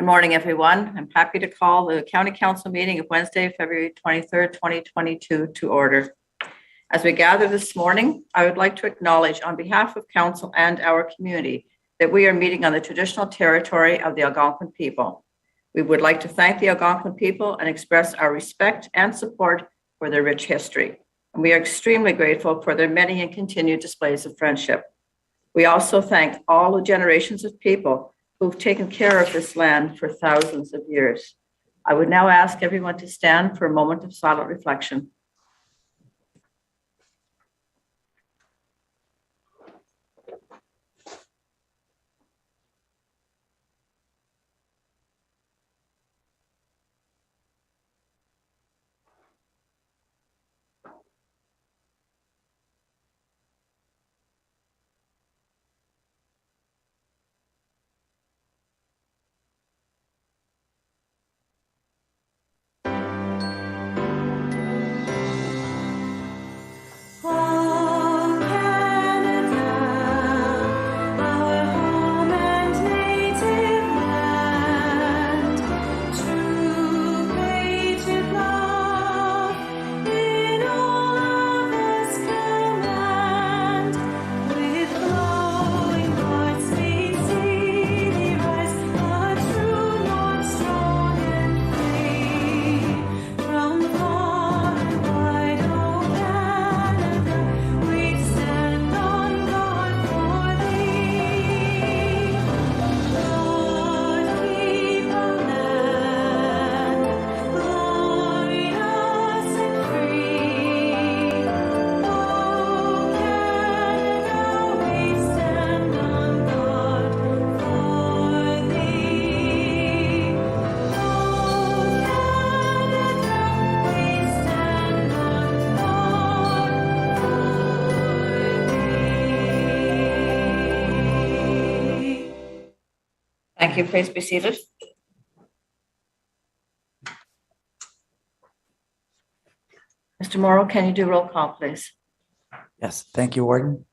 Good morning, everyone. I'm happy to call the County Council meeting of Wednesday, February 23rd, 2022 to order. As we gather this morning, I would like to acknowledge on behalf of Council and our community that we are meeting on the traditional territory of the Algonquin people. We would like to thank the Algonquin people and express our respect and support for their rich history. And we are extremely grateful for their many and continued displays of friendship. We also thank all the generations of people who've taken care of this land for thousands of years. I would now ask everyone to stand for a moment of silent reflection. Thank you. Please be seated. Mr. Morrow, can you do roll call, please? Yes, thank you, Warden.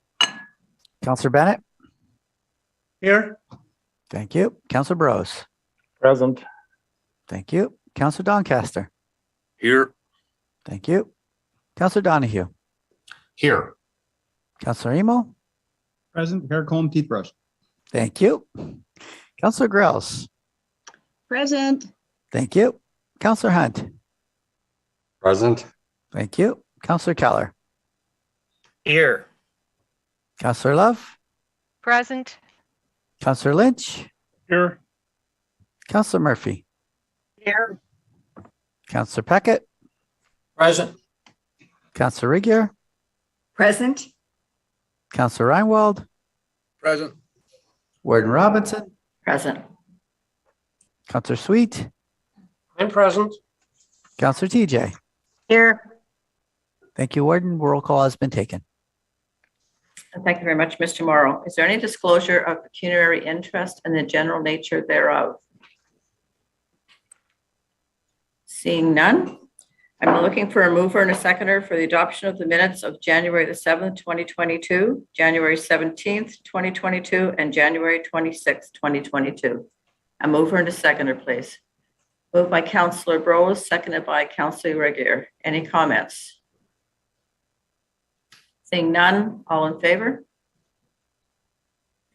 Councillor Bennett? Here. Thank you. Councillor Burrows? Present. Thank you. Councillor Doncaster? Here. Thank you. Councillor Donahue? Here. Councillor Emo? Present, hair comb, teeth brush. Thank you. Councillor Grills? Present. Thank you. Councillor Hunt? Present. Thank you. Councillor Keller? Here. Councillor Love? Present. Councillor Lynch? Here. Councillor Murphy? Here. Councillor Peckett? Present. Councillor Rigier? Present. Councillor Reinwald? Present. Warden Robinson? Present. Councillor Sweet? I'm present. Councillor TJ? Here. Thank you, Warden. Roll call has been taken. And thank you very much, Mr. Morrow. Is there any disclosure of pecuniary interest and the general nature thereof? Seeing none, I'm looking for a mover and a seconder for the adoption of the minutes of January the 7th, 2022, January 17th, 2022, and January 26th, 2022. A mover and a seconder, please. Moved by Councillor Burrows, seconded by Councillor Rigier. Any comments? Seeing none, all in favor?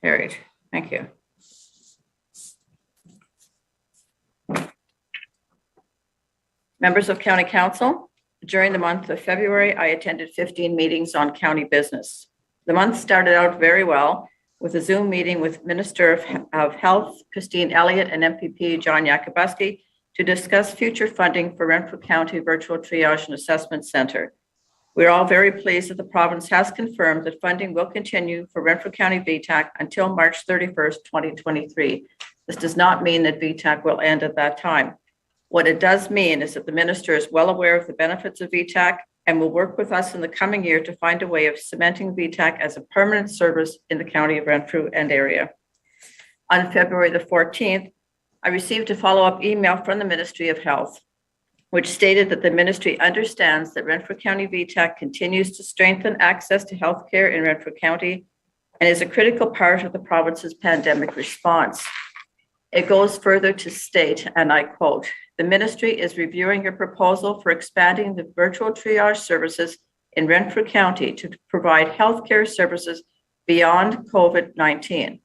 Carried. Thank you. Members of County Council, during the month of February, I attended 15 meetings on county business. The month started out very well with a Zoom meeting with Minister of Health, Christine Elliott, and MPP John Yakubuski to discuss future funding for Renfrew County Virtual Triage and Assessment Center. We are all very pleased that the province has confirmed that funding will continue for Renfrew County VTAC until March 31st, 2023. This does not mean that VTAC will end at that time. What it does mean is that the minister is well aware of the benefits of VTAC and will work with us in the coming year to find a way of cementing VTAC as a permanent service in the county of Renfrew and area. On February the 14th, I received a follow-up email from the Ministry of Health, which stated that the ministry understands that Renfrew County VTAC continues to strengthen access to healthcare in Renfrew County and is a critical part of the province's pandemic response. It goes further to state, and I quote, "The ministry is reviewing your proposal for expanding the virtual triage services in Renfrew County to provide healthcare services beyond COVID-19.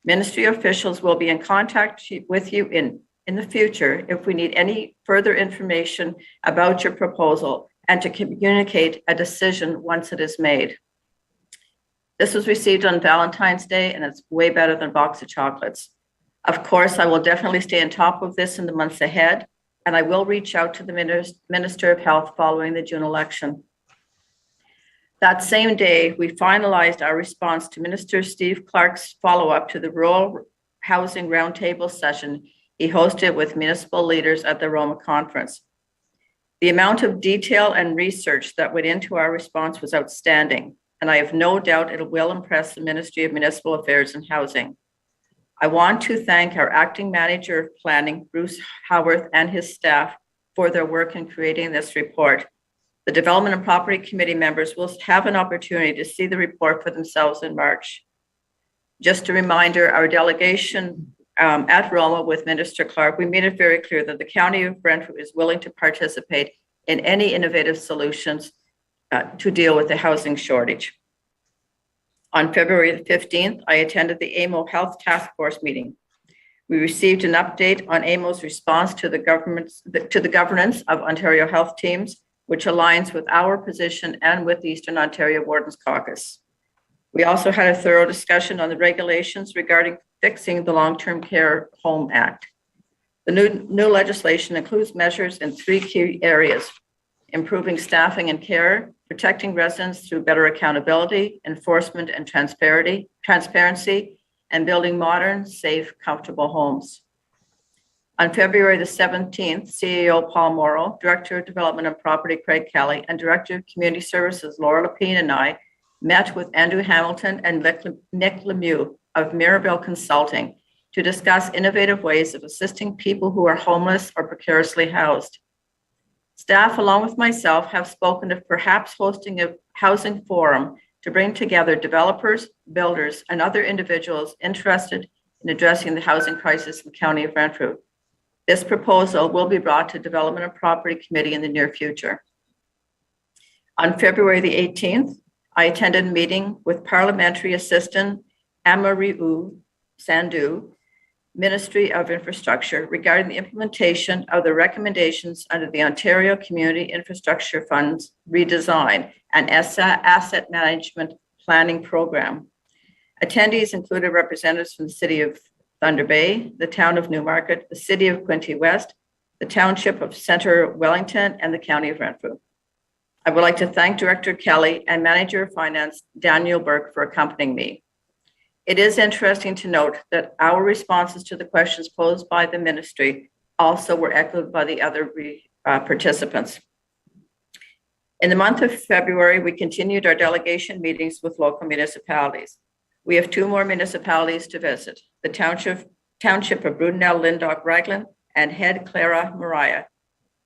Ministry officials will be in contact with you in the future if we need any further information about your proposal and to communicate a decision once it is made." This was received on Valentine's Day, and it's way better than a box of chocolates. Of course, I will definitely stay on top of this in the months ahead, and I will reach out to the Minister of Health following the June election. That same day, we finalized our response to Minister Steve Clark's follow-up to the Rural Housing Roundtable session he hosted with municipal leaders at the Roma Conference. The amount of detail and research that went into our response was outstanding, and I have no doubt it will impress the Ministry of Municipal Affairs and Housing. I want to thank our acting manager of planning, Bruce Howarth, and his staff for their work in creating this report. The Development and Property Committee members will have an opportunity to see the report for themselves in March. Just a reminder, our delegation at Roma with Minister Clark, we made it very clear that the County of Renfrew is willing to participate in any innovative solutions to deal with the housing shortage. On February the 15th, I attended the AMO Health Task Force meeting. We received an update on AMO's response to the governance of Ontario health teams, which aligns with our position and with the Eastern Ontario Wardens Caucus. We also had a thorough discussion on the regulations regarding fixing the Long-Term Care Home Act. The new legislation includes measures in 3 key areas: improving staffing and care, protecting residents through better accountability, enforcement, and transparency, and building modern, safe, comfortable homes. On February the 17th, CAO Paul Morrow, Director of Development and Property Craig Kelly, and Director of Community Services Laura Lapine and I met with Andrew Hamilton and Nick Lemieux of Mirabel Consulting to discuss innovative ways of assisting people who are homeless or precariously housed. Staff, along with myself, have spoken of perhaps hosting a housing forum to bring together developers, builders, and other individuals interested in addressing the housing crisis in the County of Renfrew. This proposal will be brought to Development and Property Committee in the near future. On February the 18th, I attended a meeting with Parliamentary Assistant Amariu Sandhu, Ministry of Infrastructure, regarding the implementation of the recommendations under the Ontario Community Infrastructure Fund's redesign and asset management planning program. Attendees included representatives from the City of Thunder Bay, the Town of Newmarket, the City of Quinte West, the Township of Centre Wellington, and the County of Renfrew. I would like to thank Director Kelly and Manager of Finance Daniel Burke for accompanying me. It is interesting to note that our responses to the questions posed by the ministry also were echoed by the other participants. In the month of February, we continued our delegation meetings with local municipalities. We have 2 more municipalities to visit: the Township of Brudenell, Lyndoch, Raglan, and Head Clara Mariah.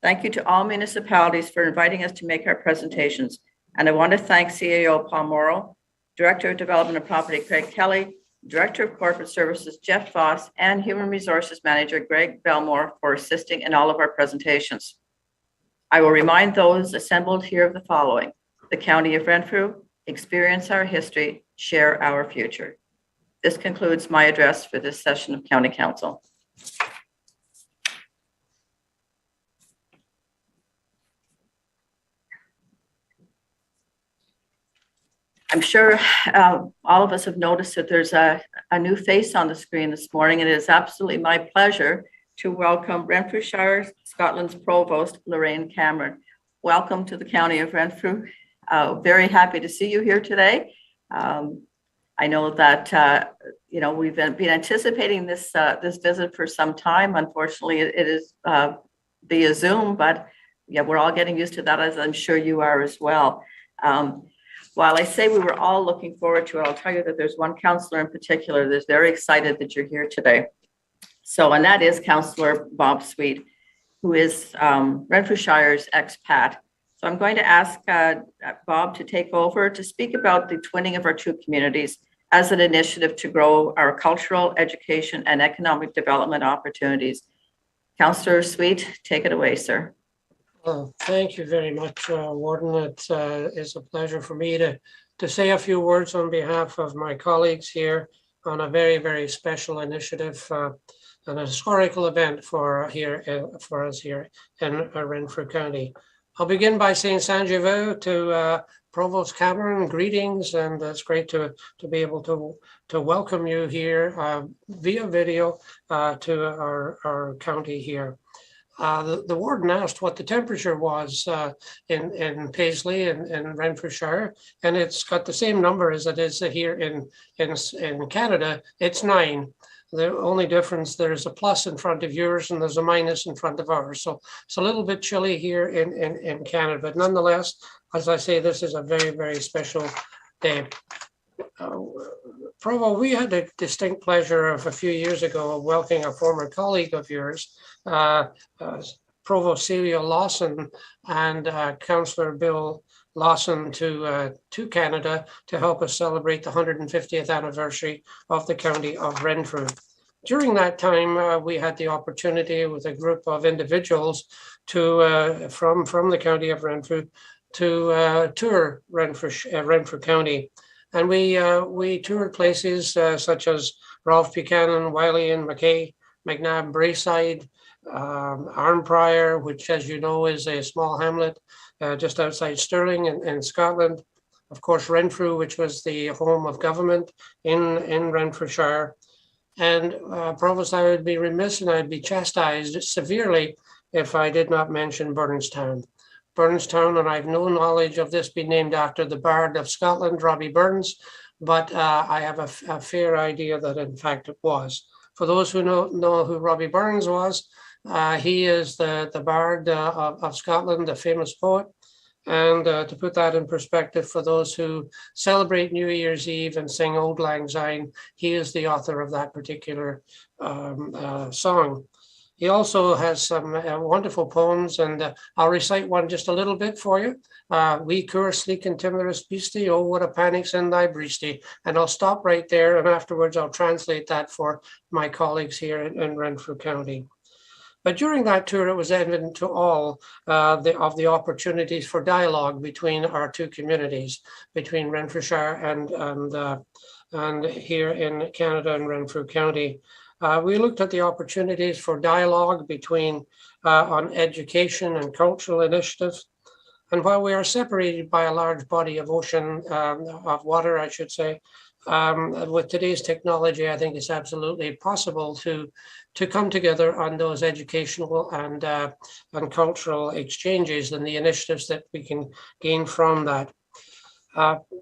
Thank you to all municipalities for inviting us to make our presentations. And I want to thank CAO Paul Morrow, Director of Development and Property Craig Kelly, Director of Corporate Services Jeff Voss, and Human Resources Manager Greg Belmore for assisting in all of our presentations. I will remind those assembled here of the following: the County of Renfrew, experience our history, share our future. This concludes my address for this session of County Council. I'm sure all of us have noticed that there's a new face on the screen this morning, and it is absolutely my pleasure to welcome Renfrewshire, Scotland's Provost, Lorraine Cameron. Welcome to the County of Renfrew. Very happy to see you here today. I know that we've been anticipating this visit for some time. Unfortunately, it is via Zoom, but yeah, we're all getting used to that, as I'm sure you are as well. While I say we were all looking forward to it, I'll tell you that there's one councillor in particular that's very excited that you're here today. And that is Councillor Bob Sweet, who is Renfrewshire's expat. So I'm going to ask Bob to take over to speak about the twinning of our 2 communities as an initiative to grow our cultural, education, and economic development opportunities. Councillor Sweet, take it away, sir. Well, thank you very much, Warden. It is a pleasure for me to say a few words on behalf of my colleagues here on a very, very special initiative, an historical event for us here in Renfrew County. I'll begin by saying Sanjivu to Provost Cameron, greetings, and it's great to be able to welcome you here via video to our county here. The warden asked what the temperature was in Paisley and Renfrewshire, and it's got the same number as it is here in Canada. It's 9. The only difference, there's a plus in front of yours and there's a minus in front of ours. So it's a little bit chilly here in Canada, but nonetheless, as I say, this is a very, very special day. Provo, we had the distinct pleasure of a few years ago of welcoming a former colleague of yours, Provost Celia Lawson and Councillor Bill Lawson to Canada to help us celebrate the 150th anniversary of the County of Renfrew. During that time, we had the opportunity with a group of individuals to from the County of Renfrew to tour Renfrew County. And we toured places such as Ralph Buchanan, Wiley and McKay, McNabb, Braeside, Arnprior, which, as you know, is a small hamlet just outside Stirling in Scotland. Of course, Renfrew, which was the home of government in Renfrewshire. And Provost, I would be remiss and I'd be chastised severely if I did not mention Burnstown. Burnstown, and I've no knowledge of this being named after the Bard of Scotland, Robbie Burns, but I have a fair idea that in fact it was. For those who know who Robbie Burns was, he is the Bard of Scotland, a famous poet. And to put that in perspective for those who celebrate New Year's Eve and sing Auld Lang Syne, he is the author of that particular song. He also has some wonderful poems, and I'll recite one just a little bit for you. We cur sleek and timorous beastie, oh, what a panic's in thy breastie. And I'll stop right there, and afterwards I'll translate that for my colleagues here in Renfrew County. But during that tour, it was evident to all of the opportunities for dialogue between our two communities, between Renfrewshire and here in Canada and Renfrew County. We looked at the opportunities for dialogue between on education and cultural initiatives. And while we are separated by a large body of ocean, of water, I should say, with today's technology, I think it's absolutely possible to come together on those educational and cultural exchanges and the initiatives that we can gain from that.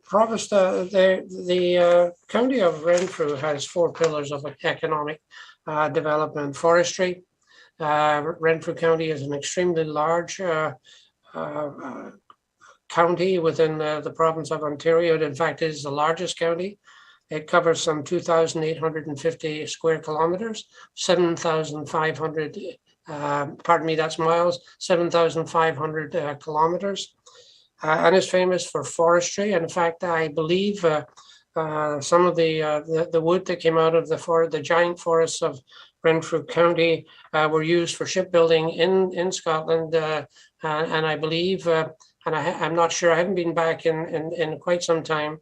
Provost, the County of Renfrew has 4 pillars of economic development. Forestry. Renfrew County is an extremely large county within the province of Ontario. It, in fact, is the largest county. It covers some 2,850 square kilometers, 7,500, pardon me, that's miles, 7,500 kilometers. And is famous for forestry. And in fact, I believe some of the wood that came out of the giant forests of Renfrew County were used for shipbuilding in Scotland. And I believe, and I'm not sure, I haven't been back in quite some time,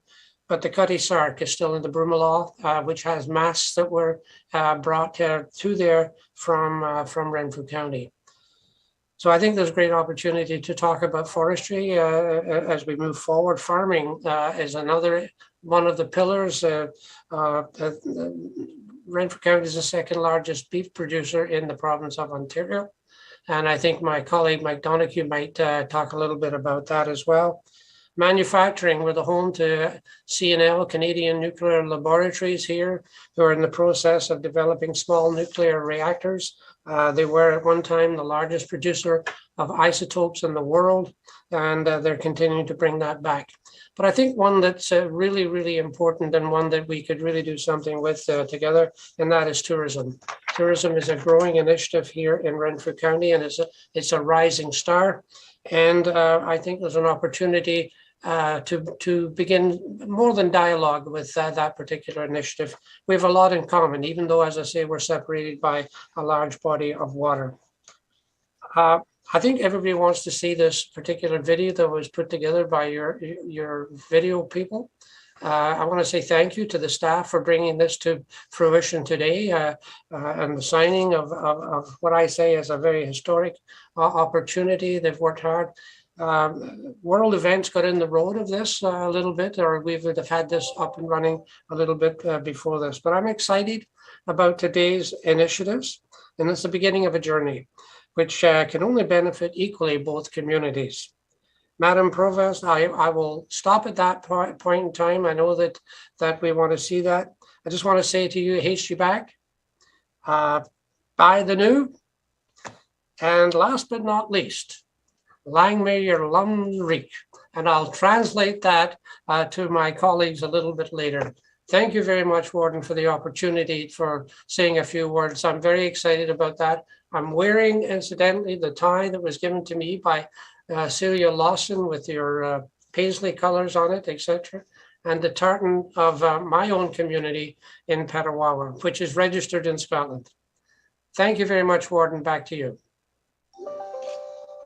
but the Cutty Sark is still in the Broomielaw, which has masts that were brought to there from Renfrew County. So I think there's great opportunity to talk about forestry as we move forward. Farming is another one of the pillars. Renfrew County is the 2nd largest beef producer in the province of Ontario. And I think my colleague Mike Donoghue might talk a little bit about that as well. Manufacturing, we're the home to CNL, Canadian Nuclear Laboratories here, who are in the process of developing small nuclear reactors. They were at one time the largest producer of isotopes in the world, and they're continuing to bring that back. But I think one that's really, really important and one that we could really do something with together, and that is tourism. Tourism is a growing initiative here in Renfrew County, and it's a rising star. And I think there's an opportunity to begin more than dialogue with that particular initiative. We have a lot in common, even though, as I say, we're separated by a large body of water. I think everybody wants to see this particular video that was put together by your video people. I want to say thank you to the staff for bringing this to fruition today and the signing of what I say is a very historic opportunity. They've worked hard. World events got in the road of this a little bit, or we would have had this up and running a little bit before this. But I'm excited about today's initiatives, and it's the beginning of a journey which can only benefit equally both communities. Madam Provost, I will stop at that point in time. I know that we want to see that. I just want to say to you, haste you back, by the new, and last but not least, lang me your lum reek. And I'll translate that to my colleagues a little bit later. Thank you very much, Warden, for the opportunity for saying a few words. I'm very excited about that. I'm wearing, incidentally, the tie that was given to me by Celia Lawson with your paisley colors on it, etc., and the tartan of my own community in Petawawa, which is registered in Scotland. Thank you very much, Warden. Back to you.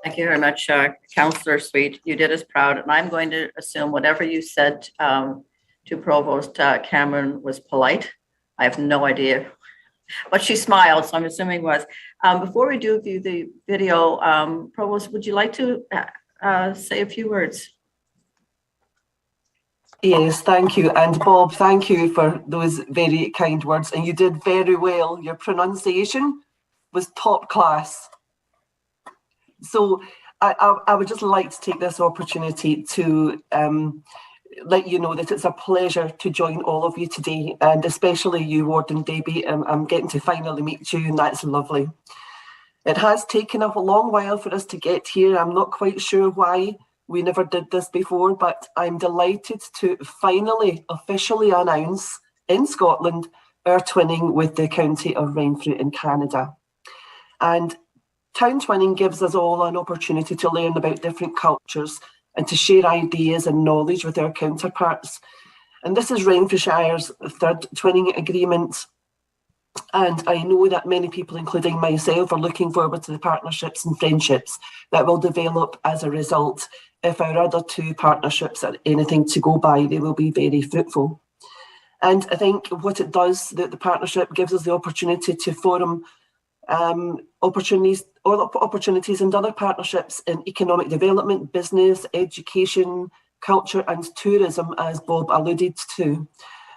Thank you very much, Councillor Sweet. You did us proud, and I'm going to assume whatever you said to Provost Cameron was polite. I have no idea, but she smiled, so I'm assuming it was. Before we do view the video, Provost, would you like to say a few words? Yes, thank you. And Bob, thank you for those very kind words. And you did very well. Your pronunciation was top class. So I would just like to take this opportunity to let you know that it's a pleasure to join all of you today, and especially you, Warden Davy. I'm getting to finally meet you, and that's lovely. It has taken a long while for us to get here. I'm not quite sure why we never did this before, but I'm delighted to finally officially announce in Scotland our twinning with the County of Renfrew in Canada. And town twinning gives us all an opportunity to learn about different cultures and to share ideas and knowledge with our counterparts. And this is Renfrewshire's third twinning agreement. And I know that many people, including myself, are looking forward to the partnerships and friendships that will develop as a result. If our other two partnerships are anything to go by, they will be very fruitful. And I think what it does, the partnership gives us the opportunity to forum opportunities and other partnerships in economic development, business, education, culture and tourism, as Bob alluded to.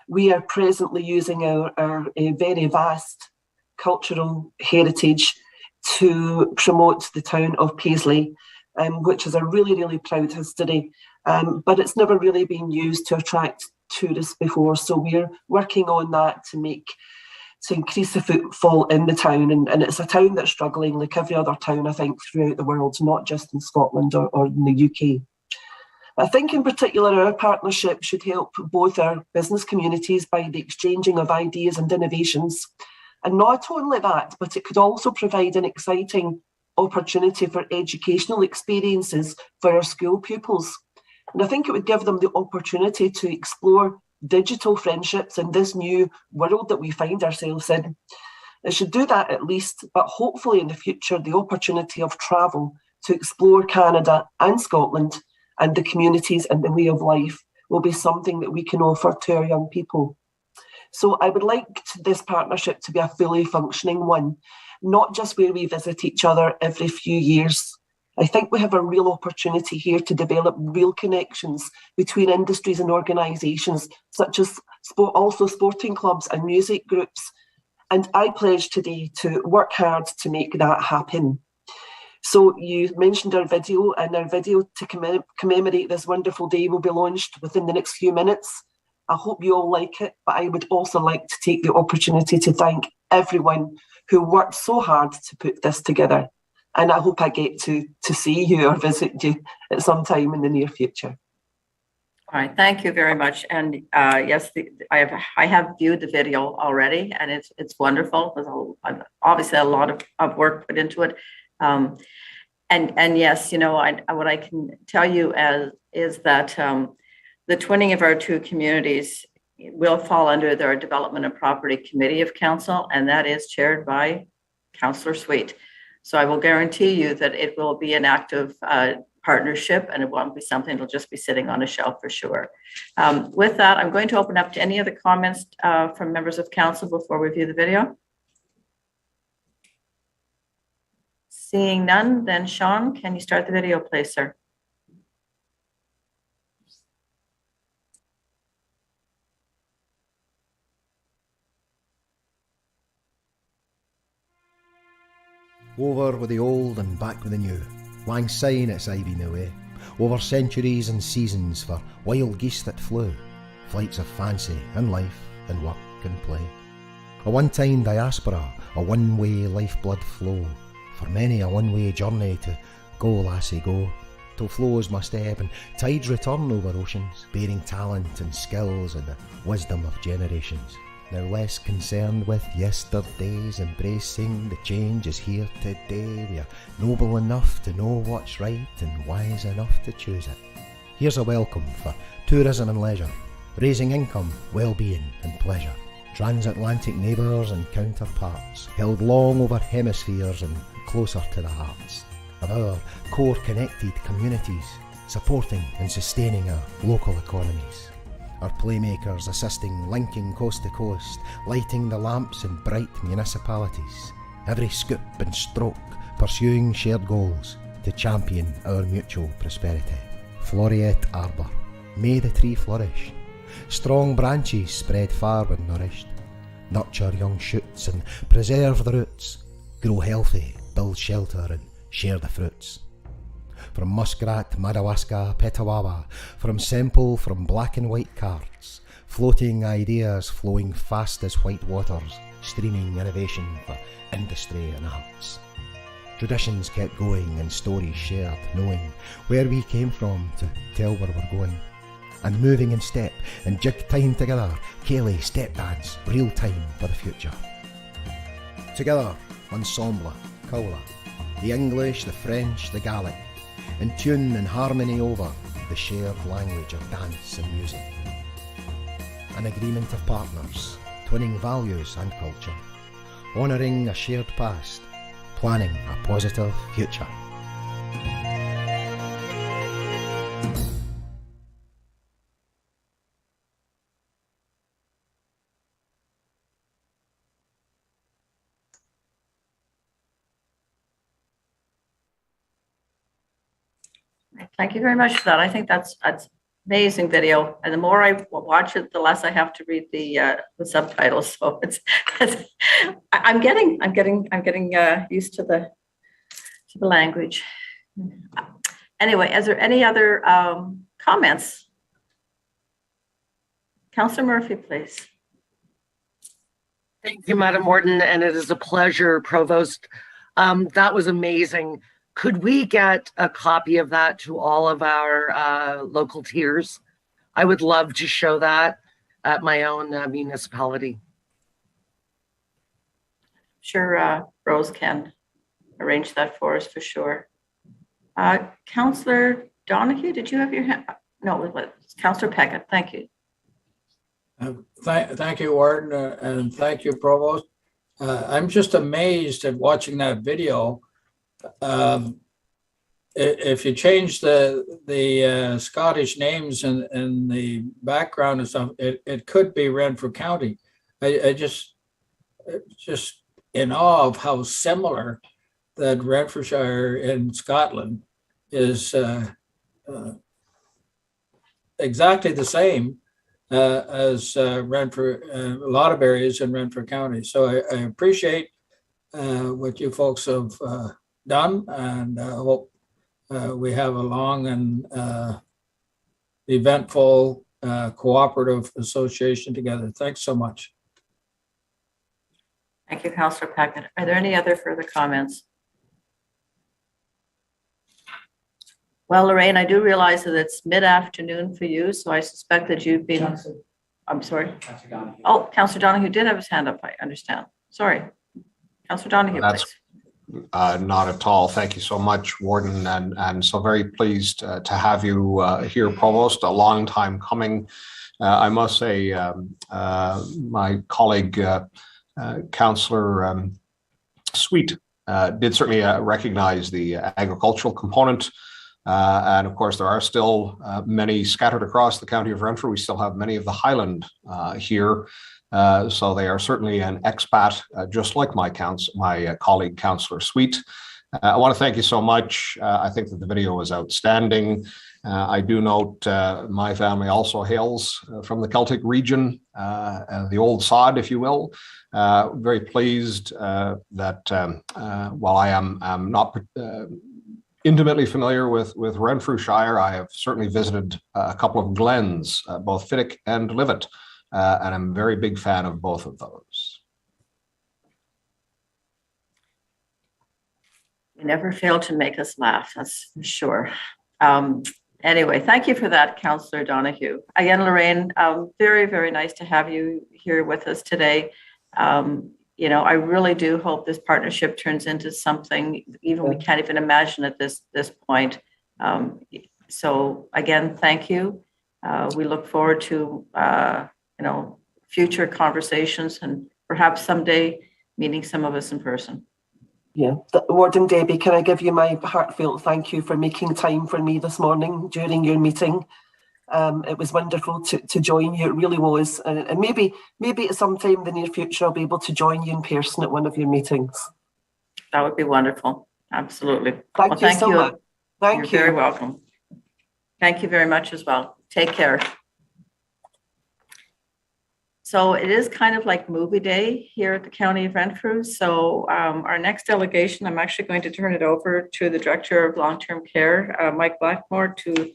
We are presently using our very vast cultural heritage to promote the town of Paisley, which is a really, really proud history, but it's never really been used to attract tourists before. So we're working on that to increase the footfall in the town, and it's a town that's struggling like every other town, I think, throughout the world, not just in Scotland or in the UK. I think in particular our partnership should help both our business communities by the exchanging of ideas and innovations. And not only that, but it could also provide an exciting opportunity for educational experiences for our school pupils. And I think it would give them the opportunity to explore digital friendships in this new world that we find ourselves in. It should do that at least, but hopefully in the future, the opportunity of travel to explore Canada and Scotland and the communities and the way of life will be something that we can offer to our young people. So I would like this partnership to be a fully functioning one, not just where we visit each other every few years. I think we have a real opportunity here to develop real connections between industries and organisations, such as also sporting clubs and music groups. And I pledge today to work hard to make that happen. So you mentioned our video, and our video to commemorate this wonderful day will be launched within the next few minutes. I hope you all like it, but I would also like to take the opportunity to thank everyone who worked so hard to put this together. And I hope I get to see you or visit you at some time in the near future. All right, thank you very much. And yes, I have viewed the video already, and it's wonderful. There's obviously a lot of work put into it. And yes, what I can tell you is that the twinning of our two communities will fall under their Development and Property Committee of Council, and that is chaired by Councillor Sweet. So I will guarantee you that it will be an active partnership, and it won't be something that'll just be sitting on a shelf for sure. With that, I'm going to open up to any other comments from members of council before we view the video. Seeing none, then Sean, can you start the video, please, sir? Over with the old and back with the new. Lang syne it's aye been away. Over centuries and seasons for wild geese that flew. Flights of fancy and life and work and play. A one-time diaspora, a one-way lifeblood flow. For many a one-way journey to go, lassie, go. Till flows must ebb and tides return over oceans, bearing talent and skills and the wisdom of generations. Now less concerned with yesterday's, embracing the change is here today. We are noble enough to know what's right and wise enough to choose it. Here's a welcome for tourism and leisure, raising income, well-being and pleasure. Transatlantic neighbours and counterparts, held long over hemispheres and closer to the hearts of our core connected communities, supporting and sustaining our local economies. Our playmakers assisting, linking coast to coast, lighting the lamps in bright municipalities. Every scoop and stroke pursuing shared goals to champion our mutual prosperity. Floreat Arbour, may the tree flourish. Strong branches spread far when nourished. Nurture young shoots and preserve the roots. Grow healthy, build shelter and share the fruits. From Muskrat, Madawaska, Petawawa, from Semple, from black and white carts, floating ideas flowing fast as white waters, streaming innovation for industry and arts. Traditions kept going and stories shared, knowing where we came from to tell where we're going. And moving in step and jig time together, Cayley, step dance, real time for the future. Together, ensemble, Kaula, the English, the French, the Gaelic, in tune and harmony over the shared language of dance and music. An agreement of partners, twinning values and culture, honouring a shared past, planning a positive future. Thank you very much for that. I think that's amazing video. And the more I watch it, the less I have to read the subtitles. So I'm getting used to the language. Anyway, is there any other comments? Councillor Murphy, please. Thank you, Madam Warden, and it is a pleasure, Provost. That was amazing. Could we get a copy of that to all of our local tiers? I would love to show that at my own municipality. Sure, Rose can arrange that for us for sure. Councillor Donahue, did you have your hand? No, Councillor Peckett, thank you. Thank you, Warden, and thank you, Provost. I'm just amazed at watching that video. If you change the Scottish names in the background and stuff, it could be Renfrew County. I just in awe of how similar that Renfrewshire in Scotland is exactly the same as Renfrew, a lot of areas in Renfrew County. So I appreciate what you folks have done, and hope we have a long and eventful cooperative association together. Thanks so much. Thank you, Councillor Peckett. Are there any other further comments? Well, Lorraine, I do realize that it's mid-afternoon for you, so I suspect that you've been, I'm sorry. Oh, Councillor Donahue did have his hand up, I understand. Sorry. Councillor Donahue, please. Not at all. Thank you so much, Warden, and so very pleased to have you here, Provost. A long time coming. I must say, my colleague, Councillor Sweet, did certainly recognize the agricultural component. And of course, there are still many scattered across the county of Renfrew. We still have many of the Highland here. So they are certainly an expat, just like my colleague, Councillor Sweet. I want to thank you so much. I think that the video was outstanding. I do note my family also hails from the Celtic region, the old sod, if you will. Very pleased that while I am not intimately familiar with Renfrewshire, I have certainly visited a couple of glens, both Fiddick and Livet. And I'm a very big fan of both of those. You never fail to make us laugh, that's for sure. Anyway, thank you for that, Councillor Donahue. Again, Lorraine, very, very nice to have you here with us today. You know, I really do hope this partnership turns into something even we can't even imagine at this point. So again, thank you. We look forward to you know, future conversations and perhaps someday meeting some of us in person. Yeah, Warden Debbie, can I give you my heartfelt thank you for making time for me this morning during your meeting? It was wonderful to join you. It really was, and maybe at some time in the near future I'll be able to join you in person at one of your meetings. That would be wonderful. Absolutely. Thank you so much. You're very welcome. Thank you very much as well. Take care. So it is kind of like movie day here at the County of Renfrew. So our next delegation, I'm actually going to turn it over to the Director of Long-Term Care, Mike Blackmore, to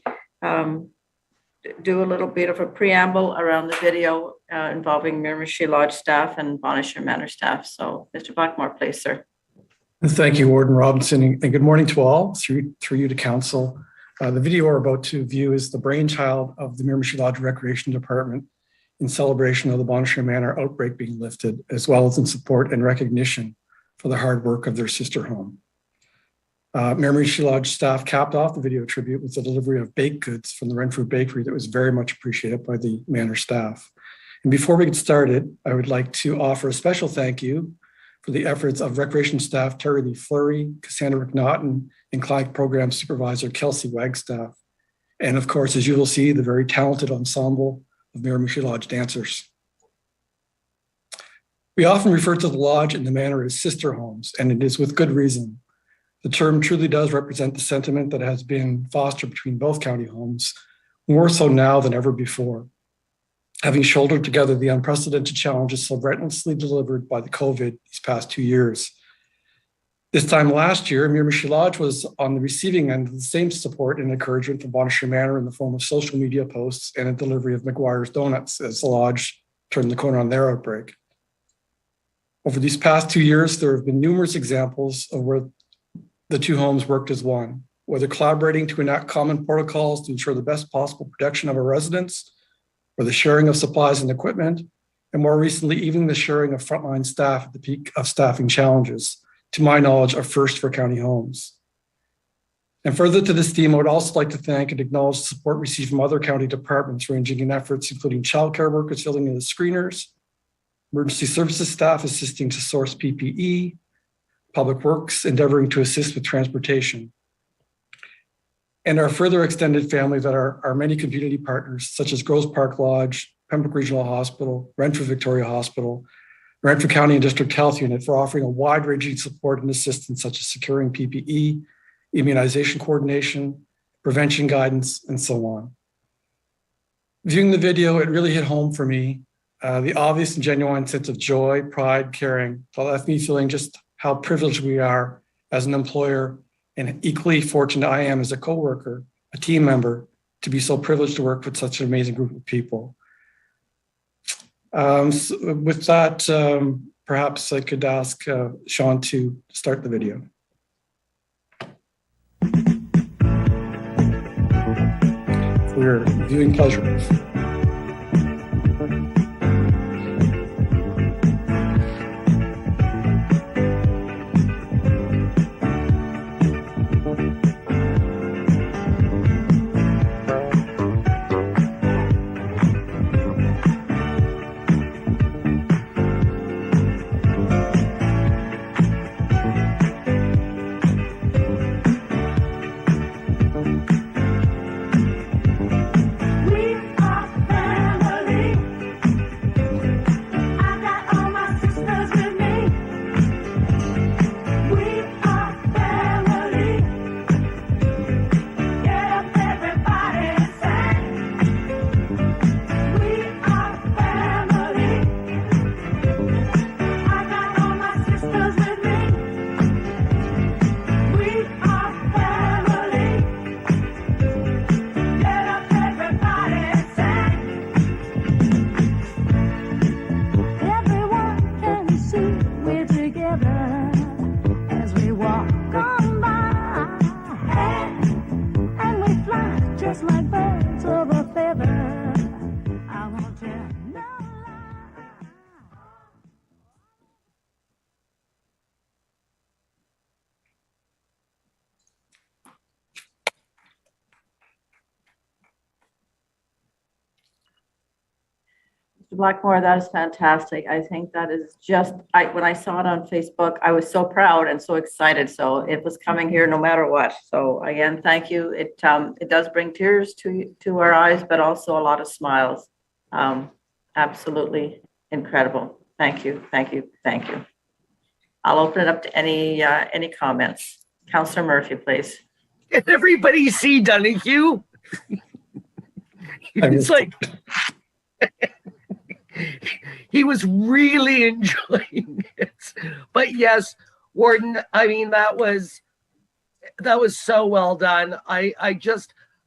do a little bit of a preamble around the video involving Miramichi Lodge staff and Bonnechere Manor staff. So Mr. Blackmore, please, sir. Thank you, Warden Robinson, and good morning to all, through you to Council. The video we're about to view is the brainchild of the Miramichi Lodge Recreation Department in celebration of the Bonnechere Manor outbreak being lifted, as well as in support and recognition for the hard work of their sister home. Miramichi Lodge staff capped off the video tribute with the delivery of baked goods from the Renfrew bakery that was very much appreciated by the Manor staff. And before we get started, I would like to offer a special thank you for the efforts of Recreation staff Terry Lee Fleury, Cassandra McNaughton, and Clyde Program Supervisor Kelsey Wagstaff. And of course, as you will see, the very talented ensemble of Miramichi Lodge dancers. We often refer to the Lodge and the Manor as sister homes, and it is with good reason. The term truly does represent the sentiment that has been fostered between both county homes, more so now than ever before. Having shouldered together the unprecedented challenges so relentlessly delivered by the COVID these past 2 years. This time last year, Miramichi Lodge was on the receiving end of the same support and encouragement from Bonnechere Manor in the form of social media posts and a delivery of McGuire's Donuts as the Lodge turned the corner on their outbreak. Over these past 2 years, there have been numerous examples of where the two homes worked as one, whether collaborating to enact common protocols to ensure the best possible protection of our residents, or the sharing of supplies and equipment, and more recently, even the sharing of frontline staff at the peak of staffing challenges, to my knowledge, a first for county homes. And further to this theme, I would also like to thank and acknowledge the support received from other county departments, ranging in efforts including childcare workers filling in the screeners, emergency services staff assisting to source PPE, public works endeavoring to assist with transportation, and our further extended family that are our many community partners, such as Groves Park Lodge, Pembroke Regional Hospital, Renfrew Victoria Hospital, Renfrew County and District Health Unit, for offering a wide-ranging support and assistance, such as securing PPE, immunization coordination, prevention guidance, and so on. Viewing the video, it really hit home for me. The obvious and genuine sense of joy, pride, caring, left me feeling just how privileged we are as an employer, and equally fortunate I am as a coworker, a team member, to be so privileged to work with such an amazing group of people. So with that, perhaps I could ask Sean to start the video. For your viewing pleasure. Blackmore, that is fantastic. I think that is just, when I saw it on Facebook, I was so proud and so excited. So it was coming here no matter what. So again, thank you. It does bring tears to our eyes, but also a lot of smiles. Absolutely incredible. Thank you, thank you, thank you. I'll open it up to any comments. Councillor Murphy, please. Can everybody see Donahue? It's like he was really enjoying it. But yes, Warden, I mean, that was so well done. I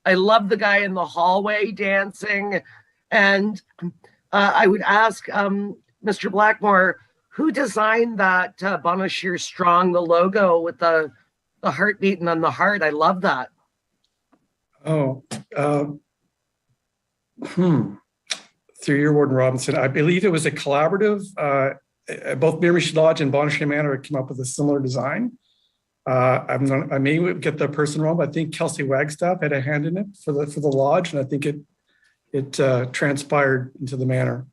love the guy in the hallway dancing. And I would ask Mr. Blackmore, who designed that Bonashir Strong, the logo with the heart beating on the heart? I love that. Oh, through your Warden Robinson, I believe it was a collaborative. Both Miramichi Lodge and Bonashir Manor came up with a similar design. I may get the person wrong, but I think Kelsey Wagstaff had a hand in it for the lodge, and I think it transpired into the manor.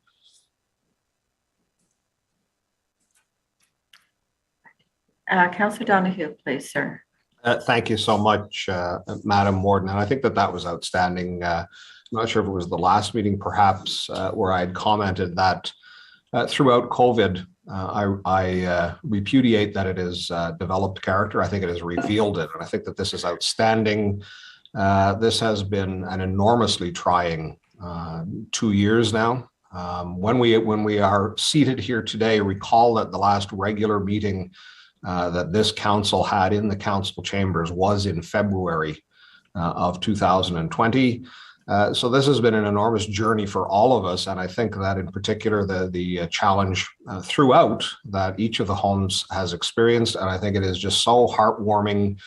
Councillor Donahue, please, sir. Thank you so much, Madam Warden. And I think that was outstanding. I'm not sure if it was the last meeting, perhaps, where I had commented that throughout COVID, I repudiate that it has developed character. I think it has revealed it. And I think that this is outstanding. This has been an enormously trying 2 years now. When we are seated here today, recall that the last regular meeting that this council had in the council chambers was in February of 2020. So this has been an enormous journey for all of us. And I think that in particular, the challenge throughout that each of the homes has experienced. And I think it is just so heartwarming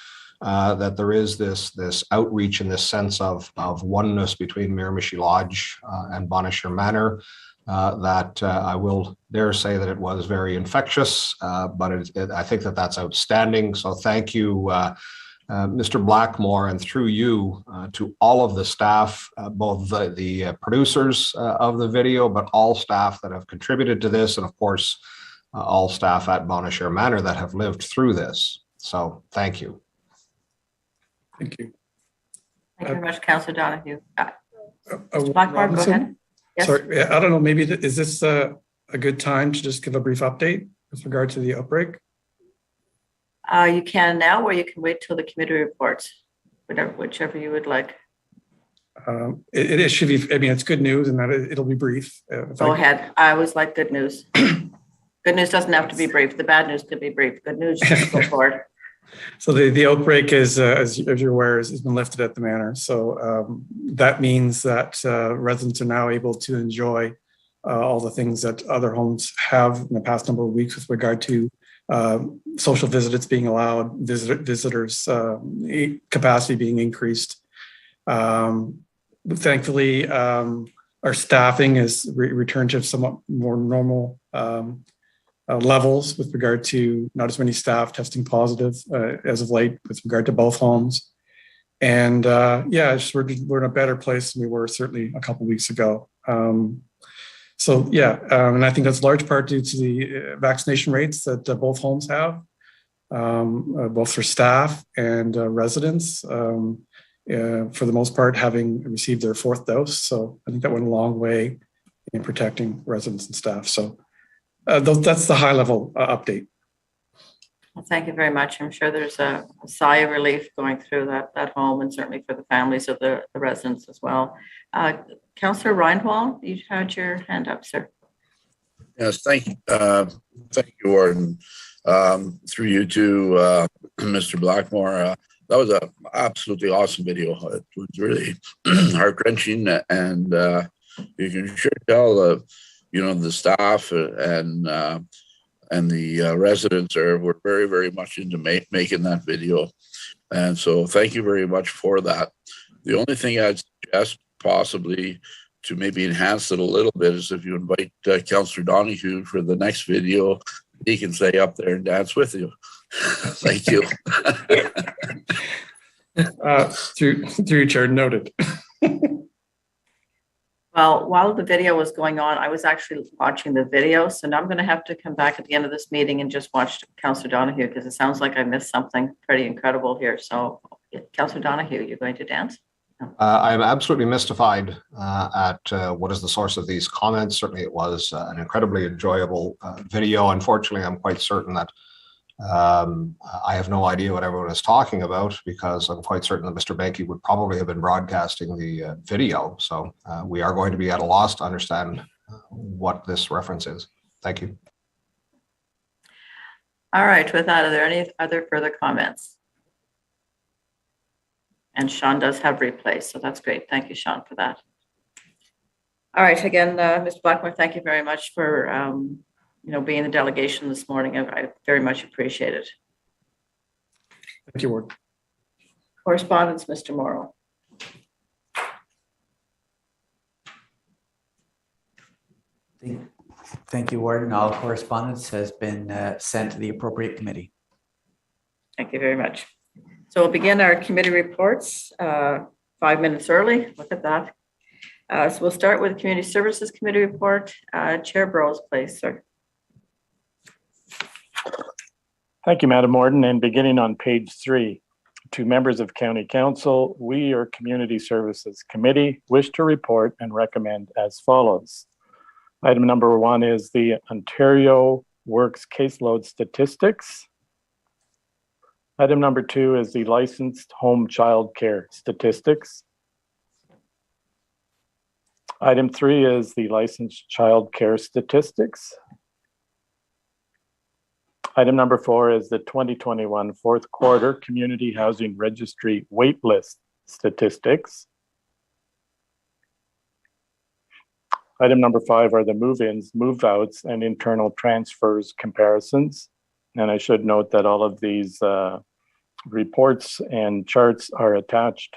that there is this outreach and this sense of oneness between Miramichi Lodge and Bonashir Manor. That I will dare say that it was very infectious, but I think that's outstanding. So thank you, Mr. Blackmore, and through you to all of the staff, both the producers of the video, but all staff that have contributed to this, and of course, all staff at Bonashir Manor that have lived through this. So thank you. Thank you. Thank you very much, Councillor Donahue. Mr. Blackmore, go ahead. Yes. Sorry, I don't know, maybe is this a good time to just give a brief update with regard to the outbreak? You can now, or you can wait till the committee reports, whichever you would like. It should be, I mean, it's good news and that it'll be brief. Go ahead. I always like good news. Good news doesn't have to be brief. The bad news can be brief. Good news, just go forward. So the outbreak is, as you're aware, has been lifted at the manor. So that means that residents are now able to enjoy all the things that other homes have in the past number of weeks with regard to social visits being allowed, visitors capacity being increased. Thankfully, our staffing has returned to somewhat more normal levels with regard to not as many staff testing positive as of late with regard to both homes. And yeah, we're in a better place than we were certainly a couple of weeks ago. So yeah, and I think that's large part due to the vaccination rates that both homes have, both for staff and residents, for the most part having received their 4th dose. So I think that went a long way in protecting residents and staff. So that's the high level update. Well, thank you very much. I'm sure there's a sigh of relief going through that home, and certainly for the families of the residents as well. Councillor Reinwald, you had your hand up, sir. Yes, thank you, Warden. Through you to Mr. Blackmore. That was an absolutely awesome video. It was really heart-wrenching, and you can sure tell the staff and the residents were very, very much into making that video. And so thank you very much for that. The only thing I'd suggest possibly to maybe enhance it a little bit is if you invite Councillor Donahue for the next video, he can stay up there and dance with you. Thank you. Through your chair, noted. Well, while the video was going on, I was actually watching the video. So now I'm going to have to come back at the end of this meeting and just watch Councillor Donahue because it sounds like I missed something pretty incredible here. So Councillor Donahue, you're going to dance? I'm absolutely mystified at what is the source of these comments. Certainly it was an incredibly enjoyable video. Unfortunately, I'm quite certain that I have no idea what everyone is talking about because I'm quite certain that Mr. Banky would probably have been broadcasting the video. So we are going to be at a loss to understand what this reference is. Thank you. All right, with that, are there any other further comments? And Sean does have replays, so that's great. Thank you, Sean, for that. All right, again, Mr. Blackmore, thank you very much for being the delegation this morning. I very much appreciate it. Thank you, Ward. Correspondence, Mr. Morrow. Thank you, Warden. All correspondence has been sent to the appropriate committee. Thank you very much. So we'll begin our committee reports 5 minutes early. Look at that. So we'll start with the Community Services Committee report. Chair Brose, please, sir. Thank you, Madam Warden. And beginning on page 3, to members of County Council, we, your Community Services Committee, wish to report and recommend as follows. Item number 1 is the Ontario Works caseload statistics. Item number 2 is the licensed home child care statistics. Item 3 is the licensed child care statistics. Item number 4 is the 2021 fourth quarter Community Housing Registry waitlist statistics. Item number 5 are the move-ins, move-outs, and internal transfers comparisons. And I should note that all of these reports and charts are attached.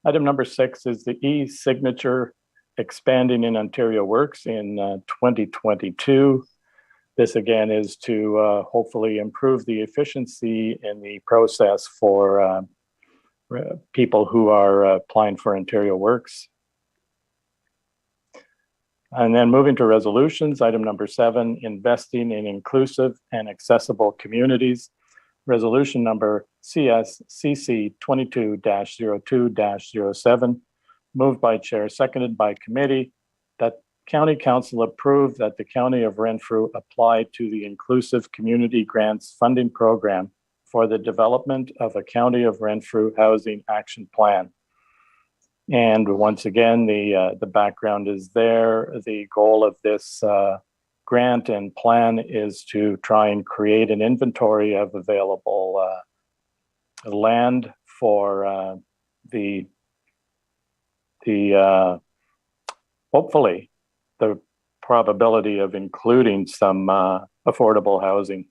Item number 6 is the e-signature expanding in Ontario Works in 2022. This again is to hopefully improve the efficiency in the process for people who are applying for Ontario Works. And then moving to resolutions, item number 7, investing in inclusive and accessible communities. Resolution number CSCC 22-02-07, moved by chair, seconded by committee, that County Council approve that the County of Renfrew apply to the Inclusive Community Grants Funding Program for the development of a County of Renfrew Housing Action Plan. And once again, the background is there. The goal of this grant and plan is to try and create an inventory of available land for the hopefully the probability of including some affordable housing.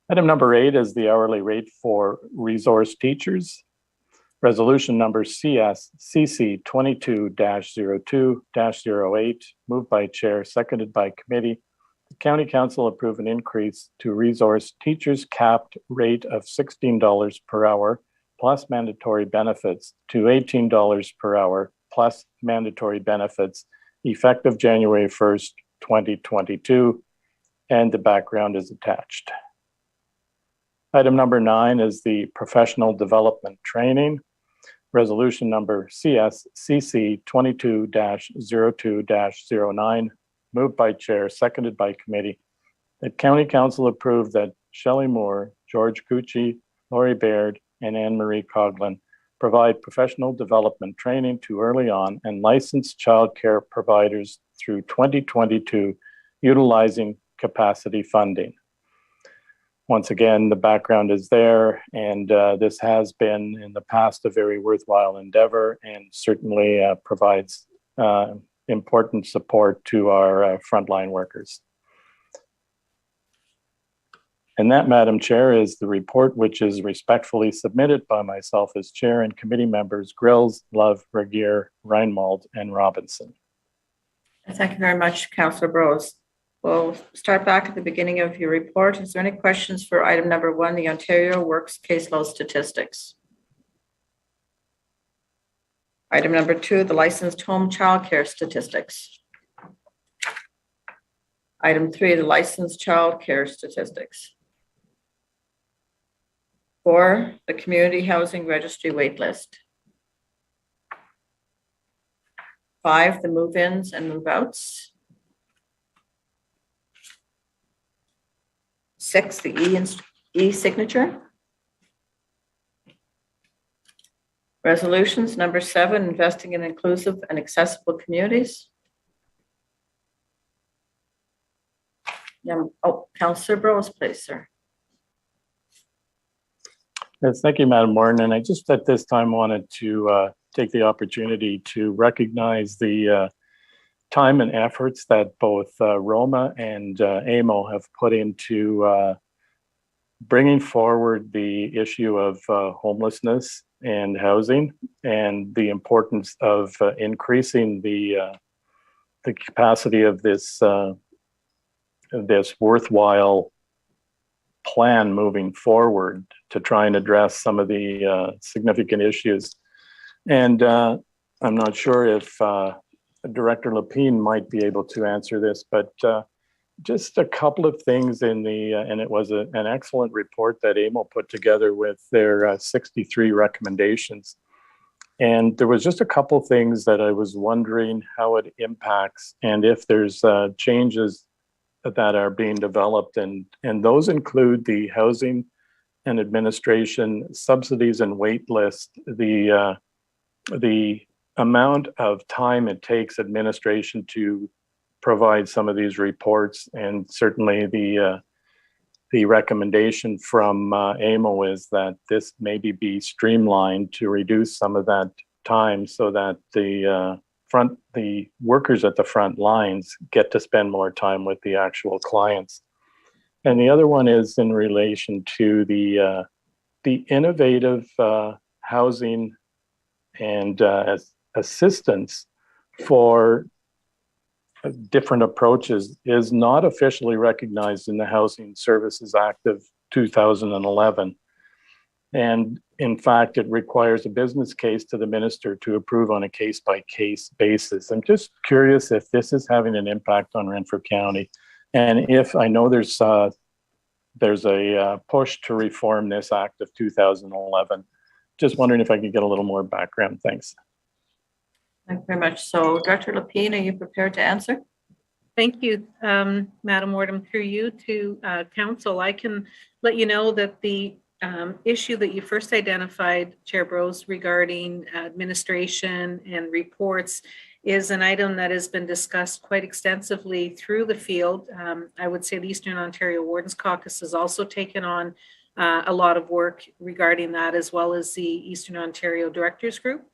Item number 8 is the hourly rate for resource teachers. Resolution number CSCC 22-02-08, moved by chair, seconded by committee. The County Council approve an increase to resource teachers capped rate of $16 per hour plus mandatory benefits to $18 per hour plus mandatory benefits effective January 1st, 2022, and the background is attached. Item number 9 is the professional development training. Resolution number CSCC 22-02-09, moved by chair, seconded by committee. That County Council approved that Shelley Moore, George Gucci, Lori Baird, and Anne Marie Coughlin provide professional development training to early on and licensed childcare providers through 2022, utilizing capacity funding. Once again, the background is there, and this has been in the past a very worthwhile endeavor and certainly provides important support to our frontline workers. And that, Madam Chair, is the report which is respectfully submitted by myself as chair and committee members Grills, Love, Regier, Reinwald, and Robinson. Thank you very much, Councillor Brose. We'll start back at the beginning of your report. Is there any questions for item number 1, the Ontario Works caseload statistics? Item number 2, the licensed home childcare statistics. Item 3, the licensed childcare statistics. 4, the community housing registry wait list. 5, the move-ins and move-outs. 6, the e-signature. Resolutions. Number 7, investing in inclusive and accessible communities. Councillor Brose, please, sir. Yes, thank you, Madam Warden. And I just at this time wanted to take the opportunity to recognize the time and efforts that both Roma and AMO have put into bringing forward the issue of homelessness and housing, and the importance of increasing the capacity of this worthwhile plan moving forward to try and address some of the significant issues. And I'm not sure if Director Lapine might be able to answer this, but just a couple of things in the, and it was an excellent report that AMO put together with their 63 recommendations. And there was just a couple of things that I was wondering how it impacts and if there's changes that are being developed. And those include the housing and administration subsidies and wait list, the amount of time it takes administration to provide some of these reports, and certainly the recommendation from AMO is that this maybe be streamlined to reduce some of that time so that the workers at the front lines get to spend more time with the actual clients. And the other one is in relation to the innovative housing and assistance for different approaches is not officially recognized in the Housing Services Act of 2011. And in fact, it requires a business case to the minister to approve on a case-by-case basis. I'm just curious if this is having an impact on Renfrew County. And if I know there's a push to reform this Act of 2011, just wondering if I could get a little more background. Thanks. Thank you very much. So Director Lapine, are you prepared to answer? Thank you, Madam Warden. Through you to Council, I can let you know that the issue that you first identified, Chair Brose, regarding administration and reports is an item that has been discussed quite extensively through the field. I would say the Eastern Ontario Wardens Caucus has also taken on a lot of work regarding that, as well as the Eastern Ontario Directors Group.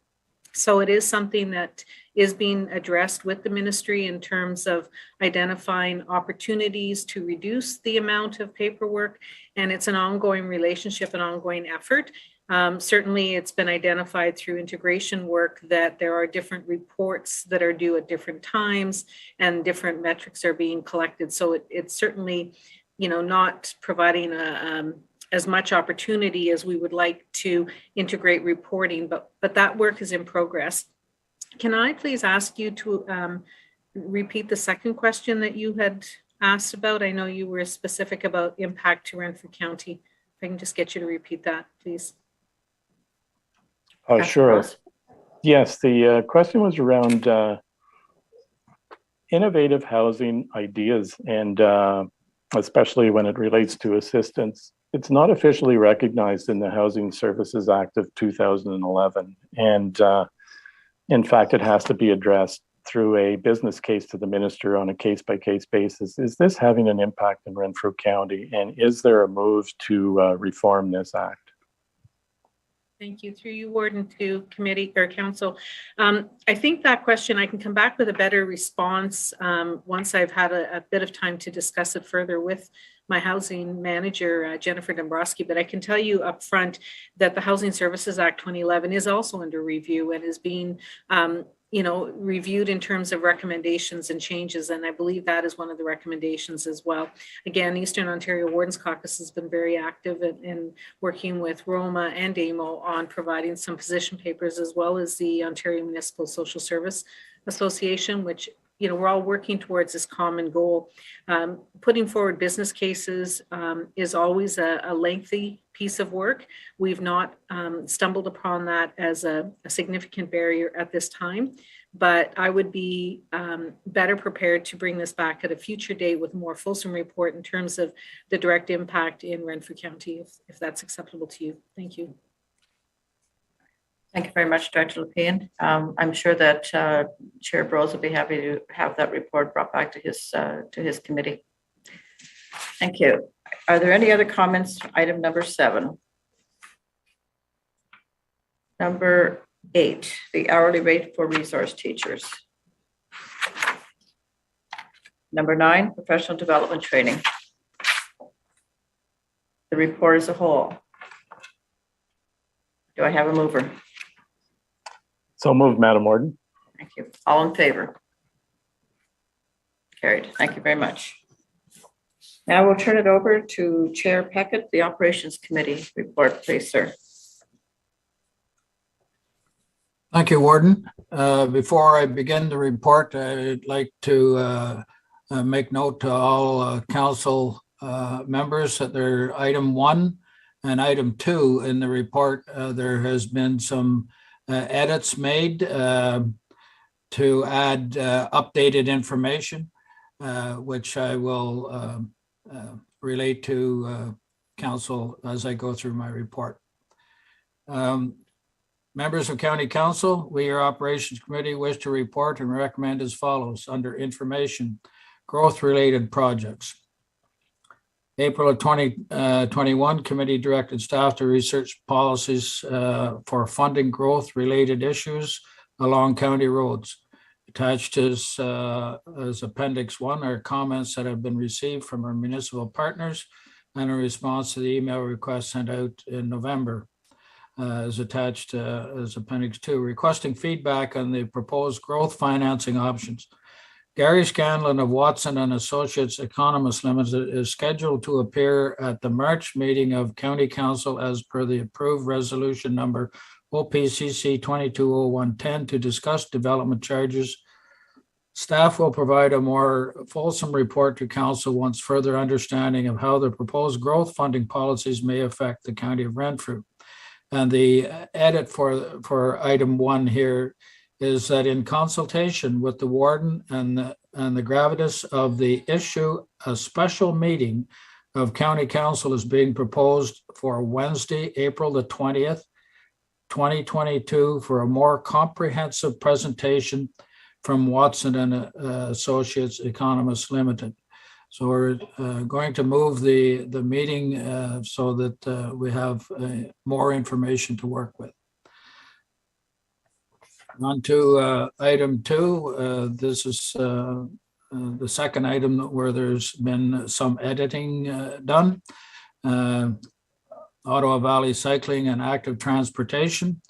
So it is something that is being addressed with the ministry in terms of identifying opportunities to reduce the amount of paperwork. And it's an ongoing relationship, an ongoing effort. Certainly, it's been identified through integration work that there are different reports that are due at different times and different metrics are being collected. So it's certainly, not providing as much opportunity as we would like to integrate reporting, but that work is in progress. Can I please ask you to repeat the second question that you had asked about? I know you were specific about impact to Renfrew County. If I can just get you to repeat that, please. Oh, sure. Yes, the question was around innovative housing ideas, and especially when it relates to assistance. It's not officially recognized in the Housing Services Act of 2011. And in fact, it has to be addressed through a business case to the minister on a case-by-case basis. Is this having an impact in Renfrew County? And is there a move to reform this act? Thank you. Through you, Warden, to committee or council. I think that question, I can come back with a better response once I've had a bit of time to discuss it further with my housing manager, Jennifer Dombrowski. But I can tell you up front that the Housing Services Act 2011 is also under review and is being reviewed in terms of recommendations and changes. And I believe that is one of the recommendations as well. Again, Eastern Ontario Wardens Caucus has been very active in working with Roma and AMO on providing some position papers, as well as the Ontario Municipal Social Service Association, which we're all working towards this common goal. Putting forward business cases is always a lengthy piece of work. We've not stumbled upon that as a significant barrier at this time, but I would be better prepared to bring this back at a future date with a more fulsome report in terms of the direct impact in Renfrew County, if that's acceptable to you. Thank you. Thank you very much, Director Lupien. I'm sure that Chair Brose will be happy to have that report brought back to his committee. Thank you. Are there any other comments? Item number 7. Number 8, the hourly rate for resource teachers. Number 9, professional development training. The report as a whole. Do I have a mover? So moved, Madam Warden. Thank you. All in favor? Carried. Thank you very much. Now we'll turn it over to Chair Peckett, the Operations Committee report, please, sir. Thank you, Warden. Before I begin the report, I'd like to make note to all council members that there item 1 and item 2 in the report, there has been some edits made to add updated information, which I will relate to council as I go through my report. Members of County Council, we, your Operations Committee, wish to report and recommend as follows under information, growth-related projects. April of 2021, committee directed staff to research policies for funding growth-related issues along county roads. Attached as Appendix 1 are comments that have been received from our municipal partners and a response to the email request sent out in November. Is attached as Appendix 2, requesting feedback on the proposed growth financing options. Gary Scanlon of Watson and Associates Economists Limited is scheduled to appear at the March meeting of County Council as per the approved resolution number OPCC 220110 to discuss development charges. Staff will provide a more fulsome report to Council once further understanding of how the proposed growth funding policies may affect the County of Renfrew. And the edit for item 1 here is that in consultation with the warden and the gravitas of the issue, a special meeting of County Council is being proposed for Wednesday, April the 20th, 2022 for a more comprehensive presentation from Watson and Associates Economists Limited. So we're going to move the meeting so that we have more information to work with. On to item 2. This is the second item where there's been some editing done. Ottawa Valley Cycling and Active Transportation.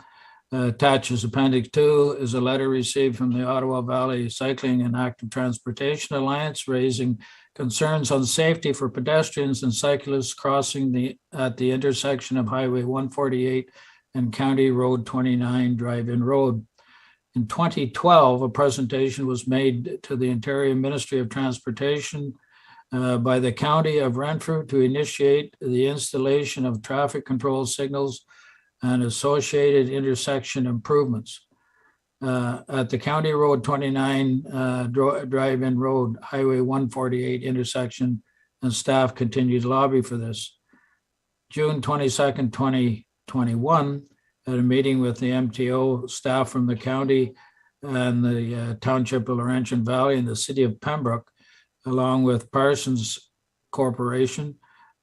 Attached as Appendix 2 is a letter received from the Ottawa Valley Cycling and Active Transportation Alliance raising concerns on safety for pedestrians and cyclists crossing at the intersection of Highway 148 and County Road 29 Drive-In Road. In 2012, a presentation was made to the Ontario Ministry of Transportation by the County of Renfrew to initiate the installation of traffic control signals and associated intersection improvements. At the County Road 29 Drive-In Road, Highway 148 intersection, and staff continued to lobby for this. June 22nd, 2021, at a meeting with the MTO staff from the county and the Township of Laurentian Valley and the City of Pembroke, along with Parsons Corporation,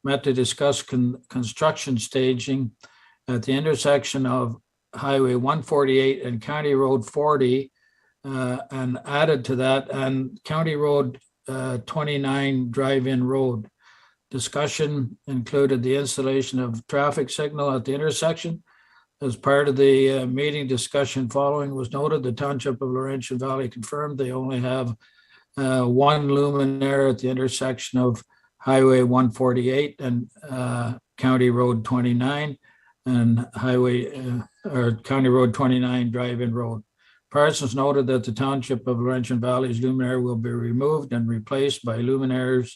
met to discuss construction staging at the intersection of Highway 148 and County Road 40, and added to that, and County Road 29 Drive-In Road. Discussion included the installation of traffic signal at the intersection, As part of the meeting discussion following was noted, the Township of Laurentian Valley confirmed they only have one luminaire at the intersection of Highway 148 and County Road 29 and County Road 29 Drive-In Road. Parsons noted that the Township of Laurentian Valley's luminaire will be removed and replaced by luminaires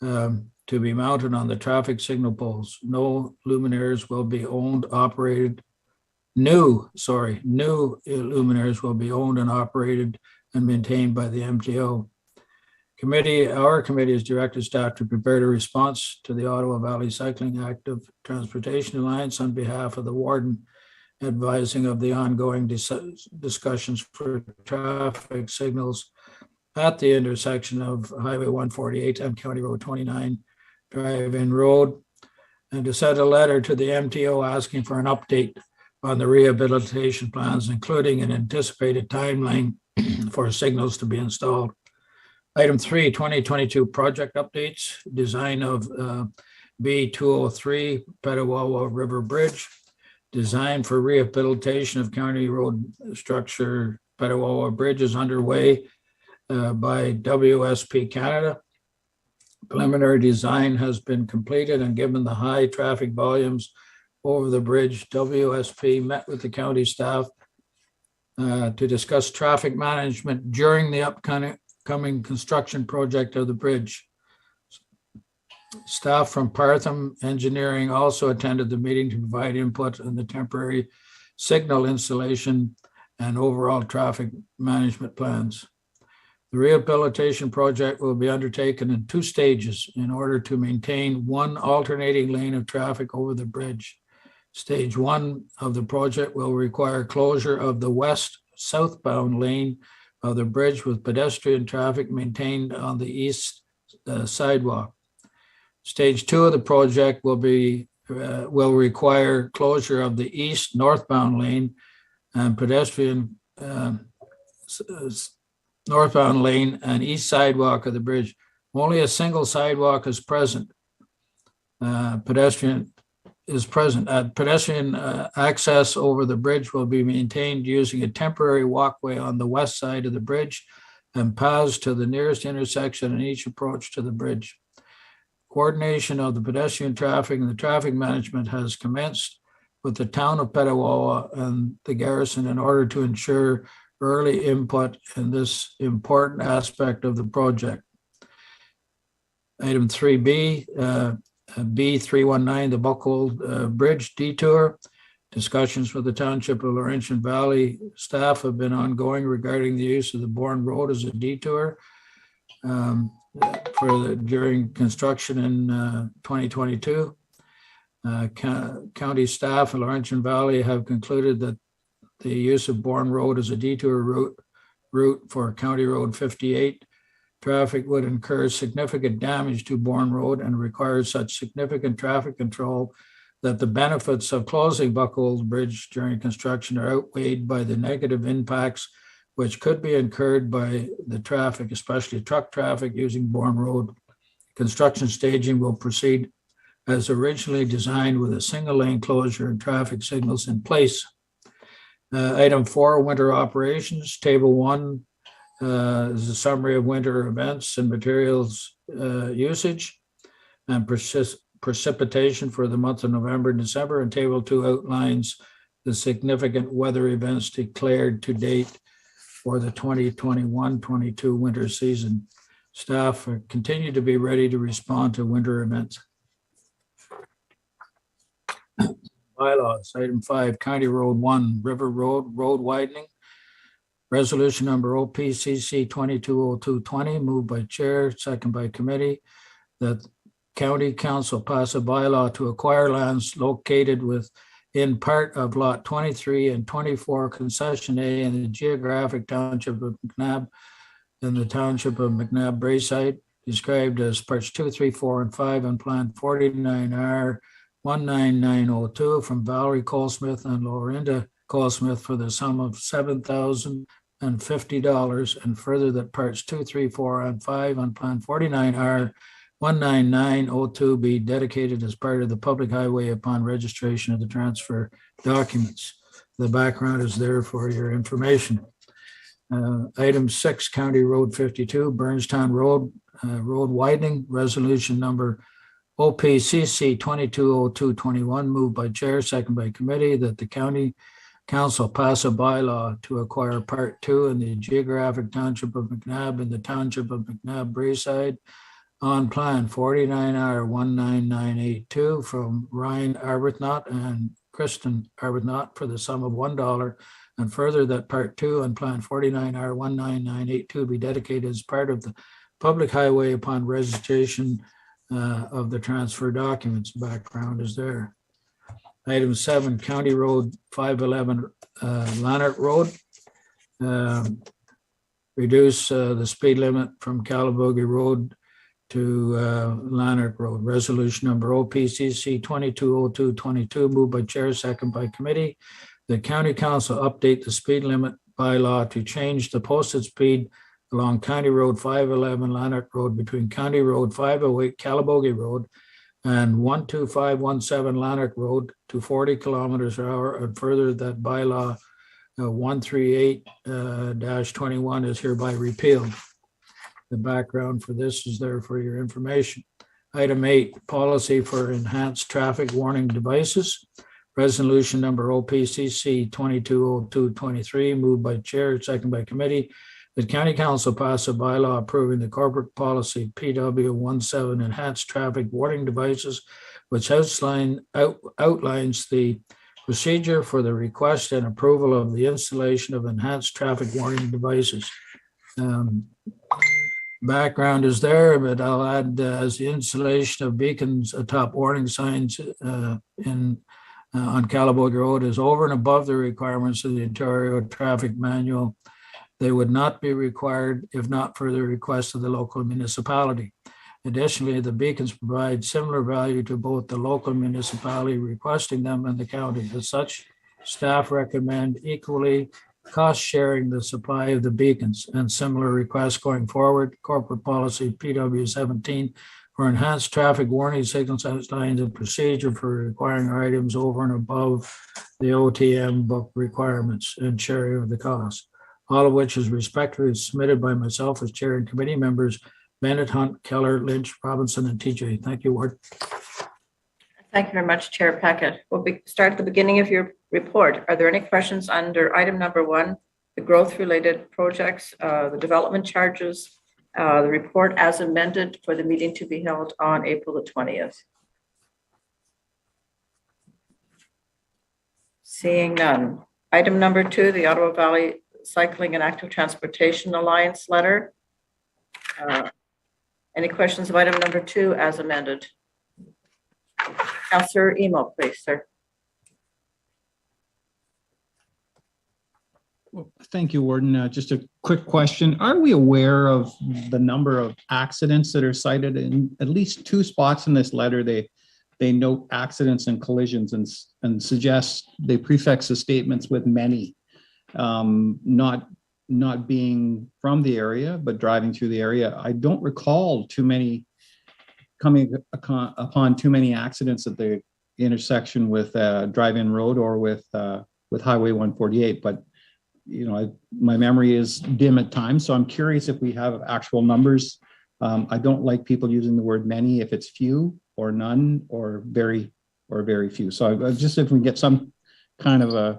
to be mounted on the traffic signal poles. No luminaires will be owned, operated. New luminaires will be owned and operated and maintained by the MTO. Our committee has directed staff to prepare a response to the Ottawa Valley Cycling Active Transportation Alliance on behalf of the warden, advising of the ongoing discussions for traffic signals at the intersection of Highway 148 and County Road 29 Drive-In Road, and to send a letter to the MTO asking for an update on the rehabilitation plans, including an anticipated timeline for signals to be installed. Item 3, 2022 project updates, design of B203 Petawawa River Bridge, design for rehabilitation of County Road structure Petawawa Bridge is underway by WSP Canada. Preliminary design has been completed, and given the high traffic volumes over the bridge, WSP met with the county staff to discuss traffic management during the upcoming construction project of the bridge. Staff from Partham Engineering also attended the meeting to provide input on the temporary signal installation and overall traffic management plans. The rehabilitation project will be undertaken in 2 stages in order to maintain one alternating lane of traffic over the bridge. Stage 1 of the project will require closure of the west-southbound lane of the bridge with pedestrian traffic maintained on the east sidewalk. Stage 2 of the project will require closure of the east northbound lane and pedestrian northbound lane and east sidewalk of the bridge. Only a single sidewalk is present. Pedestrian access over the bridge will be maintained using a temporary walkway on the west side of the bridge and paths to the nearest intersection and each approach to the bridge. Coordination of the pedestrian traffic and the traffic management has commenced with the town of Petawawa and the garrison in order to ensure early input in this important aspect of the project. Item 3B, B319, the Buckhold Bridge detour. Discussions with the Township of Laurentian Valley staff have been ongoing regarding the use of the Bourne Road as a detour during construction in 2022. County staff in Laurentian Valley have concluded that the use of Bourne Road as a detour route for County Road 58 traffic would incur significant damage to Bourne Road and requires such significant traffic control that the benefits of closing Buckhold Bridge during construction are outweighed by the negative impacts which could be incurred by the traffic, especially truck traffic using Bourne Road. Construction staging will proceed as originally designed with a single lane closure and traffic signals in place. Item 4, winter operations. Table 1 is a summary of winter events and materials usage and precipitation for the month of November and December. And Table 2 outlines the significant weather events declared to date for the 2021-22 winter season. Staff continue to be ready to respond to winter events. Bylaws. Item 5, County Road 1, River Road, road widening. Resolution number OPCC 220220, moved by chair, second by committee, that County Council pass a bylaw to acquire lands located within part of Lot 23 and 24 Concession A in the geographic township of McNabb, in the township of McNabb Braeside, described as parts 2, 3, 4, and 5 on Plan 49R 19902 from Valerie Colesmith and Lorinda Colesmith for the sum of $7,050, and further that parts 2, 3, 4, and 5 on Plan 49R 19902 be dedicated as part of the public highway upon registration of the transfer documents. The background is there for your information. Item 6, County Road 52, Burnstown Road, road widening, resolution number OPCC 220221, moved by chair, second by committee, that the county council pass a bylaw to acquire Part 2 in the geographic township of McNabb in the township of McNabb Braeside on plan 49R19982 from Ryan Arbuthnot and Kristen Arbuthnot for the sum of $1, and further that Part 2 on plan 49R19982 be dedicated as part of the public highway upon registration of the transfer documents. Background is there. Item 7, County Road 511 Lanark Road. Reduce the speed limit from Calabogie Road to Lanark Road. Resolution number OPCC 220222, moved by chair, second by committee. The county council update the speed limit bylaw to change the posted speed along County Road 511 Lanark Road between County Road 508 Calabogie Road and 12517 Lanark Road to 40 kilometers per hour, and further that bylaw 138-21 is hereby repealed. The background for this is there for your information. Item 8, policy for enhanced traffic warning devices. Resolution number OPCC 220223, moved by chair, second by committee. The county council pass a bylaw approving the corporate policy PW17 enhanced traffic warning devices, which outlines the procedure for the request and approval of the installation of enhanced traffic warning devices. Background is there, but I'll add as the installation of beacons atop warning signs on Calabogie Road is over and above the requirements of the Ontario Traffic Manual. They would not be required if not for the request of the local municipality. Additionally, the beacons provide similar value to both the local municipality requesting them and the county. As such, staff recommend equally cost sharing the supply of the beacons and similar requests going forward. Corporate policy PW17 for enhanced traffic warning signals outlines a procedure for requiring items over and above the OTM book requirements and sharing of the cost, all of which is respectfully submitted by myself as chair and committee members Bennett, Hunt, Keller, Lynch, Robinson, and TJ. Thank you, Ward. Thank you very much, Chair Packett. We'll start at the beginning of your report. Are there any questions under item number 1, the growth-related projects, the development charges, the report as amended for the meeting to be held on April the 20th? Seeing none. Item number 2, the Ottawa Valley Cycling and Active Transportation Alliance letter. Any questions of item number 2 as amended? Councillor Emo, please, sir. Thank you, Warden. Just a quick question. Are we aware of the number of accidents that are cited in at least 2 spots in this letter? They note accidents and collisions and suggest they prefix the statements with many, not being from the area, but driving through the area. I don't recall coming upon too many accidents at the intersection with Drive-In Road or with Highway 148, but my memory is dim at times, so I'm curious if we have actual numbers. I don't like people using the word many if it's few or none or very few. So just if we get some kind of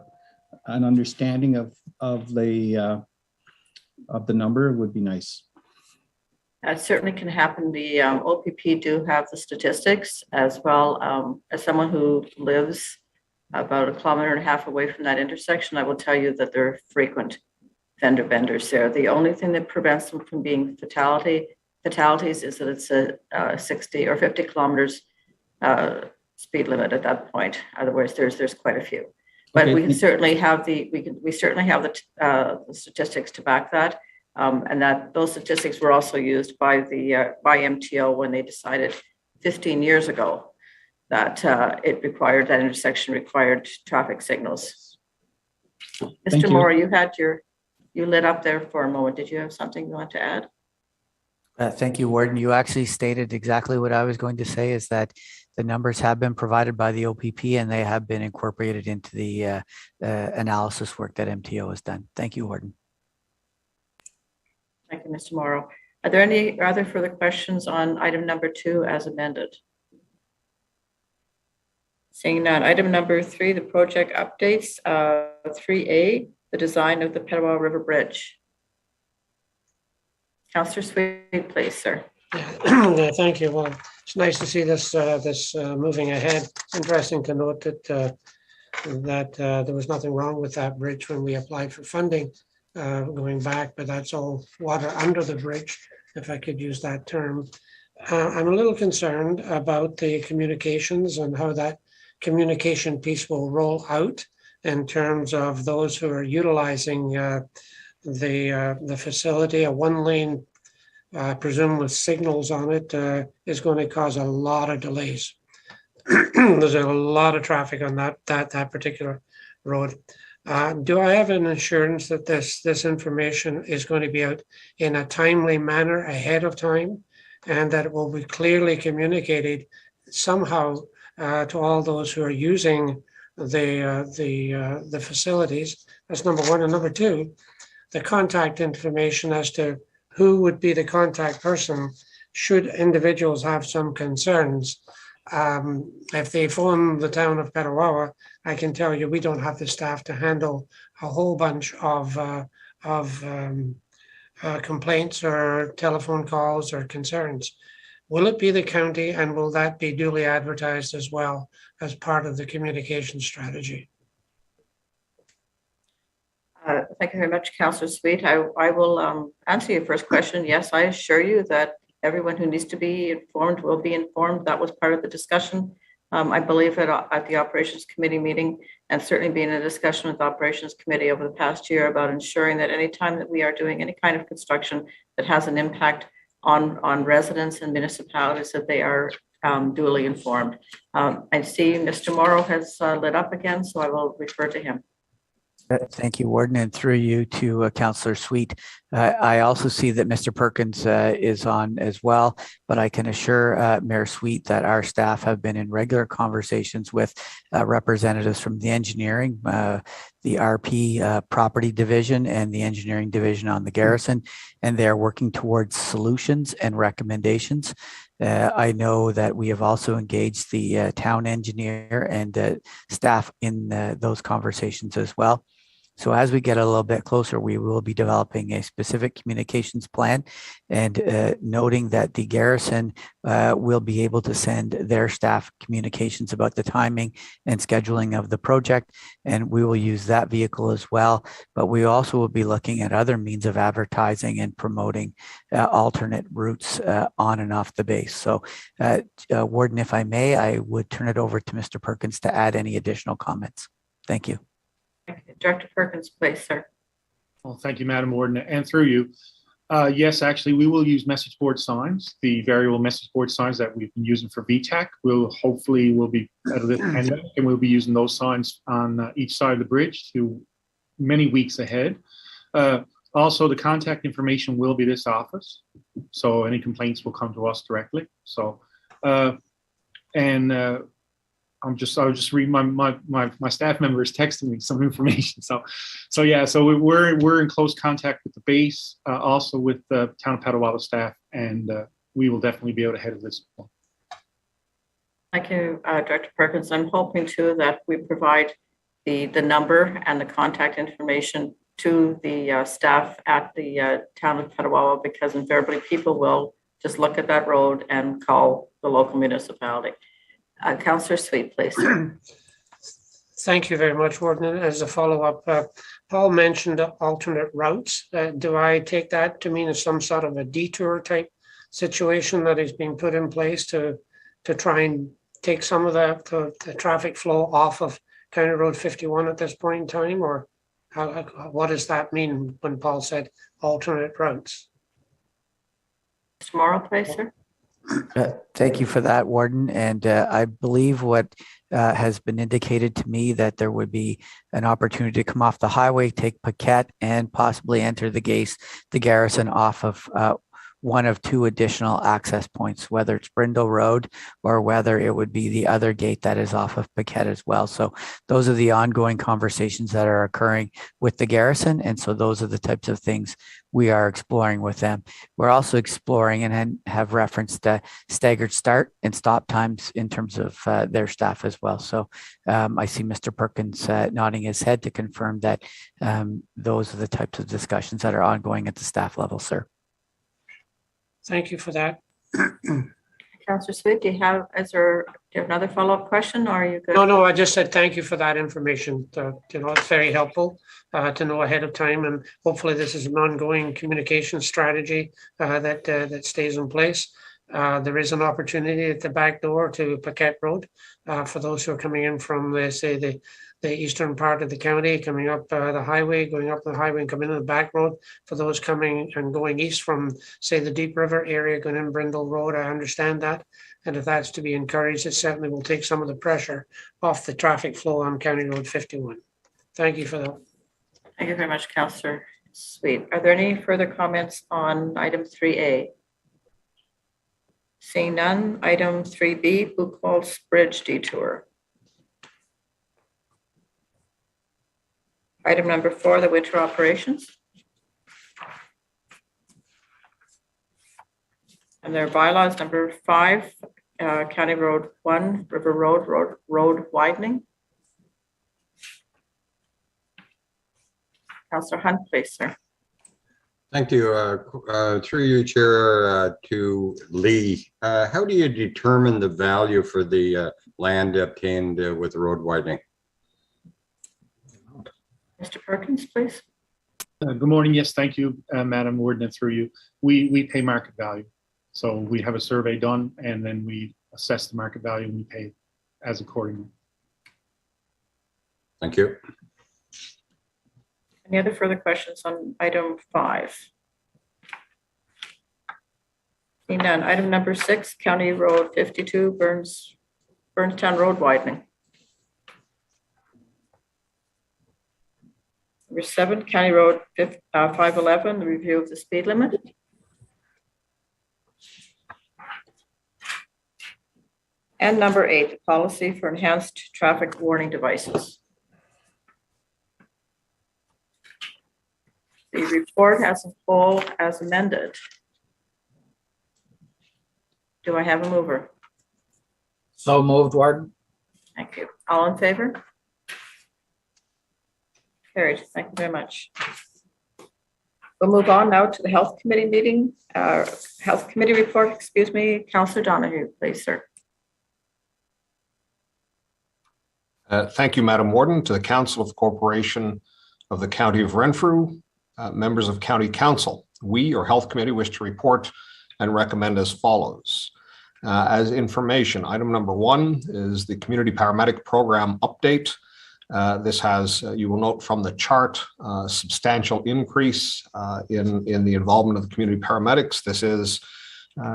an understanding of the number, it would be nice. That certainly can happen. The OPP do have the statistics as well. As someone who lives about 1.5 kilometers away from that intersection, I will tell you that there are frequent fender benders there. The only thing that prevents them from being fatalities is that it's a 60 or 50 kilometers speed limit at that point. Otherwise, there's quite a few. But we can certainly have the statistics to back that. And that those statistics were also used by MTO when they decided 15 years ago that that intersection required traffic signals. Mr. Moore, you lit up there for a moment. Did you have something you want to add? Thank you, Warden. You actually stated exactly what I was going to say, is that the numbers have been provided by the OPP and they have been incorporated into the analysis work that MTO has done. Thank you, Warden. Thank you, Mr. Morrow. Are there any other further questions on item number 2 as amended? Seeing none. Item number 3, the project updates. 3A, the design of the Petawawa River Bridge. Councillor Sweet, please, sir. Yeah, thank you. Well, it's nice to see this moving ahead. Interesting to note that there was nothing wrong with that bridge when we applied for funding going back, but that's all water under the bridge, if I could use that term. I'm a little concerned about the communications and how that communication piece will roll out in terms of those who are utilizing the facility. A one-lane, presume with signals on it, is going to cause a lot of delays. There's a lot of traffic on that particular road. Do I have an assurance that this information is going to be out in a timely manner ahead of time, and that it will be clearly communicated somehow to all those who are using the facilities? That's number one. And number two, the contact information as to who would be the contact person should individuals have some concerns. If they phone the town of Petawawa, I can tell you we don't have the staff to handle a whole bunch of complaints or telephone calls or concerns. Will it be the county, and will that be duly advertised as well as part of the communication strategy? Thank you very much, Councillor Sweet. I will answer your first question. Yes, I assure you that everyone who needs to be informed will be informed. That was part of the discussion, I believe, at the Operations Committee meeting, and certainly being a discussion with the Operations Committee over the past year about ensuring that any time that we are doing any kind of construction that has an impact on residents and municipalities, that they are duly informed. I see Mr. Morrow has lit up again, so I will refer to him. Thank you, Warden, and through you to Councillor Sweet. I also see that Mr. Perkins is on as well, but I can assure Mayor Sweet that our staff have been in regular conversations with representatives from the engineering, the RP property division, and the engineering division on the garrison, and they are working towards solutions and recommendations. I know that we have also engaged the town engineer and staff in those conversations as well. So as we get a little bit closer, we will be developing a specific communications plan, and noting that the garrison will be able to send their staff communications about the timing and scheduling of the project, and we will use that vehicle as well. But we also will be looking at other means of advertising and promoting alternate routes on and off the base. So Warden, if I may, I would turn it over to Mr. Perkins to add any additional comments. Thank you. Director Perkins, please, sir. Well, thank you, Madam Warden, and through you. Yes, actually, we will use message board signs, the variable message board signs that we've been using for VTAC. We'll be out of the pandemic, and we'll be using those signs on each side of the bridge to many weeks ahead. Also, the contact information will be this office, so any complaints will come to us directly. So, I was just reading my staff member is texting me some information. So yeah, so we're in close contact with the base, also with the town of Petawawa staff, and we will definitely be out ahead of this. Thank you, Director Perkins. I'm hoping too that we provide the number and the contact information to the staff at the town of Petawawa, because invariably people will just look at that road and call the local municipality. Councillor Sweet, please. Thank you very much, Warden. As a follow-up, Paul mentioned alternate routes. Do I take that to mean some sort of a detour type situation that is being put in place to try and take some of the traffic flow off of County Road 51 at this point in time? Or what does that mean when Paul said alternate routes? Mr. Morrow, please, sir. Thank you for that, Warden. And I believe what has been indicated to me that there would be an opportunity to come off the highway, take Paquette, and possibly enter the garrison off of one of two additional access points, whether it's Brindle Road or whether it would be the other gate that is off of Paquette as well. So those are the ongoing conversations that are occurring with the garrison. And so those are the types of things we are exploring with them. We're also exploring and have referenced staggered start and stop times in terms of their staff as well. So I see Mr. Perkins nodding his head to confirm that those are the types of discussions that are ongoing at the staff level, sir. Thank you for that. Councillor Sweet, do you have another follow-up question, or are you good? No, I just said thank you for that information. It's very helpful to know ahead of time, and hopefully this is an ongoing communication strategy that stays in place. There is an opportunity at the back door to Paquette Road for those who are coming in from, the eastern part of the county, coming up the highway, going up the highway and coming in the back road. For those coming and going east from, say, the Deep River area, going in Brindle Road, I understand that. And if that's to be encouraged, it certainly will take some of the pressure off the traffic flow on County Road 51. Thank you for that. Thank you very much, Councillor Sweet. Are there any further comments on item 3A? Seeing none, item 3B, Buchholz Bridge Detour. Item number 4, the winter operations. And their bylaws, number 5, County Road 1, River Road widening. Councillor Hunt, please, sir. Thank you. Through you, Chair, to Lee. How do you determine the value for the land obtained with the road widening? Mr. Perkins, please. Good morning. Yes, thank you, Madam Warden, and through you. We pay market value. So we have a survey done and then we assess the market value and we pay as accordingly. Thank you. Any other further questions on item 5? Seeing none. Item number 6, County Road 52, Burnstown Road widening. Number 7, County Road 511, the review of the speed limit. And number 8, the policy for enhanced traffic warning devices. The report as a whole as amended. Do I have a mover? So moved, Warden. Thank you. All in favor? Carried. Thank you very much. We'll move on now to the Health Committee meeting, Health Committee report, excuse me. Councillor Donahue, please, sir. Thank you, Madam Warden. To the Council of Corporation of the County of Renfrew, members of County Council, we, or Health Committee, wish to report and recommend as follows. As information, item number 1 is the Community Paramedic Program update. This has, you will note from the chart, substantial increase in the involvement of the community paramedics. This is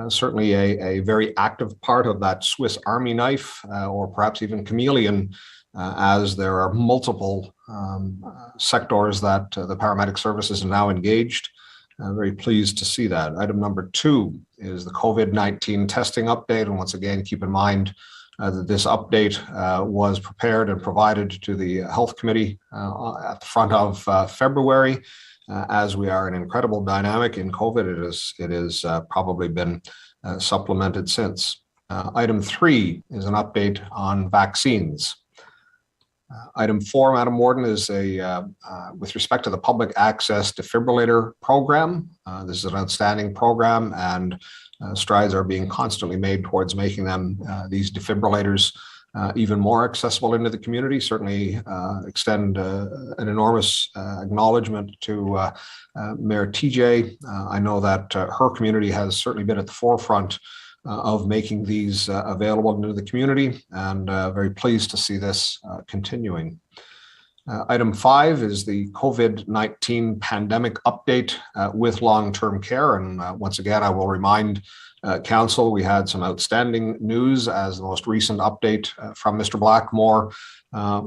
certainly a very active part of that Swiss Army knife, or perhaps even chameleon, as there are multiple sectors that the paramedic services are now engaged. I'm very pleased to see that. Item number 2 is the COVID-19 testing update. And once again, keep in mind that this update was prepared and provided to the Health Committee at the front of February. As we are in incredible dynamic in COVID, it has probably been supplemented since. Item 3 is an update on vaccines. Item 4, Madam Warden, is with respect to the public access defibrillator program. This is an outstanding program, and strides are being constantly made towards making these defibrillators even more accessible into the community. Certainly extend an enormous acknowledgement to Mayor TJ. I know that her community has certainly been at the forefront of making these available into the community, and very pleased to see this continuing. Item 5 is the COVID-19 pandemic update with long-term care. And once again, I will remind Council, we had some outstanding news as the most recent update from Mr. Blackmore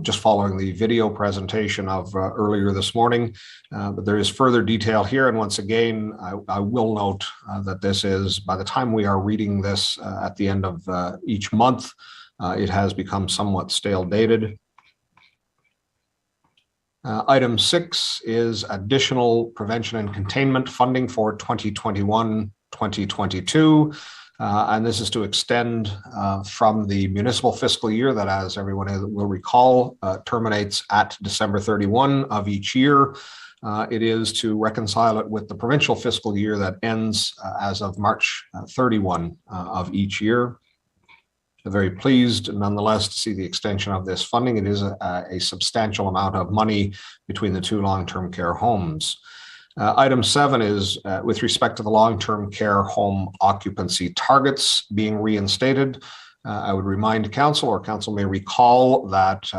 just following the video presentation of earlier this morning. But there is further detail here. And once again, I will note that this is, by the time we are reading this at the end of each month, it has become somewhat stale dated. Item 6 is additional prevention and containment funding for 2021-2022. And this is to extend from the municipal fiscal year that, as everyone will recall, terminates at December 31 of each year. It is to reconcile it with the provincial fiscal year that ends as of March 31 of each year. I'm very pleased, nonetheless, to see the extension of this funding. It is a substantial amount of money between the two long-term care homes. Item 7 is with respect to the long-term care home occupancy targets being reinstated. I would remind council, or council may recall, that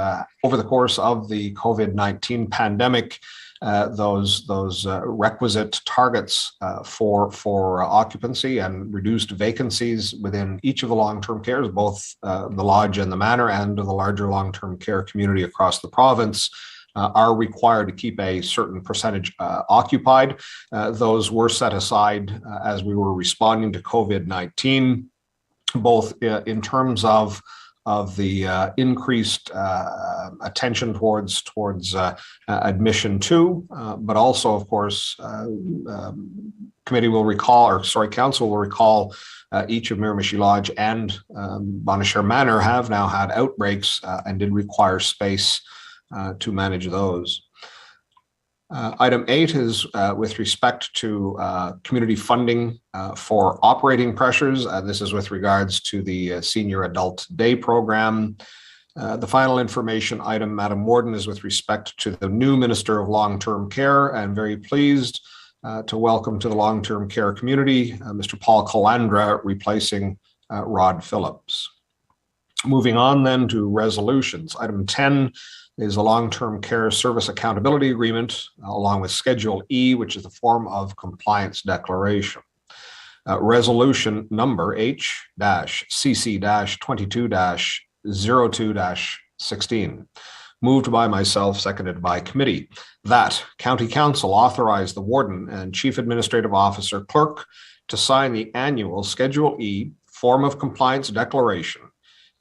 over the course of the COVID-19 pandemic, those requisite targets for occupancy and reduced vacancies within each of the long-term cares, both the lodge and the manor and the larger long-term care community across the province, are required to keep a certain percentage occupied. Those were set aside as we were responding to COVID-19, both in terms of the increased attention towards admission to, but also, of course, committee will recall, or sorry, council will recall, each of Miramichi Lodge and Bonnechere Manor have now had outbreaks and did require space to manage those. Item 8 is with respect to community funding for operating pressures. This is with regards to the Senior Adult Day Program. The final information item, Madam Warden, is with respect to the new Minister of Long-Term Care. I'm very pleased to welcome to the long-term care community Mr. Paul Calandra, replacing Rod Phillips. Moving on then to resolutions. Item 10 is a long-term care service accountability agreement, along with Schedule E, which is the form of compliance declaration. Resolution number H-CC-22-02-16, moved by myself, seconded by committee, that County Council authorize the Warden and Chief Administrative Officer Clerk to sign the annual Schedule E form of compliance declaration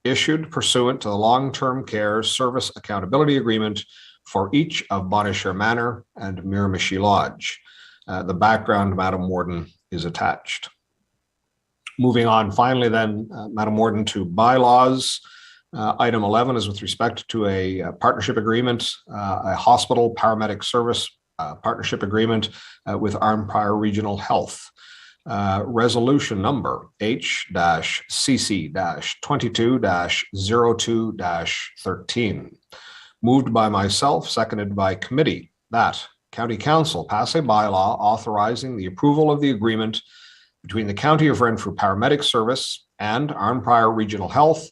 issued pursuant to the Long-Term Care Service Accountability Agreement for each of Bonnechere Manor and Miramichi Lodge. The background, Madam Warden, is attached. Moving on finally then, Madam Warden, to bylaws. Item 11 is with respect to a partnership agreement, a hospital paramedic service partnership agreement with Arnprior Regional Health. Resolution number H-CC-22-02-13, moved by myself, seconded by committee, that County Council pass a bylaw authorizing the approval of the agreement between the County of Renfrew Paramedic Service and Arnprior Regional Health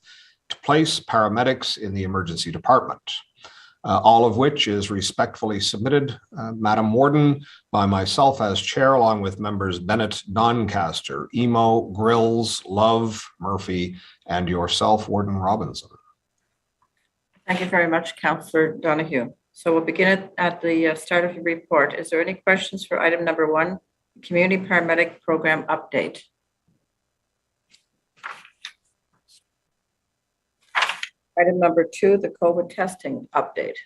to place paramedics in the emergency department. All of which is respectfully submitted, Madam Warden, by myself as chair, along with members Bennett, Doncaster, Emo, Grills, Love, Murphy, and yourself, Warden Robinson. Thank you very much, Councillor Donahue. So we'll begin at the start of the report. Is there any questions for item number 1, Community Paramedic Program Update? Item number 2, the COVID testing update.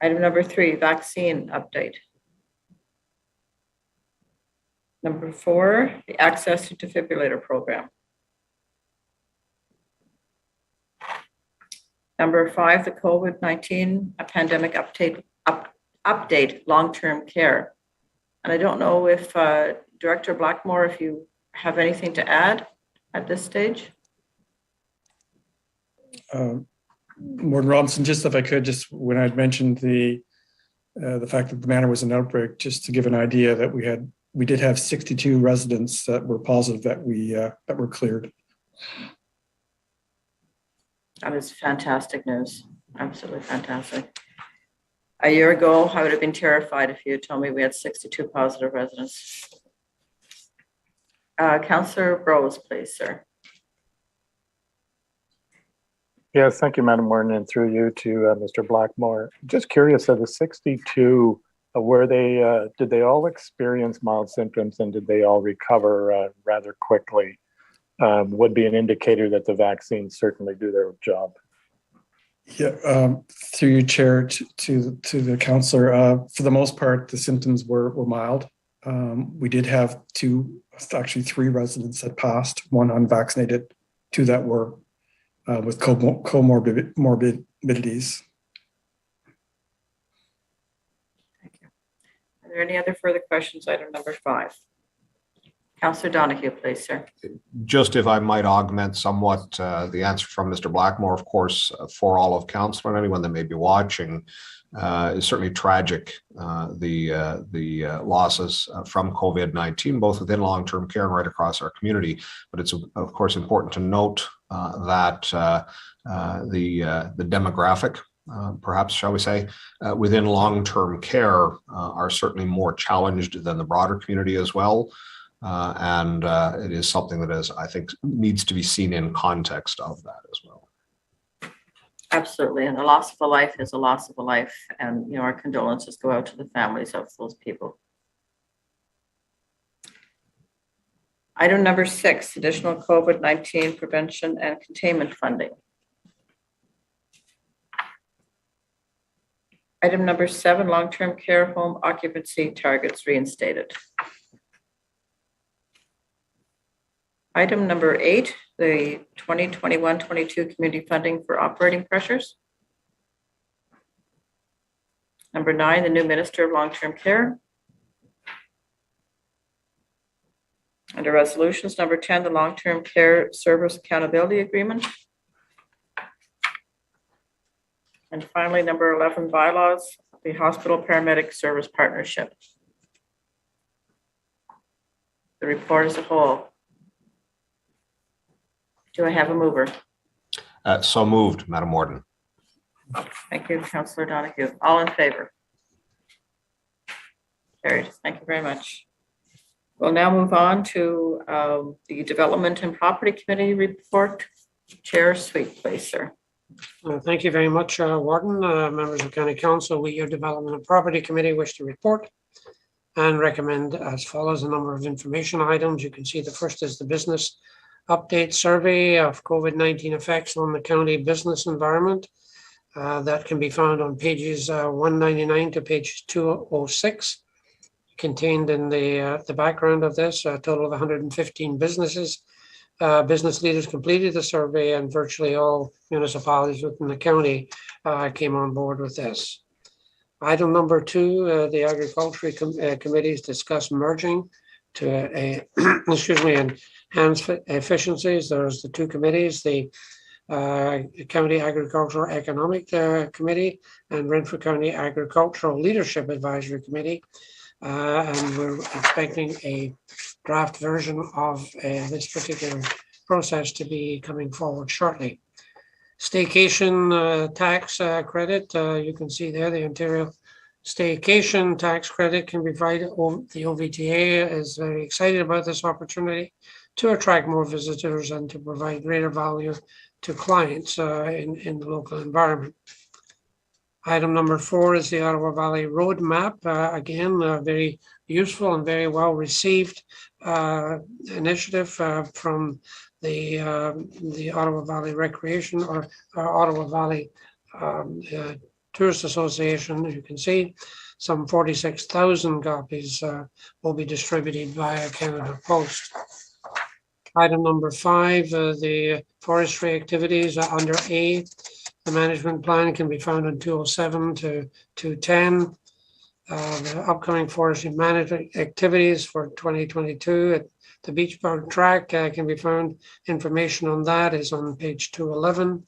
Item number 3, vaccine update. Number 4, the access to defibrillator program. Number 5, the COVID-19 pandemic update, long-term care. And I don't know if Director Blackmore, if you have anything to add at this stage. Warden Robinson, just if I could, just when I'd mentioned the fact that the manor was an outbreak, just to give an idea that we did have 62 residents that were positive that were cleared. That is fantastic news. Absolutely fantastic. A year ago, I would have been terrified if you had told me we had 62 positive residents. Councillor Brose, please, sir. Yes, thank you, Madam Warden, and through you to Mr. Blackmore. Just curious, of the 62, did they all experience mild symptoms and did they all recover rather quickly? Would be an indicator that the vaccines certainly do their job. Yeah, through you, Chair, to the councillor. For the most part, the symptoms were mild. We did have actually three residents that passed, one unvaccinated, two that were with comorbidities. Thank you. Are there any other further questions? Item number 5. Councillor Donahue, please, sir. Just if I might augment somewhat the answer from Mr. Blackmore, of course, for all of council and anyone that may be watching, is certainly tragic, the losses from COVID-19, both within long-term care and right across our community. But it's, of course, important to note that the demographic, perhaps, shall we say, within long-term care are certainly more challenged than the broader community as well. And it is something that is, I think, needs to be seen in context of that as well. Absolutely. And the loss of a life is a loss of a life. And, our condolences go out to the families of those people. Item number 6, additional COVID-19 prevention and containment funding. Item number 7, long-term care home occupancy targets reinstated. Item number 8, the 2021-22 community funding for operating pressures. Number 9, the new Minister of Long-Term Care. Under resolutions, number 10, the Long-Term Care Service Accountability Agreement. And finally, number 11, bylaws, the Hospital Paramedic Service Partnership. The report as a whole. Do I have a mover? So moved, Madam Warden. Thank you, Councillor Donahue. All in favor? Carried. Thank you very much. We'll now move on to the Development and Property Committee report. Chair Sweet, please, sir. Thank you very much, Warden. Members of County Council, we, your Development and Property Committee, wish to report and recommend as follows a number of information items. You can see the first is the business update survey of COVID-19 effects on the county business environment. That can be found on pages 199 to page 206. Contained in the background of this, a total of 115 businesses. Business leaders completed the survey, and virtually all municipalities within the county came on board with this. Item number 2, the Agriculture Committees discuss merging to enhance efficiencies. There's the 2 committees, the County Agricultural Economic Committee and Renfrew County Agricultural Leadership Advisory Committee. And we're expecting a draft version of this particular process to be coming forward shortly. Staycation tax credit, you can see there the Ontario Staycation tax credit can be provided. The OVTA is very excited about this opportunity to attract more visitors and to provide greater value to clients in the local environment. Item number 4 is the Ottawa Valley Roadmap. Again, a very useful and very well received initiative from the Ottawa Valley Recreation or Ottawa Valley Tourist Association. You can see some 46,000 copies will be distributed via Canada Post. Item number 5, the forestry activities under A. The management plan can be found on 207 to 210. The upcoming forestry management activities for 2022 at the Beachburg Track can be found. Information on that is on page 211.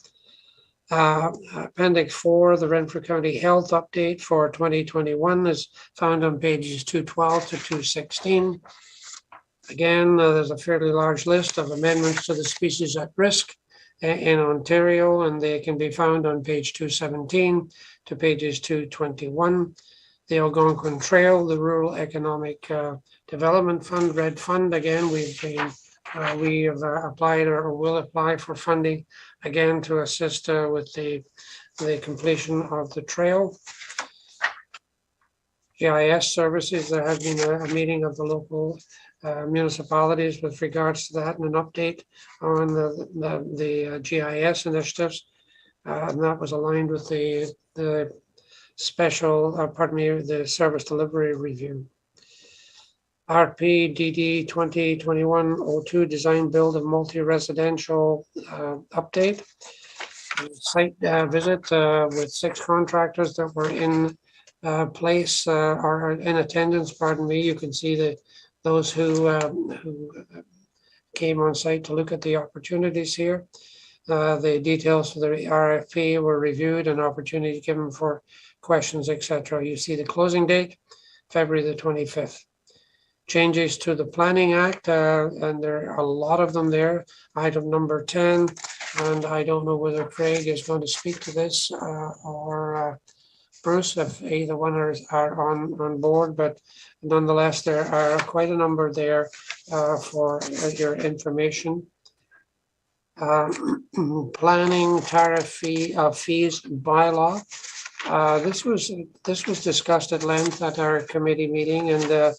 Appendix 4, the Renfrew County Health Update for 2021 is found on pages 212 to 216. Again, there's a fairly large list of amendments to the species at risk in Ontario, and they can be found on page 217 to pages 221. The Algonquin Trail, the Rural Economic Development Fund, RED Fund, again, we've been We have applied or will apply for funding again to assist with the completion of the trail. GIS services, there has been a meeting of the local municipalities with regards to that and an update on the GIS initiatives. And that was aligned with the special, the service delivery review. RPDD 2021-02 design build of multi-residential update. Site visit with 6 contractors that were in place or in attendance, pardon me. You can see those who came on site to look at the opportunities here. The details for the RFP were reviewed and opportunity given for questions, etc. You see the closing date, February the 25th. Changes to the Planning Act, and there are a lot of them there. Item number 10, and I don't know whether Craig is going to speak to this or Bruce, if either one are on board, but nonetheless, there are quite a number there for your information. Planning tariff fees bylaw. This was discussed at length at our committee meeting, and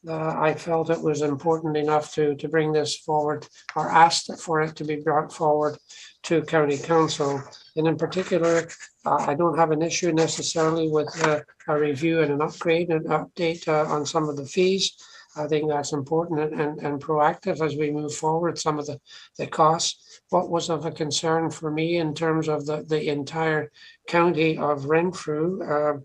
I felt it was important enough to bring this forward, or asked for it to be brought forward to County Council. And in particular, I don't have an issue necessarily with a review and an upgrade and update on some of the fees. I think that's important and proactive as we move forward, some of the costs. What was of a concern for me in terms of the entire county of Renfrew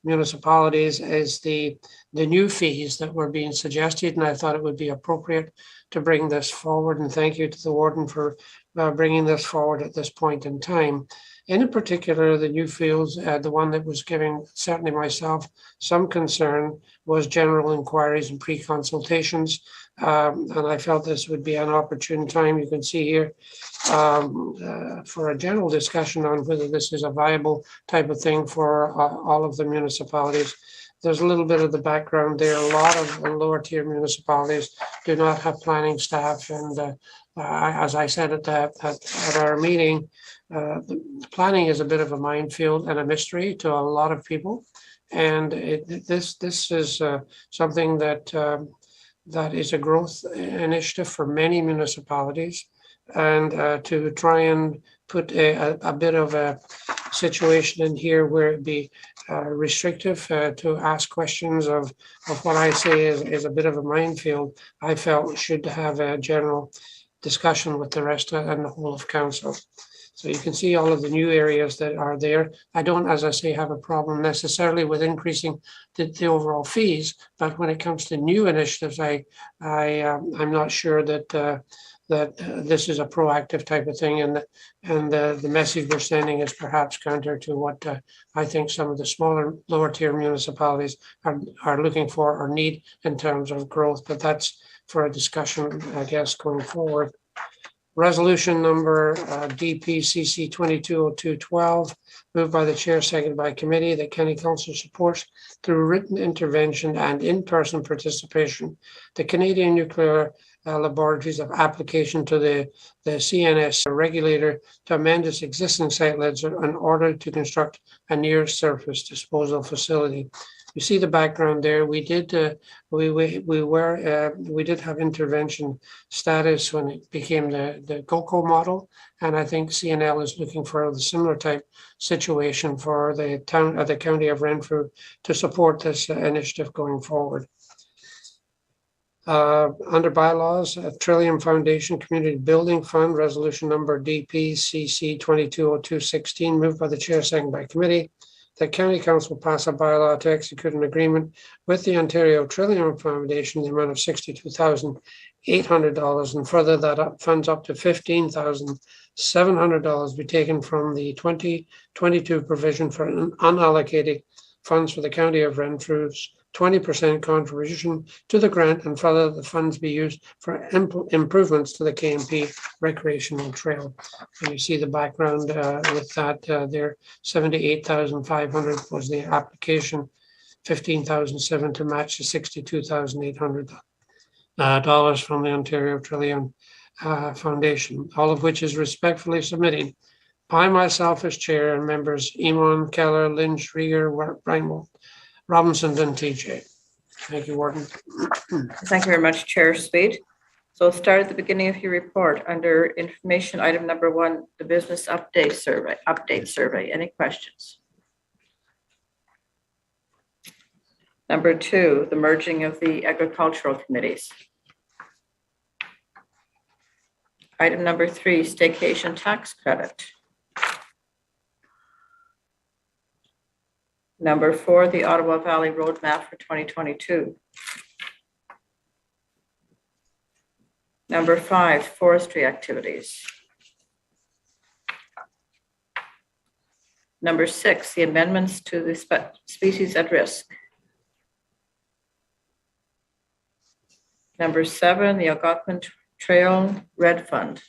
municipalities is the new fees that were being suggested, and I thought it would be appropriate to bring this forward. And thank you to the warden for bringing this forward at this point in time. And in particular, the new fields, the one that was giving certainly myself some concern was general inquiries and pre-consultations. And I felt this would be an opportune time, you can see here, for a general discussion on whether this is a viable type of thing for all of the municipalities. There's a little bit of the background there. A lot of lower tier municipalities do not have planning staff. And as I said at our meeting, planning is a bit of a minefield and a mystery to a lot of people. And this is something that is a growth initiative for many municipalities. And to try and put a bit of a situation in here where it be restrictive to ask questions of what I say is a bit of a minefield, I felt should have a general discussion with the rest and the whole of council. So you can see all of the new areas that are there. I don't, as I say, have a problem necessarily with increasing the overall fees, but when it comes to new initiatives, I'm not sure that this is a proactive type of thing, and the message we're sending is perhaps counter to what I think some of the smaller, lower tier municipalities are looking for or need in terms of growth. But that's for a discussion, I guess, going forward. Resolution number DPCC 220212, moved by the chair, seconded by committee, that County Council supports through written intervention and in-person participation the Canadian Nuclear Laboratories of application to the CNS regulator to amend its existing site ledger in order to construct a near-surface disposal facility. You see the background there. We did have intervention status when it became the GOCO model, and I think CNL is looking for a similar type situation for the county of Renfrew to support this initiative going forward. Under bylaws, Trillium Foundation Community Building Fund, resolution number DPCC 220216, moved by the chair, seconded by committee. The County Council pass a bylaw to execute an agreement with the Ontario Trillium Foundation in the amount of $62,800, and further that funds up to $15,700 be taken from the 2022 provision for unallocated funds for the County of Renfrew's 20% contribution to the grant, and further the funds be used for improvements to the KMP recreational trail. And you see the background with that there. 78,500 was the application, 15,700 to match the 62,800. dollars from the Ontario Trillium Foundation, all of which is respectfully submitted by myself as chair and members Eamon, Keller, Lynch, Rieger, Reinbold, Robinson, and TJ. Thank you, Warden. Thank you very much, Chair Sweet. So we'll start at the beginning of your report under information item number 1, the business update survey. Any questions? Number 2, the merging of the agricultural committees. Item number 3, staycation tax credit. Number 4, the Ottawa Valley Roadmap for 2022. Number 5, forestry activities. Number 6, the amendments to the species at risk. Number 7, the Algonquin Trail Red Fund.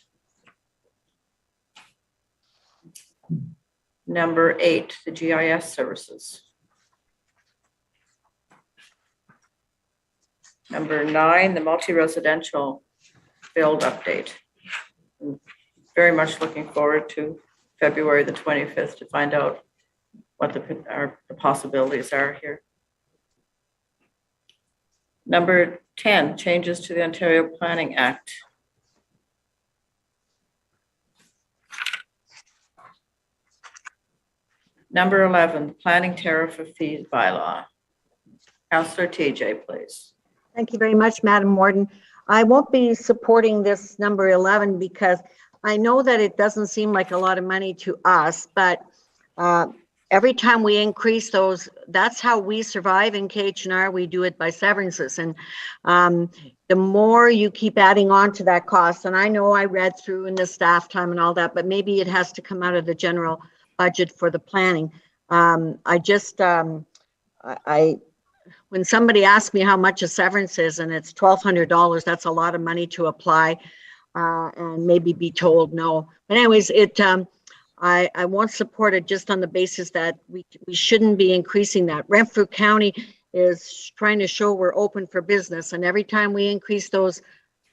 Number 8, the GIS services. Number 9, the multi-residential build update. I'm very much looking forward to February the 25th to find out what the possibilities are here. Number 10, changes to the Ontario Planning Act. Number 11, planning tariff of fees bylaw. Councillor TJ, please. Thank you very much, Madam Warden. I won't be supporting this number 11 because I know that it doesn't seem like a lot of money to us, but every time we increase those, that's how we survive in KH&R. We do it by severances. And the more you keep adding on to that cost, and I know I read through in the staff time and all that, but maybe it has to come out of the general budget for the planning. When somebody asks me how much a severance is and it's $1,200, that's a lot of money to apply and maybe be told no. But anyways, I won't support it just on the basis that we shouldn't be increasing that. Renfrew County is trying to show we're open for business, and every time we increase those,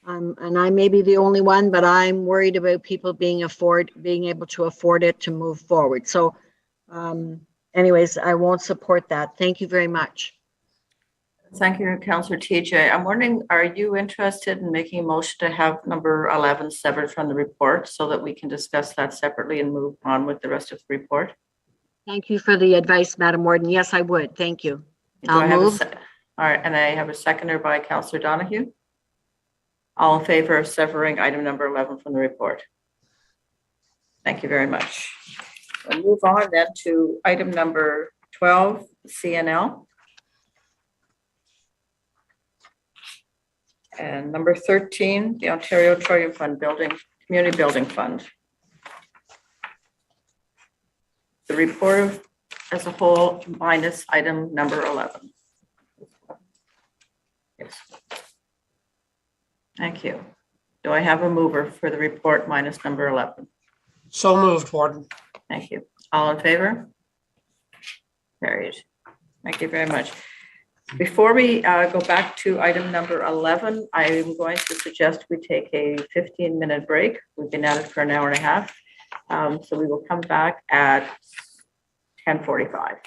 and I may be the only one, but I'm worried about people being able to afford it to move forward. So anyways, I won't support that. Thank you very much. Thank you, Councillor TJ. I'm wondering, are you interested in making a motion to have number 11 severed from the report so that we can discuss that separately and move on with the rest of the report? Thank you for the advice, Madam Warden. Yes, I would. Thank you. I'll move. All right, and I have a seconder by Councillor Donahue. All in favor of severing item number 11 from the report? Thank you very much. We'll move on then to item number 12, CNL. And number 13, the Ontario Trillium Fund Community Building Fund. The report as a whole minus item number 11. Yes. Thank you. Do I have a mover for the report minus number 11? So moved, Warden. Thank you. All in favor? Carried. Thank you very much. Before we go back to item number 11, I'm going to suggest we take a 15-minute break. We've been at it for an hour and a half. So we will come back at 10:45.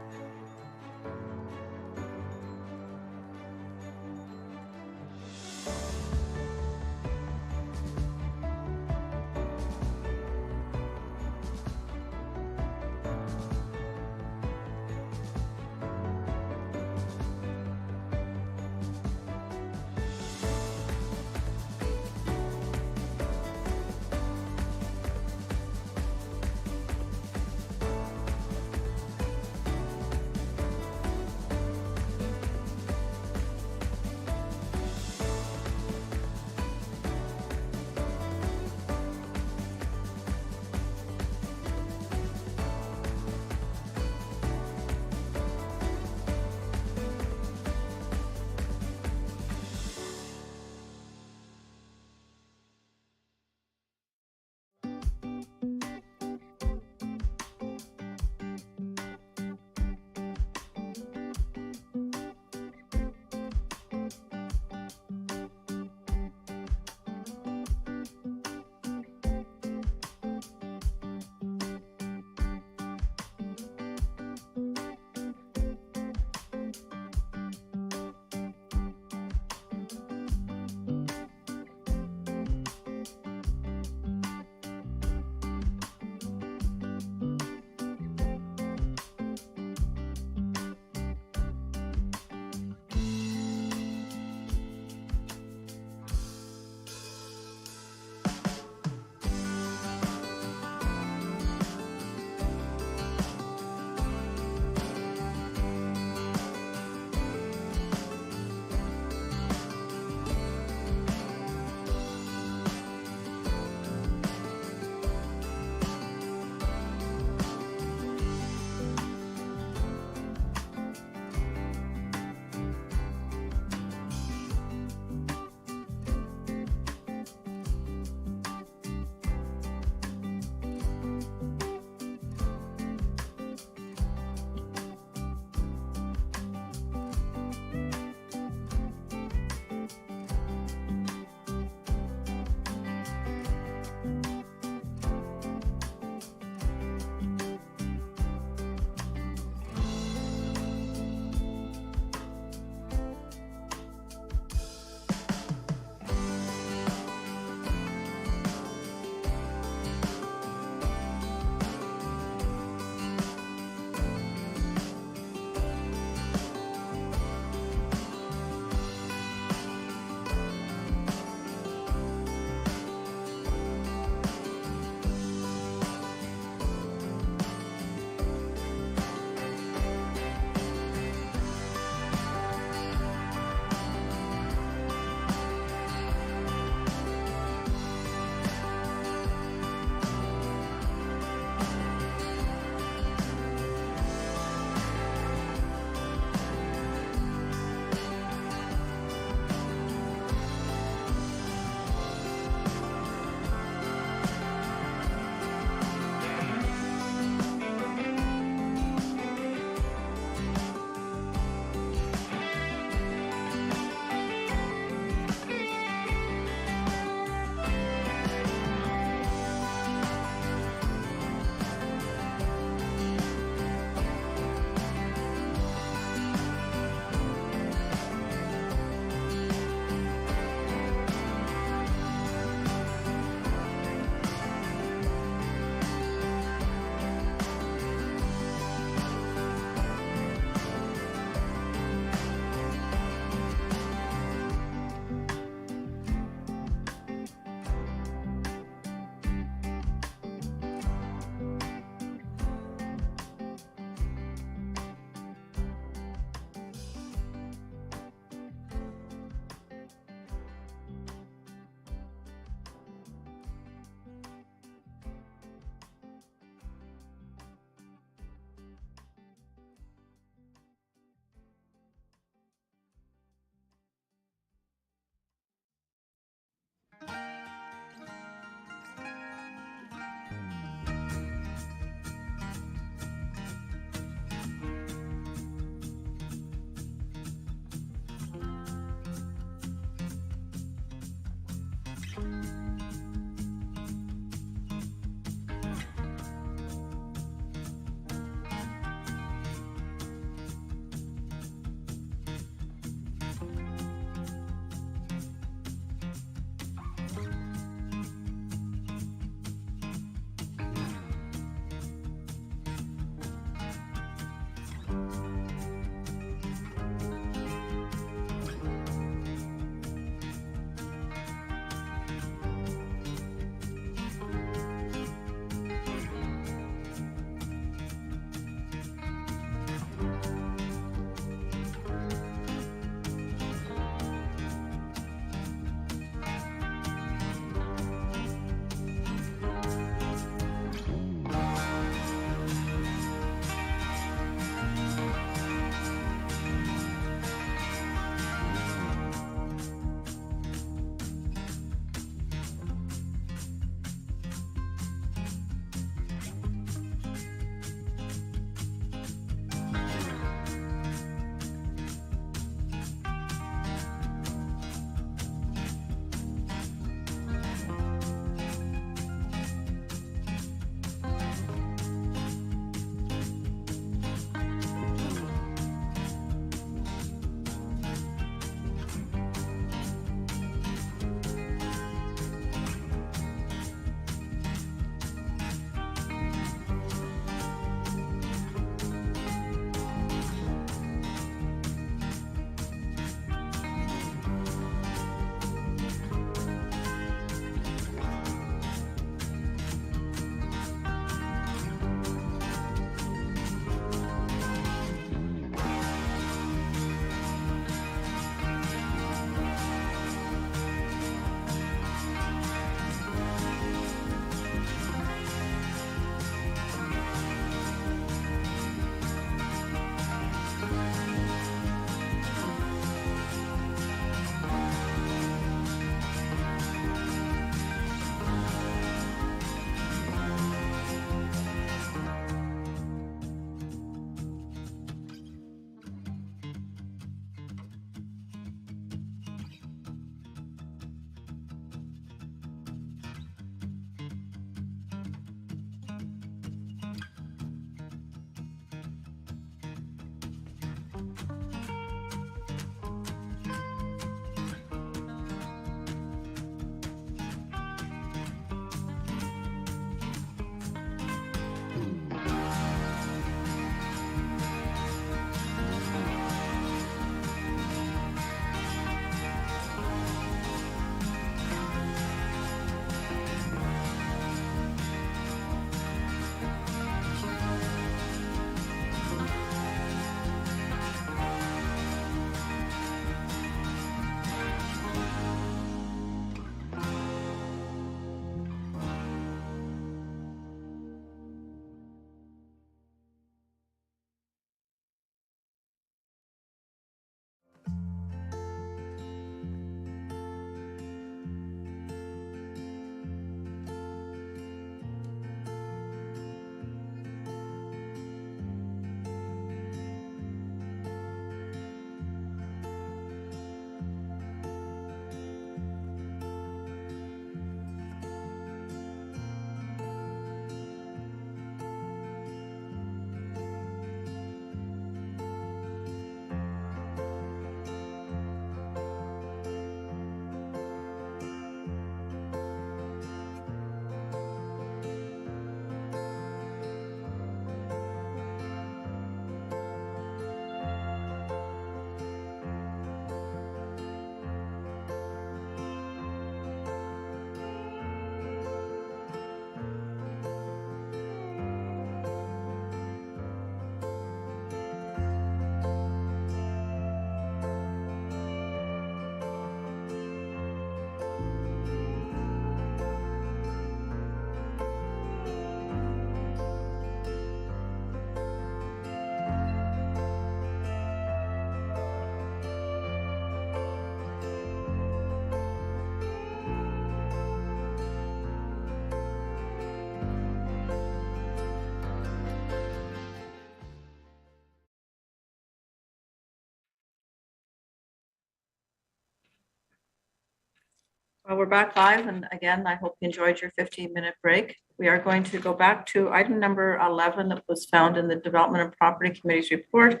Well, we're back live, and again, I hope you enjoyed your 15-minute break. We are going to go back to item number 11 that was found in the Development and Property Committee's report,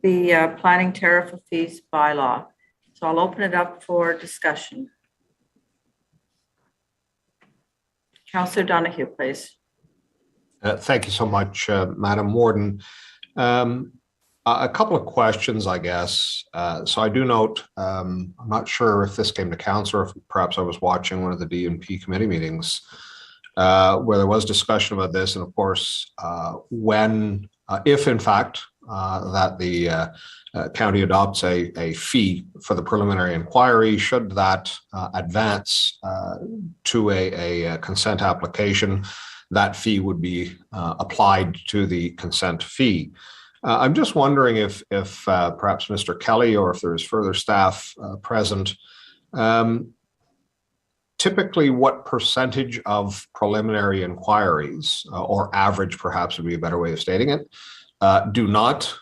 the planning tariff of fees bylaw. So I'll open it up for discussion. Councillor Donahue, please. Thank you so much, Madam Warden. A couple of questions, I guess. So I do note, I'm not sure if this came to council or if perhaps I was watching one of the D&P committee meetings where there was discussion about this. And of course, when, if in fact, that the county adopts a fee for the preliminary inquiry, should that advance to a consent application, that fee would be applied to the consent fee. I'm just wondering if perhaps Mr. Kelly or if there's further staff present, typically what percentage of preliminary inquiries, or average perhaps would be a better way of stating it, do not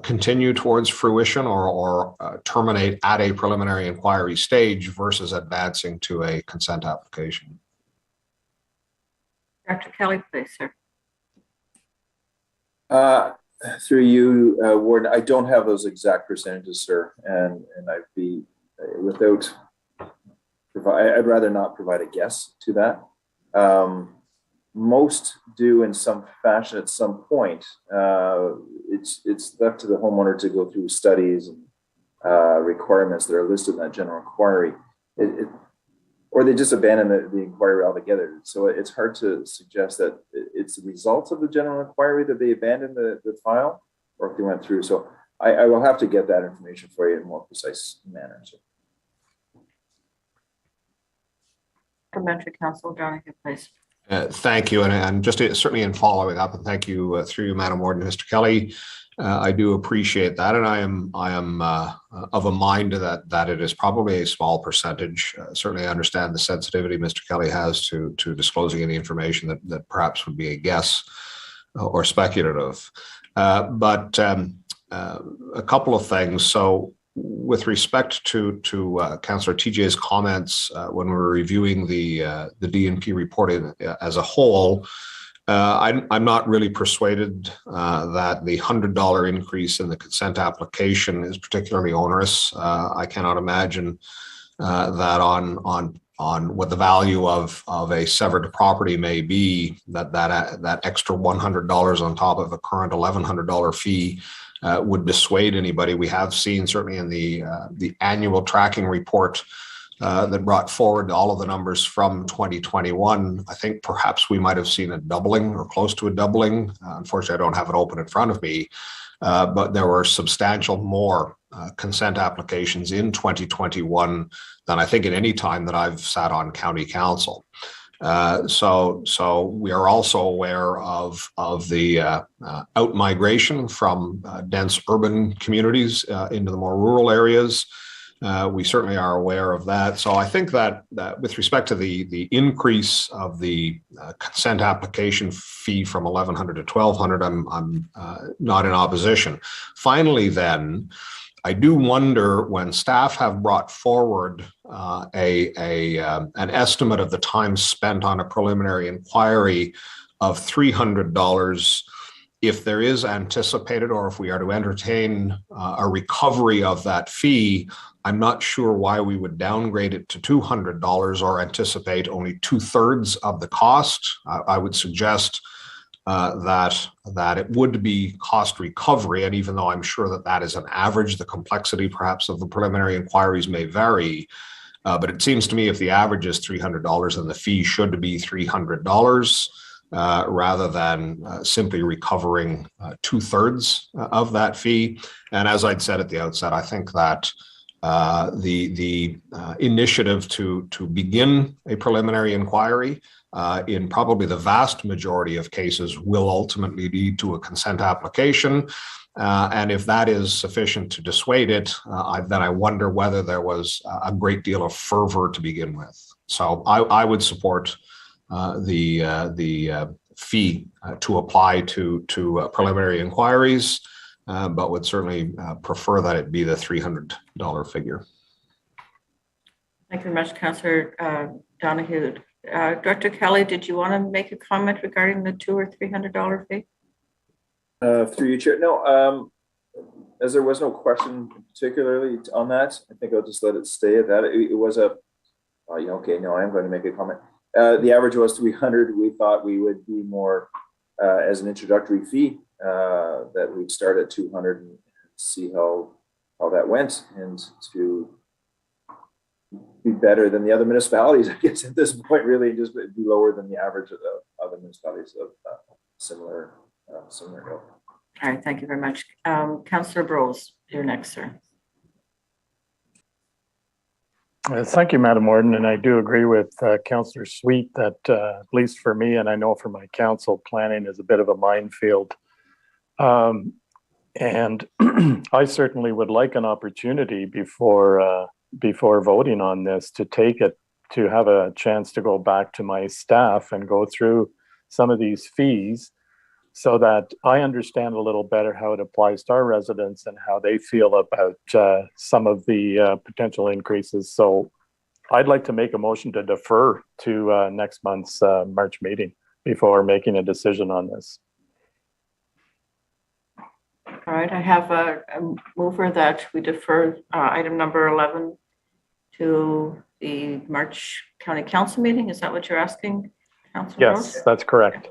continue towards fruition or terminate at a preliminary inquiry stage versus advancing to a consent application? Dr. Kelly, please, sir. Through you, Warden, I don't have those exact percentages, sir, and I'd be without. I'd rather not provide a guess to that. Most do in some fashion at some point. It's left to the homeowner to go through studies and requirements that are listed in that general inquiry, or they just abandon the inquiry altogether. So it's hard to suggest that it's the results of the general inquiry that they abandoned the file, or if they went through. So I will have to get that information for you in a more precise manner. So. Parliamentary Council Donahue, please. Thank you, and just certainly in following up, and thank you through you, Madam Warden, Mr. Kelly. I do appreciate that, and I am of a mind that it is probably a small percentage. Certainly, I understand the sensitivity Mr. Kelly has to disclosing any information that perhaps would be a guess or speculative. But a couple of things. So, with respect to Councillor TJ's comments when we were reviewing the D&P report as a whole, I'm not really persuaded that the $100 increase in the consent application is particularly onerous. I cannot imagine that on what the value of a severed property may be, that extra $100 on top of a current $1,100 fee would dissuade anybody. We have seen certainly in the annual tracking report that brought forward all of the numbers from 2021. I think perhaps we might have seen a doubling or close to a doubling. Unfortunately, I don't have it open in front of me, but there were substantial more consent applications in 2021 than I think at any time that I've sat on county council. So we are also aware of the out-migration from dense urban communities into the more rural areas. We certainly are aware of that. So I think that with respect to the increase of the consent application fee from $1,100 to $1,200, I'm not in opposition. Finally, then, I do wonder when staff have brought forward an estimate of the time spent on a preliminary inquiry of $300, if there is anticipated or if we are to entertain a recovery of that fee, I'm not sure why we would downgrade it to $200 or anticipate only 2/3 of the cost. I would suggest that it would be cost recovery, and even though I'm sure that is an average, the complexity perhaps of the preliminary inquiries may vary, but it seems to me if the average is $300 then the fee should be $300 rather than simply recovering 2/3 of that fee. And as I'd said at the outset, I think that the initiative to begin a preliminary inquiry in probably the vast majority of cases will ultimately lead to a consent application. And if that is sufficient to dissuade it, then I wonder whether there was a great deal of fervor to begin with. So I would support the fee to apply to preliminary inquiries, but would certainly prefer that it be the $300 figure. Thank you very much, Councillor Donahue. Director Kelly, did you want to make a comment regarding the $200 or $300 fee? Through you, Chair. No, as there was no question particularly on that, I think I'll just let it stay at that. It was a, okay, no, I'm going to make a comment. The average was 300. We thought we would be more as an introductory fee, that we'd start at 200 and see how that went, and to be better than the other municipalities, I guess, at this point, really, just be lower than the average of the other municipalities of similar ilk. All right, thank you very much. Councillor Brose, you're next, sir. Thank you, Madam Warden, and I do agree with Councillor Sweet that at least for me, and I know for my council, planning is a bit of a minefield. And I certainly would like an opportunity before voting on this to take it, to have a chance to go back to my staff and go through some of these fees so that I understand a little better how it applies to our residents and how they feel about some of the potential increases. So I'd like to make a motion to defer to next month's March meeting before making a decision on this. All right, I have a mover that we defer item number 11 to the March County Council meeting. Is that what you're asking, Councillor? Yes, Rose? that's correct.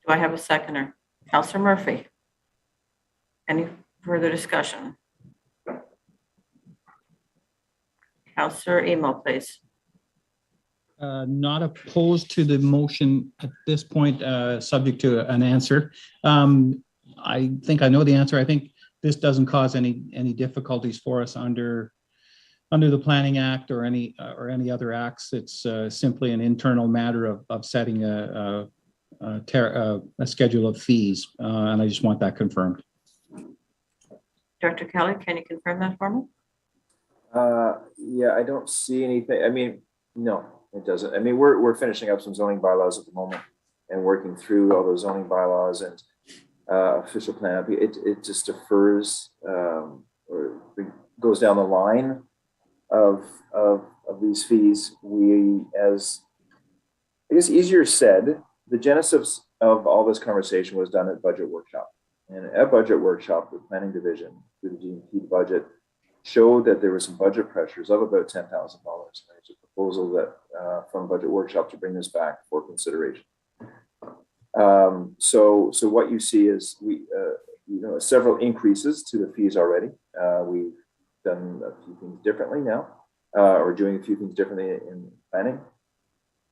Do I have a seconder? Councillor Murphy. Any further discussion? Councillor Emo, please. Not opposed to the motion at this point, subject to an answer. I think I know the answer. I think this doesn't cause any difficulties for us under the Planning Act or any other acts. It's simply an internal matter of setting a schedule of fees, and I just want that confirmed. Director Kelly, can you confirm that for me? Yeah, I don't see anything. I mean, no, it doesn't. I mean, we're finishing up some zoning bylaws at the moment and working through all those zoning bylaws and official plan. It just defers or goes down the line of these fees. We, as I guess easier said, the genesis of all this conversation was done at budget workshop. And at budget workshop, the planning division through the GMP budget showed that there were some budget pressures of about $10,000. There's a proposal that from budget workshop to bring this back for consideration. So what you see is several increases to the fees already. We've done a few things differently now, or doing a few things differently in planning,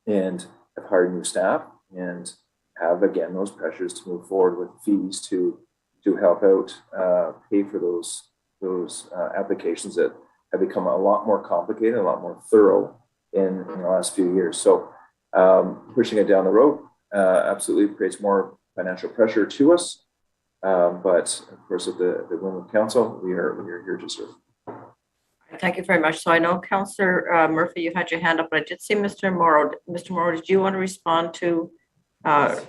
and have hired new staff and have again those pressures to move forward with fees to help out pay for those applications that have become a lot more complicated, a lot more thorough in the last few years. So pushing it down the road absolutely creates more financial pressure to us. But of course, at the whim of council, we are here to serve. Thank you very much. So I know Councillor Murphy, you had your hand up, but I did see Mr. Morrow. Mr. Morrow, did you want to respond to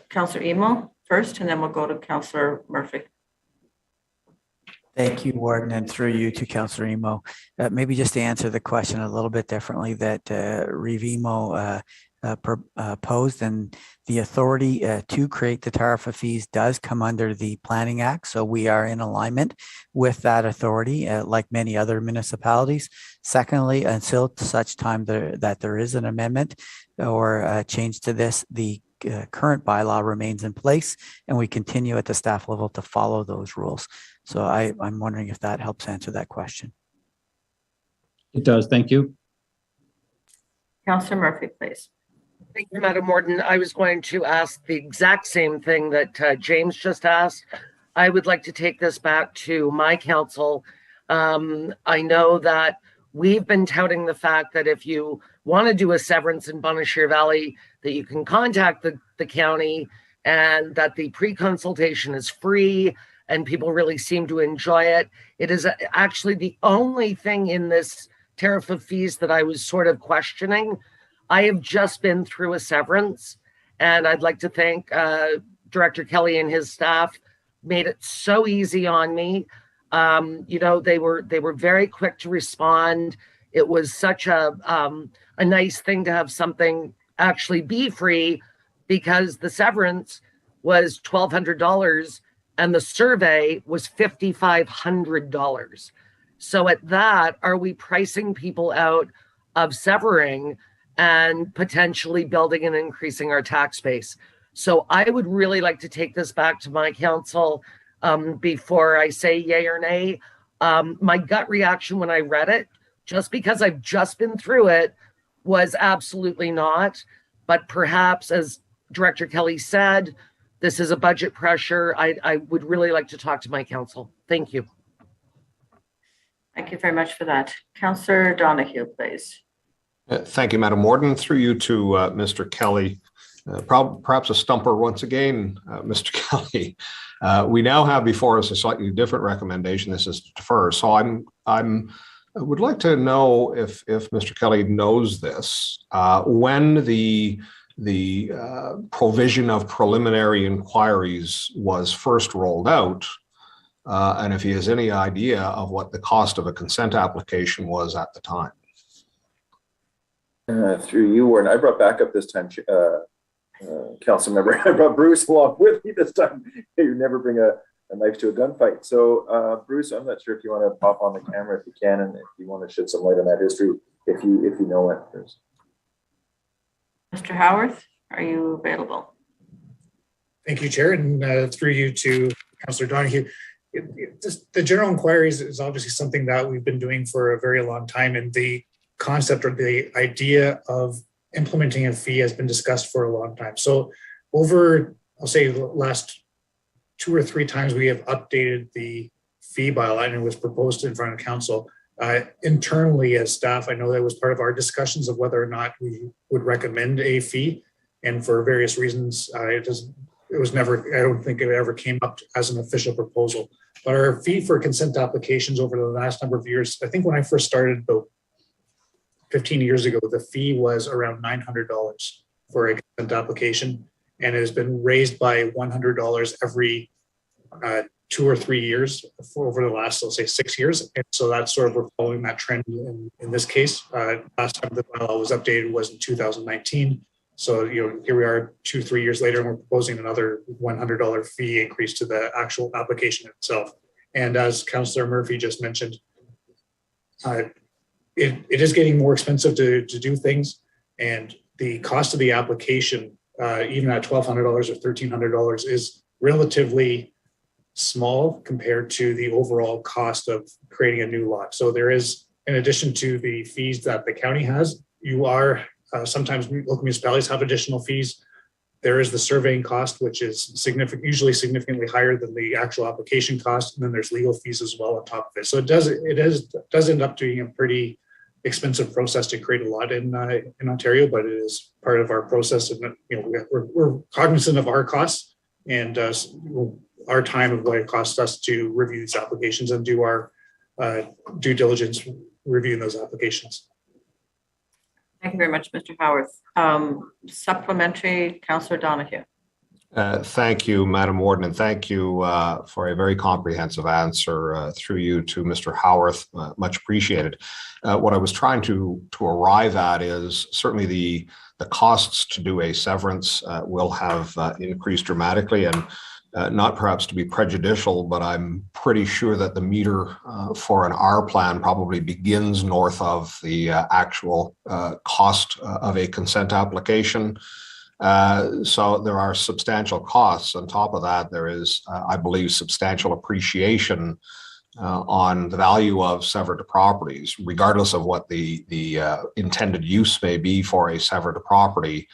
Councillor Emo first, and then we'll go to Councillor Murphy? Thank you, Warden, and through you to Councillor Emo. Maybe just to answer the question a little bit differently that Reeve Emo posed, and the authority to create the tariff of fees does come under the Planning Act. So we are in alignment with that authority, like many other municipalities. Secondly, until such time that there is an amendment or a change to this, the current bylaw remains in place, and we continue at the staff level to follow those rules. So I'm wondering if that helps answer that question. It does. Thank you. Councillor Murphy, please. Thank you, Madam Warden. I was going to ask the exact same thing that James just asked. I would like to take this back to my council. I know that we've been touting the fact that if you want to do a severance in Bonnechere Valley, that you can contact the county, and that the pre-consultation is free and people really seem to enjoy it. It is actually the only thing in this tariff of fees that I was sort of questioning. I have just been through a severance, and I'd like to thank Director Kelly and his staff. Made it so easy on me. They were very quick to respond. it was such a nice thing to have something actually be free, because the severance was $1,200 and the survey was $5,500. So at that, are we pricing people out of severing and potentially building and increasing our tax base? So I would really like to take this back to my council before I say yay or nay. My gut reaction when I read it, just because I've just been through it, was absolutely not. But perhaps, as Director Kelly said, this is a budget pressure. I would really like to talk to my council. Thank you. Thank you very much for that. Councillor Donahue, please. Thank you, Madam Warden. Through you to Mr. Kelly. Perhaps a stumper once again, Mr. Kelly. We now have before us a slightly different recommendation. This is to defer. So I would like to know if Mr. Kelly knows this. When the provision of preliminary inquiries was first rolled out, and if he has any idea of what the cost of a consent application was at the time. Through you, Warren, I brought back up this time, council member. I brought Bruce along with me this time. You never bring a knife to a gunfight. So Bruce, I'm not sure if you want to pop on the camera if you can, and if you want to shed some light on that history, if you know it, Bruce. Mr. Howarth, are you available? Thank you, Chair, and through you to Councillor Donahue. Just the general inquiries is obviously something that we've been doing for a very long time, and the concept or the idea of implementing a fee has been discussed for a long time. So over, I'll say, the last 2 or 3 times we have updated the fee bylaw, and it was proposed in front of council. Internally as staff, I know that was part of our discussions of whether or not we would recommend a fee, and for various reasons, it was never, I don't think it ever came up as an official proposal. But our fee for consent applications over the last number of years, I think when I first started about 15 years ago, the fee was around $900 for a consent application, and it has been raised by $100 every 2 or 3 years over the last, let's say, 6 years. And so that's sort of, we're following that trend in this case. Last time the bylaw was updated was in 2019. So, here we are 2-3 years later, and we're proposing another $100 fee increase to the actual application itself. And as Councillor Murphy just mentioned, it is getting more expensive to do things, and the cost of the application, even at $1,200 or $1,300, is relatively small compared to the overall cost of creating a new lot. So there is, in addition to the fees that the county has, you are sometimes local municipalities have additional fees. There is the surveying cost, which is usually significantly higher than the actual application cost, and then there's legal fees as well on top of it. So it does end up being a pretty expensive process to create a lot in Ontario, but it is part of our process, and we're cognizant of our costs and our time of what it costs us to review these applications and do our due diligence reviewing those applications. Thank you very much, Mr. Howarth. Supplementary, Councillor Donahue. Thank you, Madam Warden, and thank you for a very comprehensive answer through you to Mr. Howarth. Much appreciated. What I was trying to arrive at is certainly the costs to do a severance will have increased dramatically, and not perhaps to be prejudicial, but I'm pretty sure that the meter for an R plan probably begins north of the actual cost of a consent application. So there are substantial costs. On top of that, there is, I believe, substantial appreciation on the value of severed properties, regardless of what the intended use may be for a severed property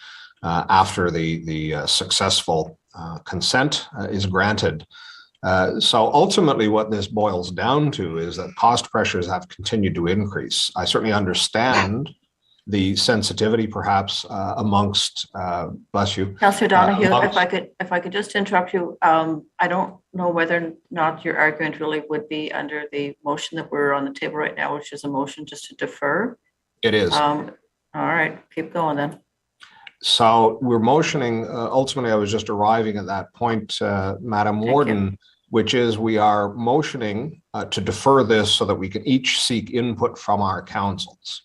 after the successful consent is granted. So ultimately what this boils down to is that cost pressures have continued to increase. I certainly understand the sensitivity perhaps amongst, bless you. Councillor Donahue, if I could just interrupt you, I don't know whether or not your argument really would be under the motion that we're on the table right now, which is a motion just to defer. It is. All right, keep going then. So we're motioning, ultimately I was just arriving at that point, Madam Warden, which is we are motioning to defer this so that we can each seek input from our councils.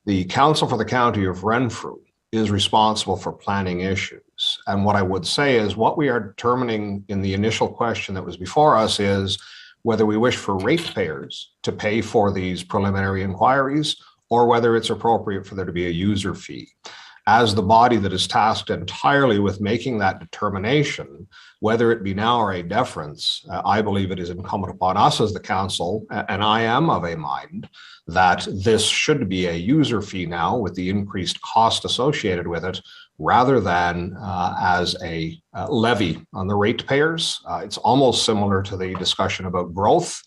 The council for the county of Renfrew is responsible for planning issues. And what I would say is what we are determining in the initial question that was before us is whether we wish for ratepayers to pay for these preliminary inquiries or whether it's appropriate for there to be a user fee. As the body that is tasked entirely with making that determination, whether it be now or a deference, I believe it is incumbent upon us as the council, and I am of a mind that this should be a user fee now with the increased cost associated with it, rather than as a levy on the ratepayers. It's almost similar to the discussion about growth.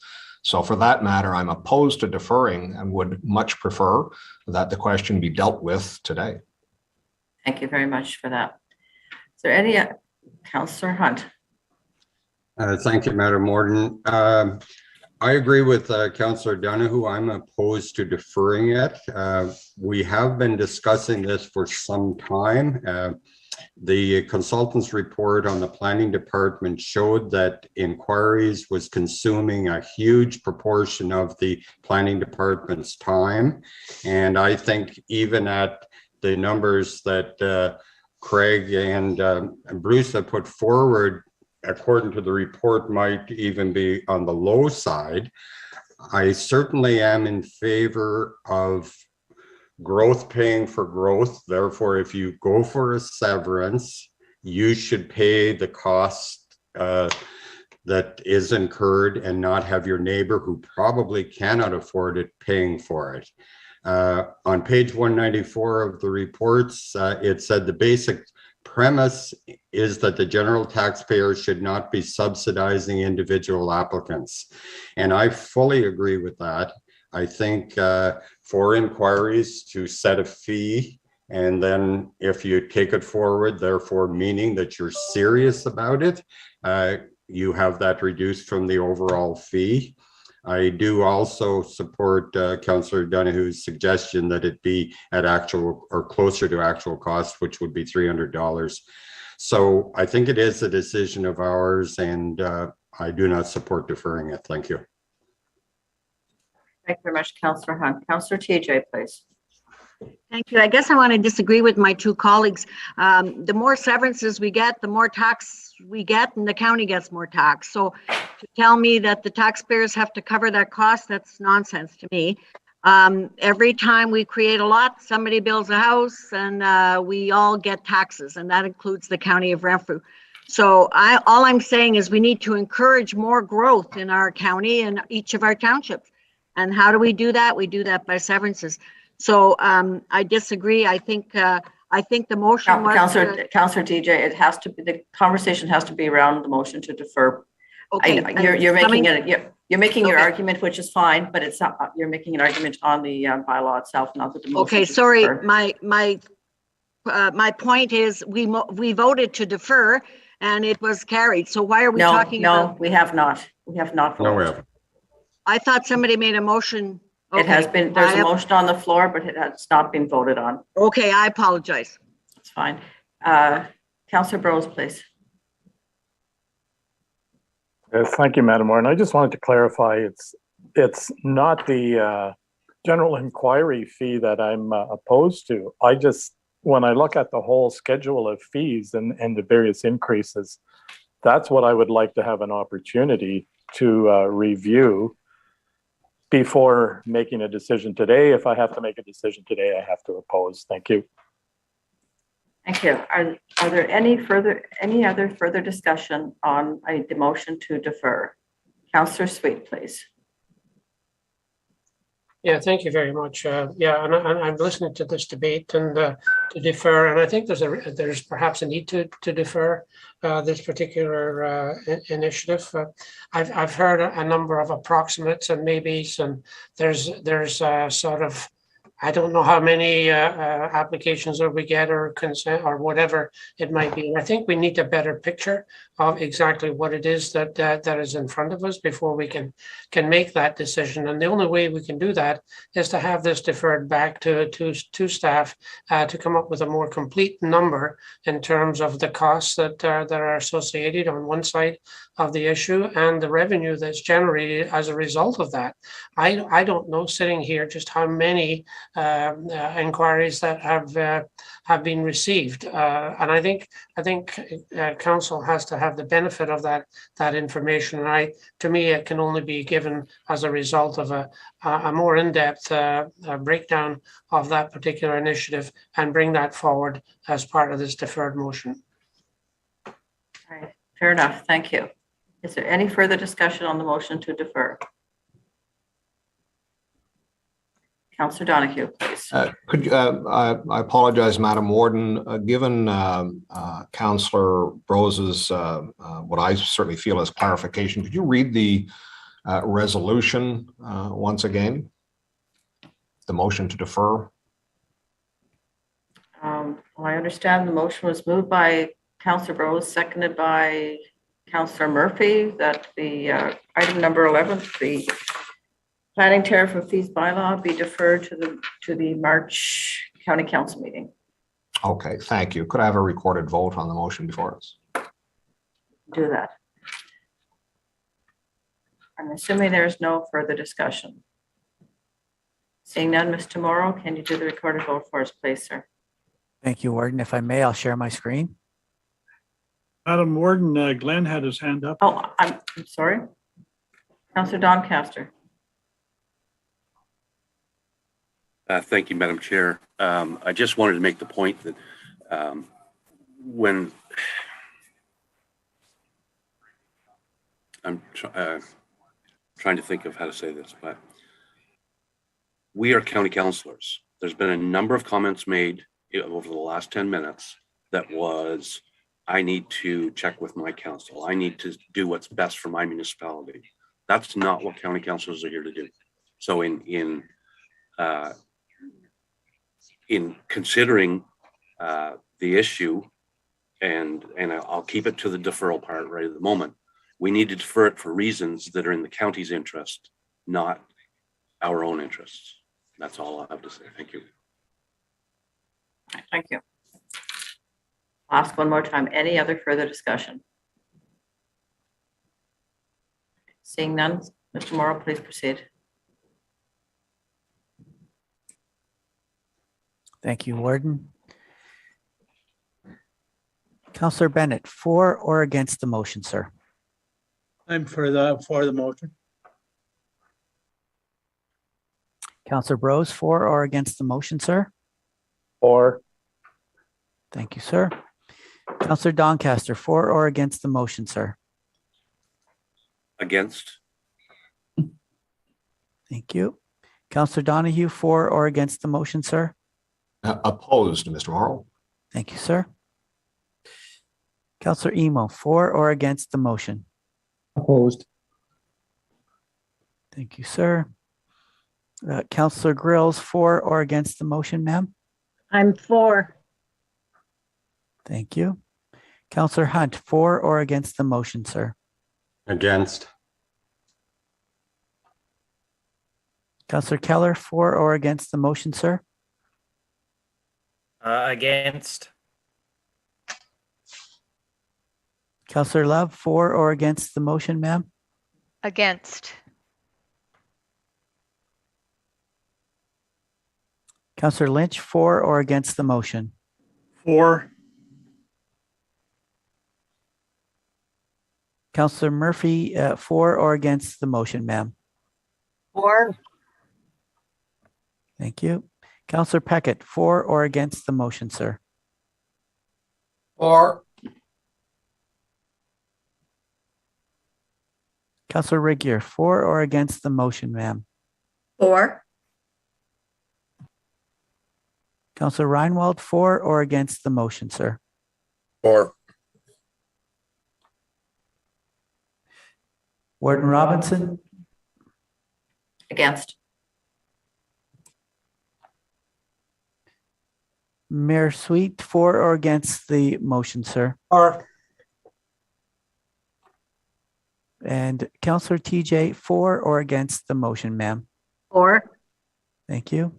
So for that matter, I'm opposed to deferring and would much prefer that the question be dealt with today. Thank you very much for that. Is there any, Councillor Hunt? Thank you, Madam Warden. I agree with Councillor Donoghue. I'm opposed to deferring it. We have been discussing this for some time. The consultant's report on the planning department showed that inquiries was consuming a huge proportion of the planning department's time. And I think even at the numbers that Craig and Bruce have put forward, according to the report, might even be on the low side. I certainly am in favor of growth paying for growth. Therefore, if you go for a severance, you should pay the cost that is incurred and not have your neighbor who probably cannot afford it paying for it. On page 194 of the reports, it said the basic premise is that the general taxpayer should not be subsidizing individual applicants. And I fully agree with that. I think for inquiries to set a fee, and then if you take it forward, therefore meaning that you're serious about it, you have that reduced from the overall fee. I do also support Councillor Donoghue's suggestion that it be at actual or closer to actual cost, which would be $300. So I think it is a decision of ours, and I do not support deferring it. Thank you. Thank you very much, Councillor Hunt. Councillor TJ, please. Thank you. I guess I want to disagree with my two colleagues. The more severances we get, the more tax we get, and the county gets more tax. So to tell me that the taxpayers have to cover that cost, that's nonsense to me. Every time we create a lot, somebody builds a house, and we all get taxes, and that includes the county of Renfrew. So all I'm saying is we need to encourage more growth in our county and each of our townships. And how do we do that? We do that by severances. So I disagree. I think the motion was Councillor TJ, it has to be, the conversation has to be around the motion to defer. Okay, you're making it. You're making your argument, which is fine, but it's not. You're making an argument on the bylaw itself, not the motion. Okay, sorry. My point is we voted to defer, and it was carried. So why are we talking about? No, we have not. We have not voted. No, we haven't. I thought somebody made a motion. Okay. It has been, there's a motion on the floor, but it has not been voted on. Okay, I apologize. It's fine. Councillor Brose, please. Yes, thank you, Madam Warden. I just wanted to clarify, it's not the general inquiry fee that I'm opposed to. When I look at the whole schedule of fees and the various increases, that's what I would like to have an opportunity to review before making a decision today. If I have to make a decision today, I have to oppose. Thank you. Thank you. Are there any other further discussion on the motion to defer? Councillor Sweet, please. Yeah, thank you very much. Yeah, and I'm listening to this debate and to defer, and I think there's perhaps a need to defer this particular initiative. I've heard a number of approximates and maybes, and there's sort of I don't know how many applications that we get or consent or whatever it might be. And I think we need a better picture of exactly what it is that is in front of us before we can make that decision. And the only way we can do that is to have this deferred back to staff to come up with a more complete number in terms of the costs that are associated on one side of the issue and the revenue that's generated as a result of that. I don't know sitting here just how many inquiries that have been received, and I think council has to have the benefit of that information. And to me, it can only be given as a result of a more in-depth breakdown of that particular initiative and bring that forward as part of this deferred motion. All right, fair enough. Thank you. Is there any further discussion on the motion to defer? Councillor Donahue, please. Could you, I apologize, Madam Warden, given Councillor Brose's, what I certainly feel is clarification, could you read the resolution once again? The motion to defer? Well, I understand the motion was moved by Councillor Brose, seconded by Councillor Murphy, that the item number 11, the planning tariff of fees bylaw, be deferred to the March County Council meeting. Okay, thank you. Could I have a recorded vote on the motion before us? Do that. I'm assuming there's no further discussion. Seeing none, Mr. Morrow, can you do the recorded vote for us, please, sir? Thank you, Warden. If I may, I'll share my screen. Madam Warden, Glenn had his hand up. Oh, I'm sorry. Councillor Doncaster. Thank you, Madam Chair. I just wanted to make the point that when I'm trying to think of how to say this, but we are county councillors. There's been a number of comments made over the last 10 minutes that was, I need to check with my council. I need to do what's best for my municipality. That's not what county councillors are here to do. So in considering the issue, and I'll keep it to the deferral part right at the moment, we need to defer it for reasons that are in the county's interest, not our own interests. That's all I have to say. Thank you. Thank you. I'll ask one more time. Any other further discussion? Seeing none, Mr. Morrow, please proceed. Thank you, Warden. Councillor Bennett, for or against the motion, sir? I'm for the motion. Councillor Brose, for or against the motion, sir? For. Thank you, sir. Councillor Doncaster, for or against the motion, sir? Against. Thank you. Councillor Donahue, for or against the motion, sir? Opposed, Mr. Morrow. Thank you, sir. Councillor Emo, for or against the motion? Opposed. Thank you, sir. Councillor Grills, for or against the motion, ma'am? I'm for. Thank you. Councillor Hunt, for or against the motion, sir? Against. Councillor Keller, for or against the motion, sir? Against. Councillor Love, for or against the motion, ma'am? Against. Councillor Lynch, for or against the motion? For. Councillor Murphy, for or against the motion, ma'am? For. Thank you. Councillor Peckett, for or against the motion, sir? For. Councillor Regier, for or against the motion, ma'am? For. Councillor Reinwald, for or against the motion, sir? For. Warden Robinson? Against. Mayor Sweet, for or against the motion, sir? Or And Councillor TJ, for or against the motion, ma'am? For. Thank you.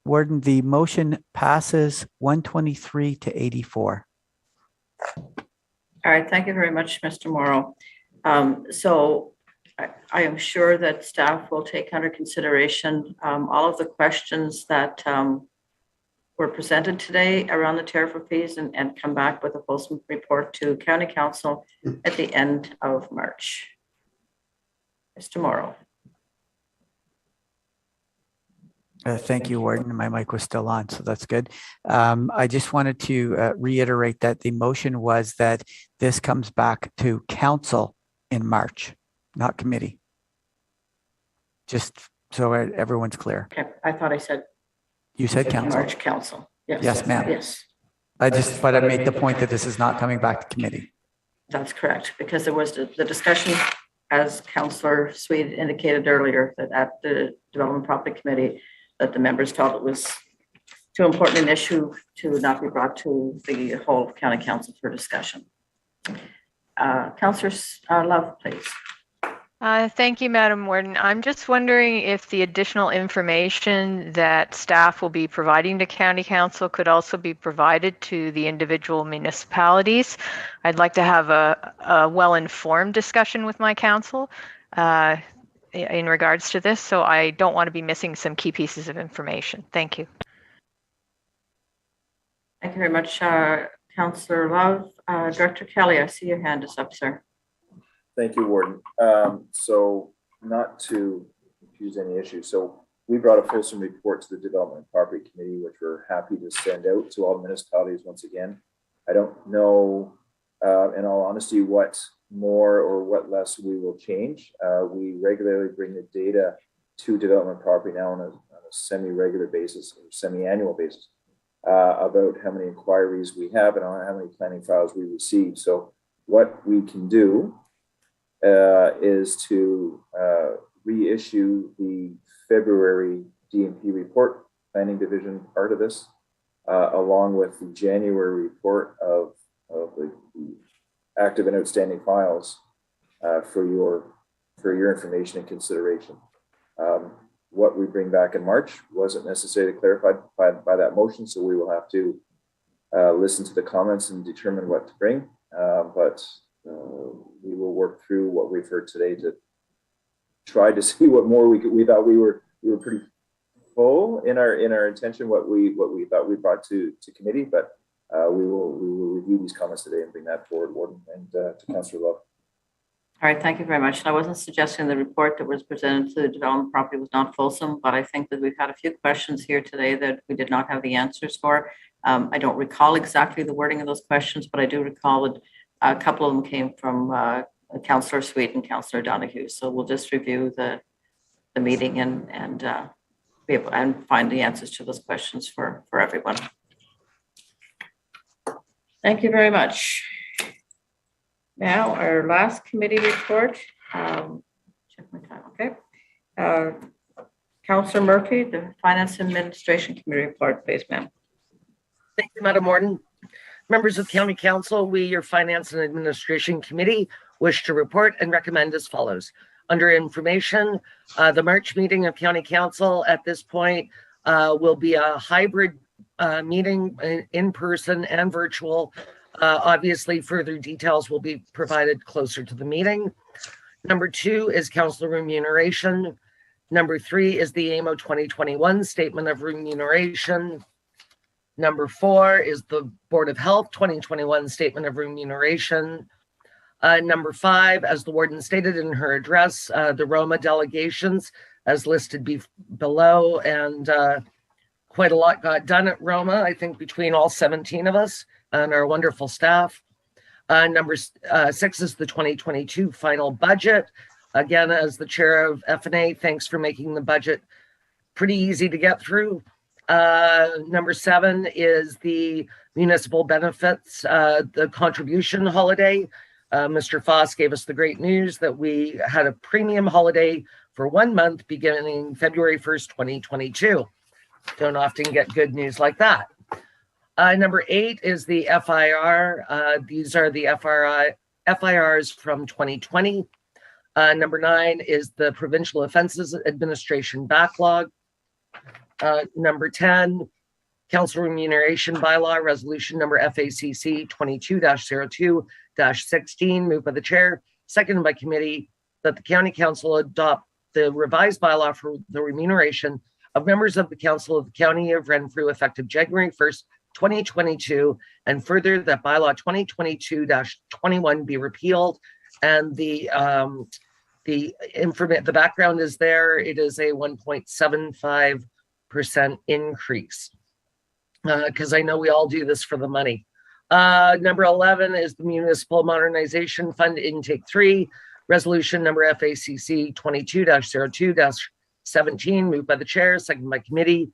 Warden, the motion passes 123 to 84. All right, thank you very much, Mr. Morrow. So I am sure that staff will take under consideration all of the questions that were presented today around the tariff of fees and come back with a fulsome report to County Council at the end of March. Mr. Morrow. Thank you, Warden. My mic was still on, so that's good. I just wanted to reiterate that the motion was that this comes back to council in March, not committee. Just so everyone's clear. Okay, I thought I said. You said council. March council. Yes. Yes, ma'am. Yes. But I made the point that this is not coming back to committee. That's correct, because there was the discussion, as Councillor Sweet indicated earlier, that at the Development Property Committee, that the members felt it was too important an issue to not be brought to the whole County Council for discussion. Councillor Love, please. Thank you, Madam Warden. I'm just wondering if the additional information that staff will be providing to County Council could also be provided to the individual municipalities. I'd like to have a well-informed discussion with my council in regards to this, so I don't want to be missing some key pieces of information. Thank you. Thank you very much, Councillor Love. Director Kelly, I see your hand is up, sir. Thank you, Warden. So not to confuse any issues. So we brought a fulsome report to the Development Property Committee, which we're happy to send out to all municipalities once again. I don't know, in all honesty, what more or what less we will change. We regularly bring the data to Development Property now on a semi-regular basis or semi-annual basis about how many inquiries we have and how many planning files we receive. So what we can do is to reissue the February DMP report, Planning Division part of this, along with the January report of the active and outstanding files for your information and consideration. What we bring back in March wasn't necessarily clarified by that motion, so we will have to listen to the comments and determine what to bring. But we will work through what we've heard today to try to see what more we thought we were pretty full in our intention, what we thought we brought to committee, but we will review these comments today and bring that forward, Warden, and to Councillor Love. All right, thank you very much. And I wasn't suggesting the report that was presented to the Development Property was not fulsome, but I think that we've had a few questions here today that we did not have the answers for. I don't recall exactly the wording of those questions, but I do recall that a couple of them came from Councillor Sweet and Councillor Donahue. So we'll just review the meeting and be able and find the answers to those questions for everyone. Thank you very much. Now our last committee report. Check my time. Okay. Councillor Murphy, the Finance and Administration Committee report, please, ma'am. Thank you, Madam Warden. Members of County Council, we, your Finance and Administration Committee, wish to report and recommend as follows. Under information, the March meeting of County Council at this point will be a hybrid meeting in person and virtual. Obviously, further details will be provided closer to the meeting. Number 2 is council remuneration. Number 3 is the AMO 2021 Statement of Remuneration. Number 4 is the Board of Health 2021 Statement of Remuneration. Number 5, as the Warden stated in her address, the Roma delegations as listed below, and quite a lot got done at Roma, I think, between all 17 of us and our wonderful staff. Number 6 is the 2022 final budget. Again, as the chair of F&A, thanks for making the budget pretty easy to get through. Number 7 is the municipal benefits, the contribution holiday. Mr. Foss gave us the great news that we had a premium holiday for 1 month beginning February 1st, 2022. Don't often get good news like that. Number 8 is the FIR. These are the FIRs from 2020. Number 9 is the Provincial Offences Administration backlog. Number 10, Council Remuneration Bylaw, Resolution number FACC 22-02-16, moved by the chair, seconded by committee, that the County Council adopt the revised bylaw for the remuneration of members of the Council of the County of Renfrew effective January 1st, 2022, and further that bylaw 2022-21 be repealed. And the background is there. It is a 1.75% increase. Because I know we all do this for the money. Number 11 is the Municipal Modernization Fund Intake 3, Resolution number FACC 22-02-17, moved by the chair, seconded by committee,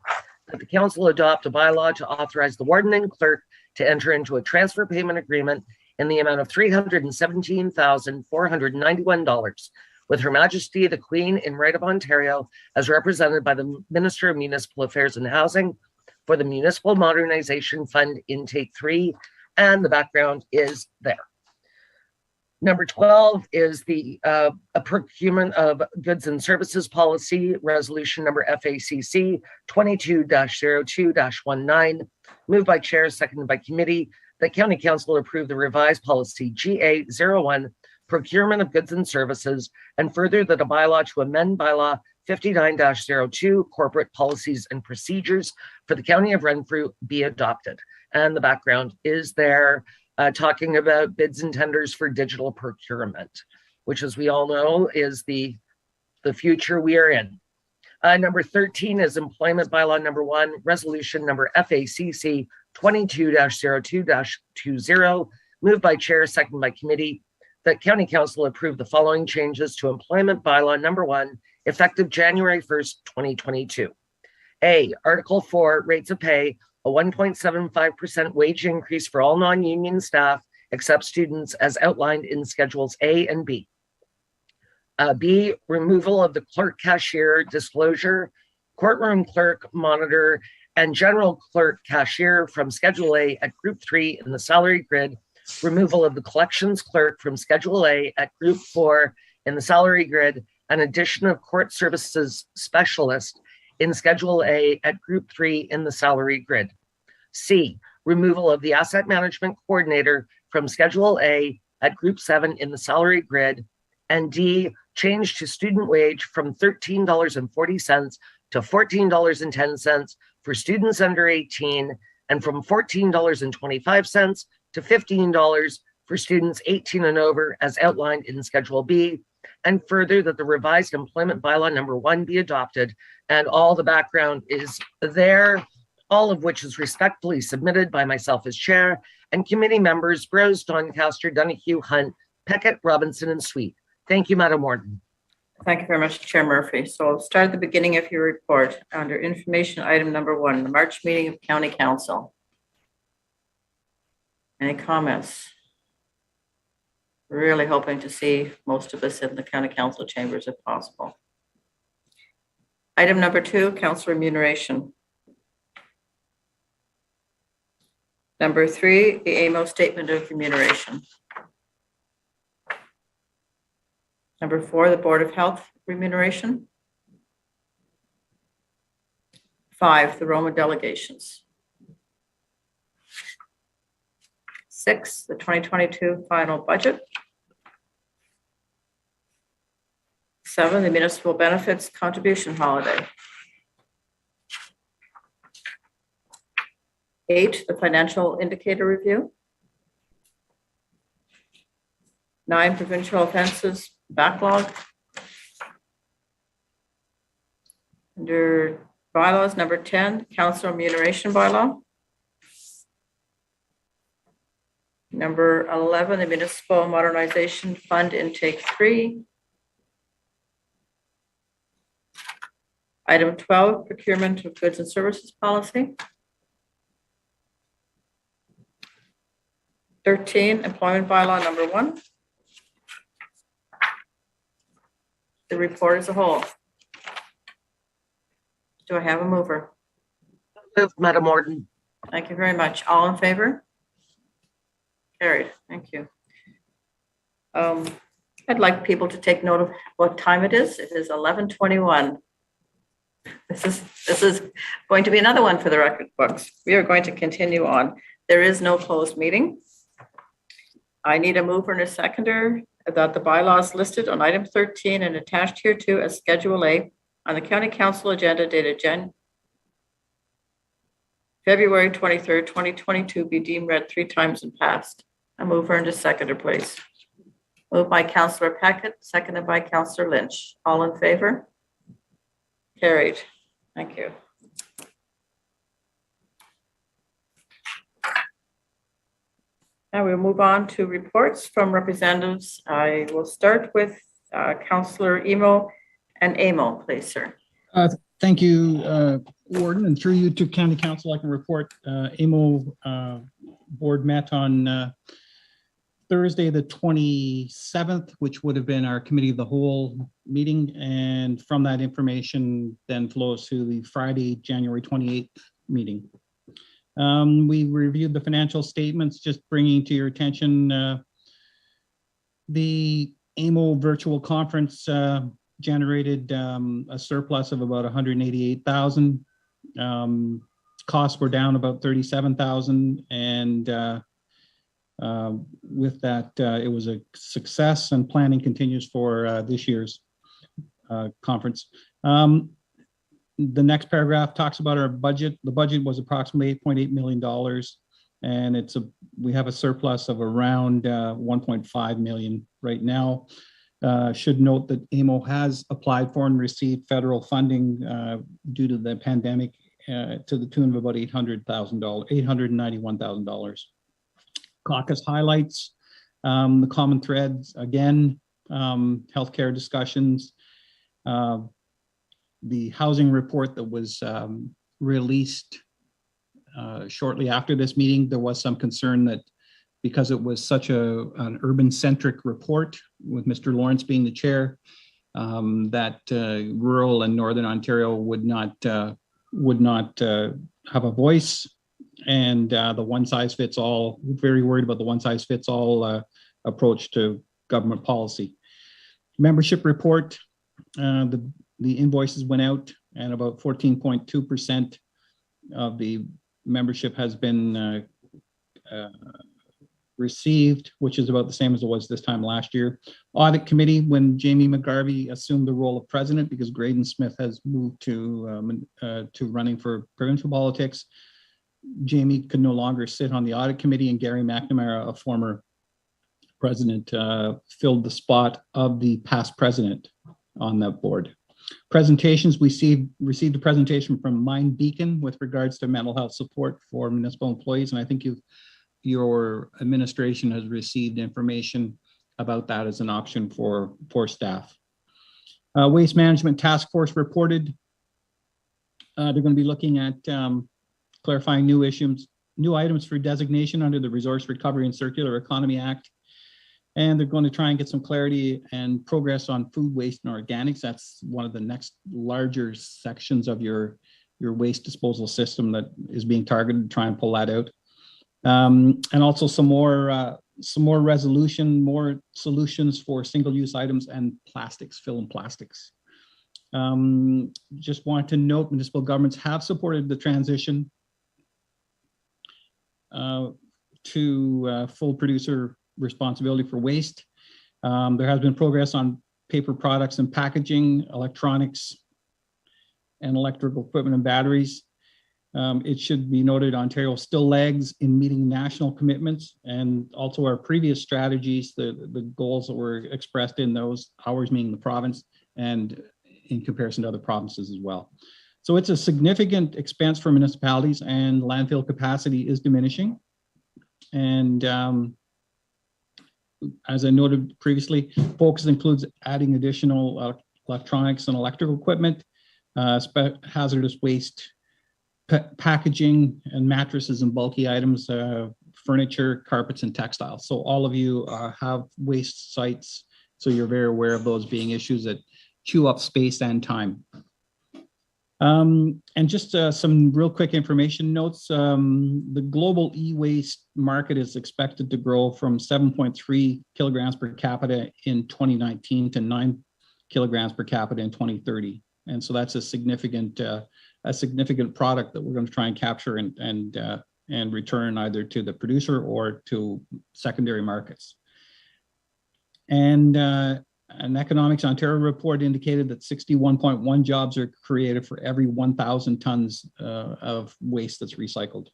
that the council adopt a bylaw to authorize the warden and clerk to enter into a transfer payment agreement in the amount of $317,491 with Her Majesty the Queen in Right of Ontario, as represented by the Minister of Municipal Affairs and Housing, for the Municipal Modernization Fund Intake 3, and the background is there. Number 12 is the a procurement of goods and services policy, resolution number FACC 22-02-19, moved by chair, seconded by committee, that County Council approve the revised policy GA01, procurement of goods and services, and further that a bylaw to amend bylaw 59-02, corporate policies and procedures for the County of Renfrew be adopted. And the background is there, talking about bids and tenders for digital procurement, which, as we all know, is the future we are in. Number 13 is employment bylaw number 1, resolution number FACC 22-02-20, moved by chair, seconded by committee, that County Council approve the following changes to employment bylaw number 1, effective January 1st, 2022. A, Article 4, rates of pay, a 1.75% wage increase for all non-union staff except students as outlined in Schedules A and B. B, removal of the clerk cashier disclosure, courtroom clerk monitor, and general clerk cashier from Schedule A at Group 3 in the salary grid, removal of the collections clerk from Schedule A at Group 4 in the salary grid, and addition of court services specialist in Schedule A at Group 3 in the salary grid. C, removal of the asset management coordinator from Schedule A at Group 7 in the salary grid. And D, change to student wage from $13.40 to $14.10 for students under 18, and from $14.25 to $15 for students 18 and over, as outlined in Schedule B. And further, that the revised employment bylaw number 1 be adopted, and all the background is there, all of which is respectfully submitted by myself as chair and committee members Brose, Doncaster, Donoghue, Hunt, Peckett, Robinson, and Sweet. Thank you, Madam Warden. Thank you very much, Chair Murphy. So I'll start at the beginning of your report under information item number 1, the March meeting of County Council. Any comments? Really hoping to see most of us in the County Council chambers if possible. Item number 2, council remuneration. Number 3, the AMO statement of remuneration. Number 4, the Board of Health remuneration. 5, the Roma delegations. 6, the 2022 final budget. 7, the municipal benefits contribution holiday. 8, the financial indicator review. 9, provincial offenses backlog. Under bylaws, number 10, council remuneration bylaw. Number 11, the municipal modernization fund intake 3. Item 12, procurement of goods and services policy. 13, employment bylaw number 1. The report as a whole. Do I have a mover? moved, Madam Warden. Thank you very much. All in favor? Carried. Thank you. I'd like people to take note of what time it is. It is 11:21. This is going to be another one for the record books. We are going to continue on. There is no closed meeting. I need a mover and a seconder that the bylaws listed on item 13 and attached here to as Schedule A on the County Council agenda dated February 23rd, 2022 be deemed read 3 times and passed. A mover and a seconder, please. Moved by Councillor Packett, seconded by Councillor Lynch. All in favor? Carried. Thank you. Now we'll move on to reports from representatives. I will start with Councillor Emo and Amo, please, sir. Thank you, Warden, and through you to County Council, I can report Amo board met on Thursday, the 27th, which would have been our committee of the whole meeting. And from that information then flows to the Friday, January 28th meeting. We reviewed the financial statements, just bringing to your attention the AMO virtual conference generated a surplus of about 188,000. Costs were down about 37,000, and with that, it was a success, and planning continues for this year's conference. The next paragraph talks about our budget. The budget was approximately $8.8 million, and we have a surplus of around 1.5 million right now. Should note that AMO has applied for and received federal funding due to the pandemic to the tune of about $891,000. Caucus highlights, the common threads, again, healthcare discussions, the housing report that was released shortly after this meeting. There was some concern that because it was such an urban-centric report, with Mr. Lawrence being the chair, that rural and Northern Ontario would not have a voice. And the one-size-fits-all, very worried about the one-size-fits-all approach to government policy. Membership report, the invoices went out, and about 14.2% of the membership has been received, which is about the same as it was this time last year. Audit committee, when Jamie McGarvey assumed the role of president because Graydon Smith has moved to running for provincial politics, Jamie could no longer sit on the audit committee, and Gary McNamara, a former president, filled the spot of the past president on that board. Presentations, we received a presentation from Mind Beacon with regards to mental health support for municipal employees, and I think your administration has received information about that as an option for staff. Waste Management Task Force reported they're going to be looking at clarifying new items for designation under the Resource Recovery and Circular Economy Act. And they're going to try and get some clarity and progress on food waste and organics. That's one of the next larger sections of your waste disposal system that is being targeted to try and pull that out. And also some more resolution, more solutions for single-use items and plastics, film plastics. Just want to note, municipal governments have supported the transition to full producer responsibility for waste. There has been progress on paper products and packaging, electronics, and electrical equipment and batteries. It should be noted Ontario still lags in meeting national commitments, and also our previous strategies, the goals that were expressed in those, ours meaning the province, and in comparison to other provinces as well. So it's a significant expense for municipalities, and landfill capacity is diminishing. And as I noted previously, focus includes adding additional electronics and electrical equipment, hazardous waste, packaging, and mattresses and bulky items, furniture, carpets, and textiles. So all of you have waste sites, so you're very aware of those being issues that chew up space and time. And just some real quick information notes. The global e-waste market is expected to grow from 7.3 kilograms per capita in 2019 to 9 kilograms per capita in 2030. And so that's a significant product that we're going to try and capture and return either to the producer or to secondary markets. And an Economics Ontario report indicated that 61.1 jobs are created for every 1,000 tons of waste that's recycled.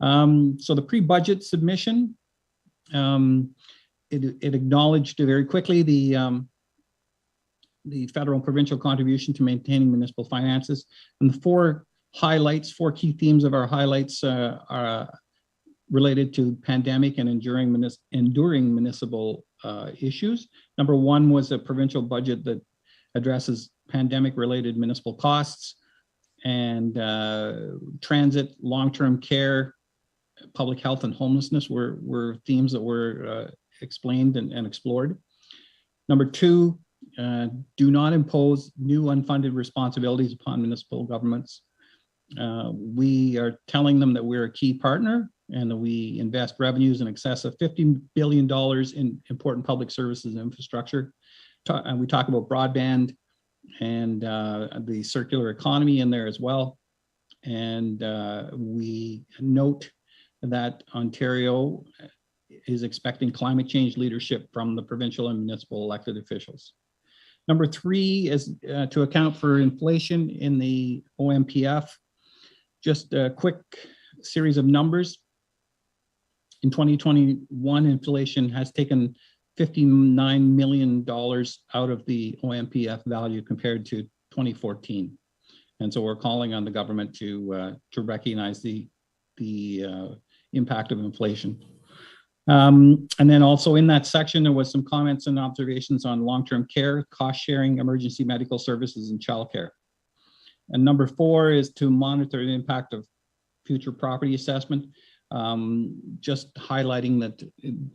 So the pre-budget submission, it acknowledged very quickly the federal and provincial contribution to maintaining municipal finances. And the four key themes of our highlights are related to pandemic and enduring municipal issues. Number one was a provincial budget that addresses pandemic-related municipal costs, and transit, long-term care, public health, and homelessness were themes that were explained and explored. Number two, do not impose new unfunded responsibilities upon municipal governments. We are telling them that we're a key partner and that we invest revenues in excess of $50 billion in important public services and infrastructure. And we talk about broadband and the circular economy in there as well. And we note that Ontario is expecting climate change leadership from the provincial and municipal elected officials. Number three is to account for inflation in the OMPF. Just a quick series of numbers. In 2021, inflation has taken $59 million out of the OMPF value compared to 2014. And so we're calling on the government to recognize the impact of inflation. And then also in that section, there was some comments and observations on long-term care, cost sharing, emergency medical services, and childcare. And number four is to monitor the impact of future property assessment. Just highlighting that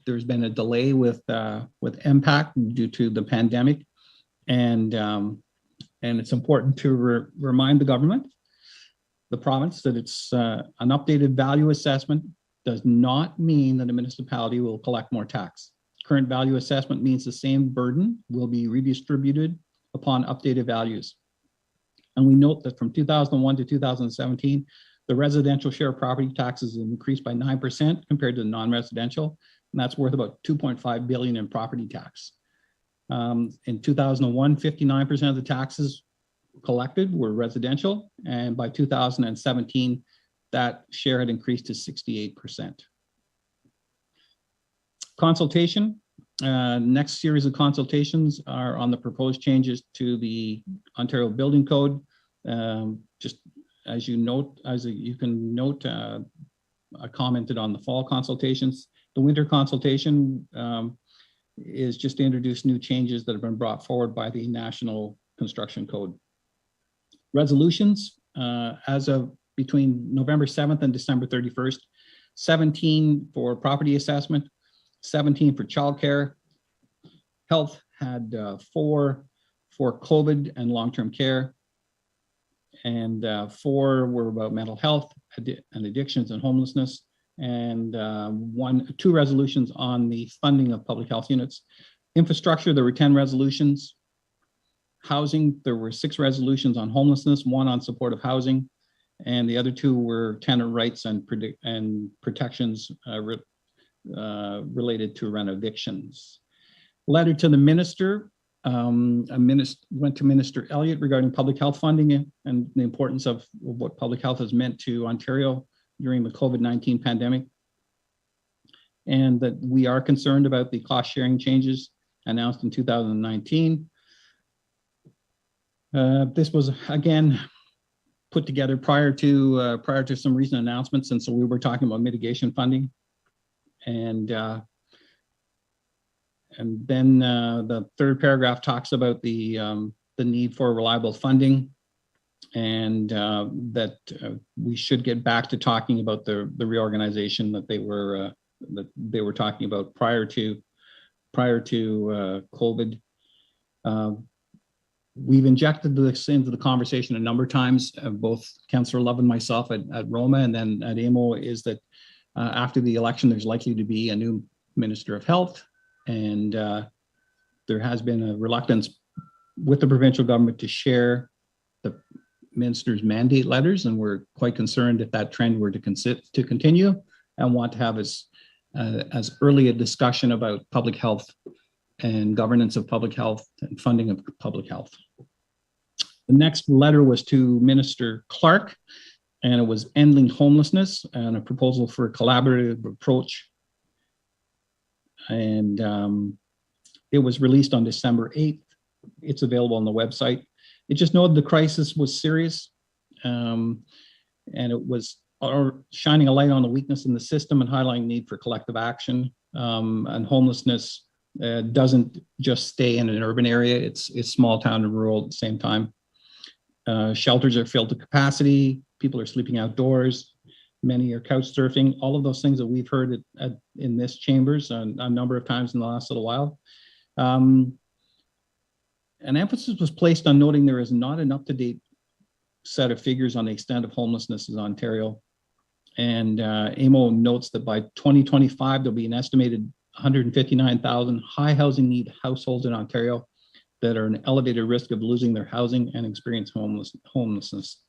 there's been a delay with MPAC due to the pandemic, and it's important to remind the government, the province, that it's an updated value assessment does not mean that a municipality will collect more tax. Current value assessment means the same burden will be redistributed upon updated values. And we note that from 2001 to 2017, the residential share of property taxes increased by 9% compared to the non-residential, and that's worth about $2.5 billion in property tax. In 2001, 59% of the taxes collected were residential, and by 2017, that share had increased to 68%. Consultation. Next series of consultations are on the proposed changes to the Ontario Building Code. Just as you can note, I commented on the fall consultations. The winter consultation is just to introduce new changes that have been brought forward by the National Construction Code. Resolutions, as of between November 7th and December 31st, 17 for property assessment, 17 for childcare. Health had 4 for COVID and long-term care, and 4 were about mental health and addictions and homelessness, and 2 resolutions on the funding of public health units. Infrastructure, there were 10 resolutions. Housing, there were 6 resolutions on homelessness, 1 on supportive housing, and the other 2 were tenant rights and protections related to rent evictions. Letter to the minister. Went to Minister Elliott regarding public health funding and the importance of what public health has meant to Ontario during the COVID-19 pandemic, and that we are concerned about the cost sharing changes announced in 2019. This was again put together prior to some recent announcements, and so we were talking about mitigation funding, and then the third paragraph talks about the need for reliable funding, and that we should get back to talking about the reorganization that they were talking about prior to COVID. we've injected this into the conversation a number of times, both Councillor Love and myself at Roma and then at AMO, is that after the election, there's likely to be a new Minister of Health, and there has been a reluctance with the provincial government to share the minister's mandate letters, and we're quite concerned if that trend were to continue, and want to have as early a discussion about public health and governance of public health and funding of public health. The next letter was to Minister Clark, and it was ending homelessness and a proposal for a collaborative approach. And it was released on December 8th. It's available on the website. It just noted the crisis was serious, and it was shining a light on the weakness in the system and highlighting need for collective action. And homelessness doesn't just stay in an urban area. It's small town and rural at the same time. Shelters are filled to capacity. People are sleeping outdoors. Many are couch surfing. All of those things that we've heard in this chambers a number of times in the last little while. An emphasis was placed on noting there is not an up-to-date set of figures on the extent of homelessness in Ontario. And AMO notes that by 2025, there'll be an estimated 159,000 high housing need households in Ontario that are an elevated risk of losing their housing and experience homelessness.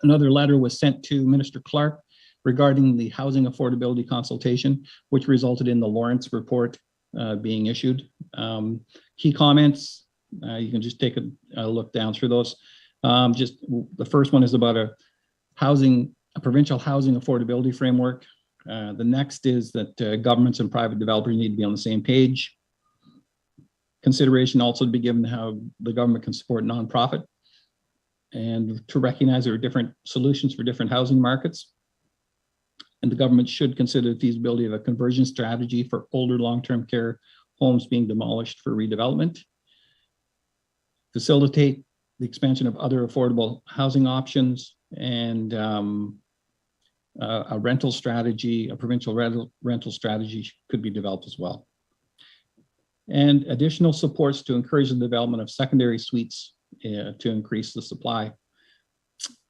Another letter was sent to Minister Clark regarding the housing affordability consultation, which resulted in the Lawrence report being issued. Key comments, you can just take a look down through those. Just the first one is about a provincial housing affordability framework. The next is that governments and private developers need to be on the same page. Consideration also to be given how the government can support nonprofit and to recognize there are different solutions for different housing markets. And the government should consider the feasibility of a conversion strategy for older long-term care homes being demolished for redevelopment. Facilitate the expansion of other affordable housing options, and a rental strategy, a provincial rental strategy could be developed as well. And additional supports to encourage the development of secondary suites to increase the supply.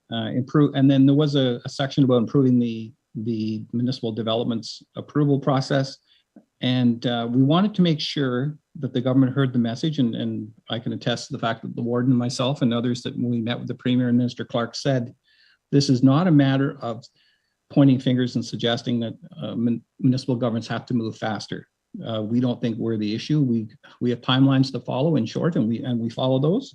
And then there was a section about improving the municipal developments approval process. And we wanted to make sure that the government heard the message, and I can attest to the fact that the warden and myself and others that when we met with the Premier and Minister Clark said, this is not a matter of pointing fingers and suggesting that municipal governments have to move faster. We don't think we're the issue. We have timelines to follow in short, and we follow those.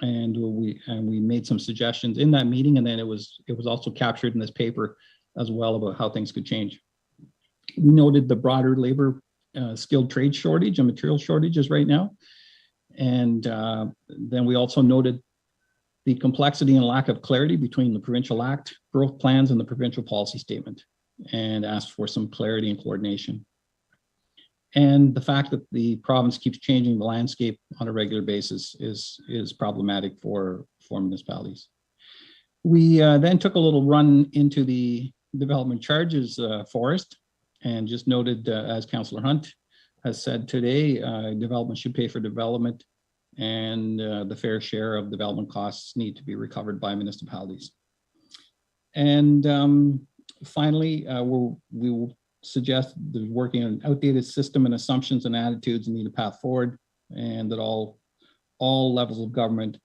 And we made some suggestions in that meeting, and then it was also captured in this paper as well about how things could change. We noted the broader labor skilled trade shortage and material shortages right now. And then we also noted the complexity and lack of clarity between the provincial act, growth plans, and the provincial policy statement, and asked for some clarity and coordination. And the fact that the province keeps changing the landscape on a regular basis is problematic for municipalities. We then took a little run into the development charges forest, and just noted, as Councillor Hunt has said today, development should pay for development, and the fair share of development costs need to be recovered by municipalities. And finally, we will suggest there's working on an outdated system and assumptions and attitudes and need a path forward, and that all levels of government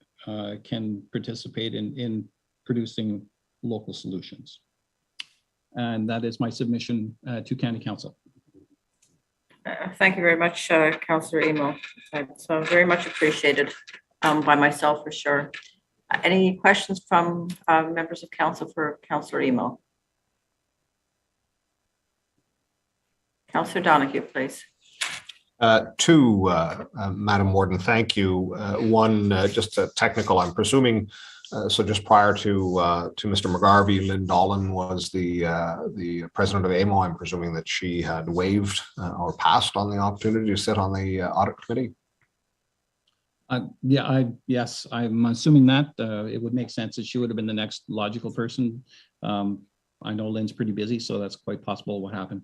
can participate in producing local solutions. And that is my submission to County Council. Thank you very much, Councillor Emo. It's very much appreciated by myself for sure. Any questions from members of council for Councillor Emo? Councillor Donoghue, please. Two, Madam Warden, thank you. One, just technical, I'm presuming. So just prior to Mr. McGarvey, Lynn Dolan was the president of AMO. I'm presuming that she had waived or passed on the opportunity to sit on the audit committee. Yes, I'm assuming that it would make sense that she would have been the next logical person. I know Lynn's pretty busy, so that's quite possible what happened.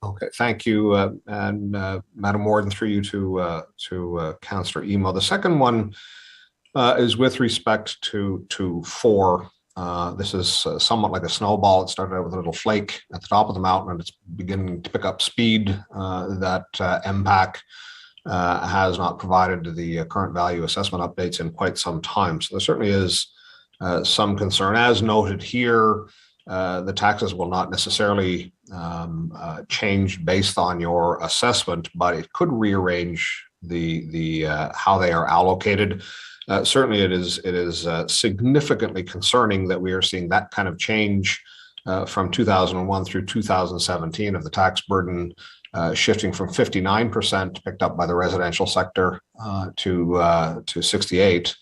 Okay, thank you, and Madam Warden, through you to Councillor Emo. The second one is with respect to 4. This is somewhat like a snowball. It started out with a little flake at the top of the mountain, and it's beginning to pick up speed that MPAC has not provided the current value assessment updates in quite some time. So there certainly is some concern. As noted here, the taxes will not necessarily change based on your assessment, but it could rearrange the how they are allocated. Certainly, it is significantly concerning that we are seeing that kind of change from 2001 through 2017 of the tax burden shifting from 59% picked up by the residential sector to 68%.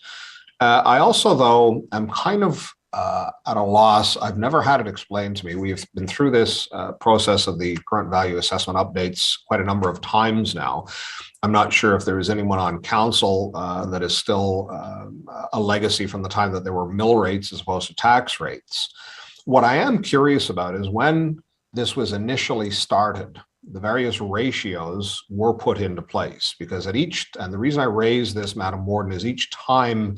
I also, though, am kind of at a loss. I've never had it explained to me. We've been through this process of the current value assessment updates quite a number of times now. I'm not sure if there is anyone on council that is still a legacy from the time that there were mill rates as opposed to tax rates. What I am curious about is when this was initially started, the various ratios were put into place, because at each, and the reason I raise this, Madam Warden, is each time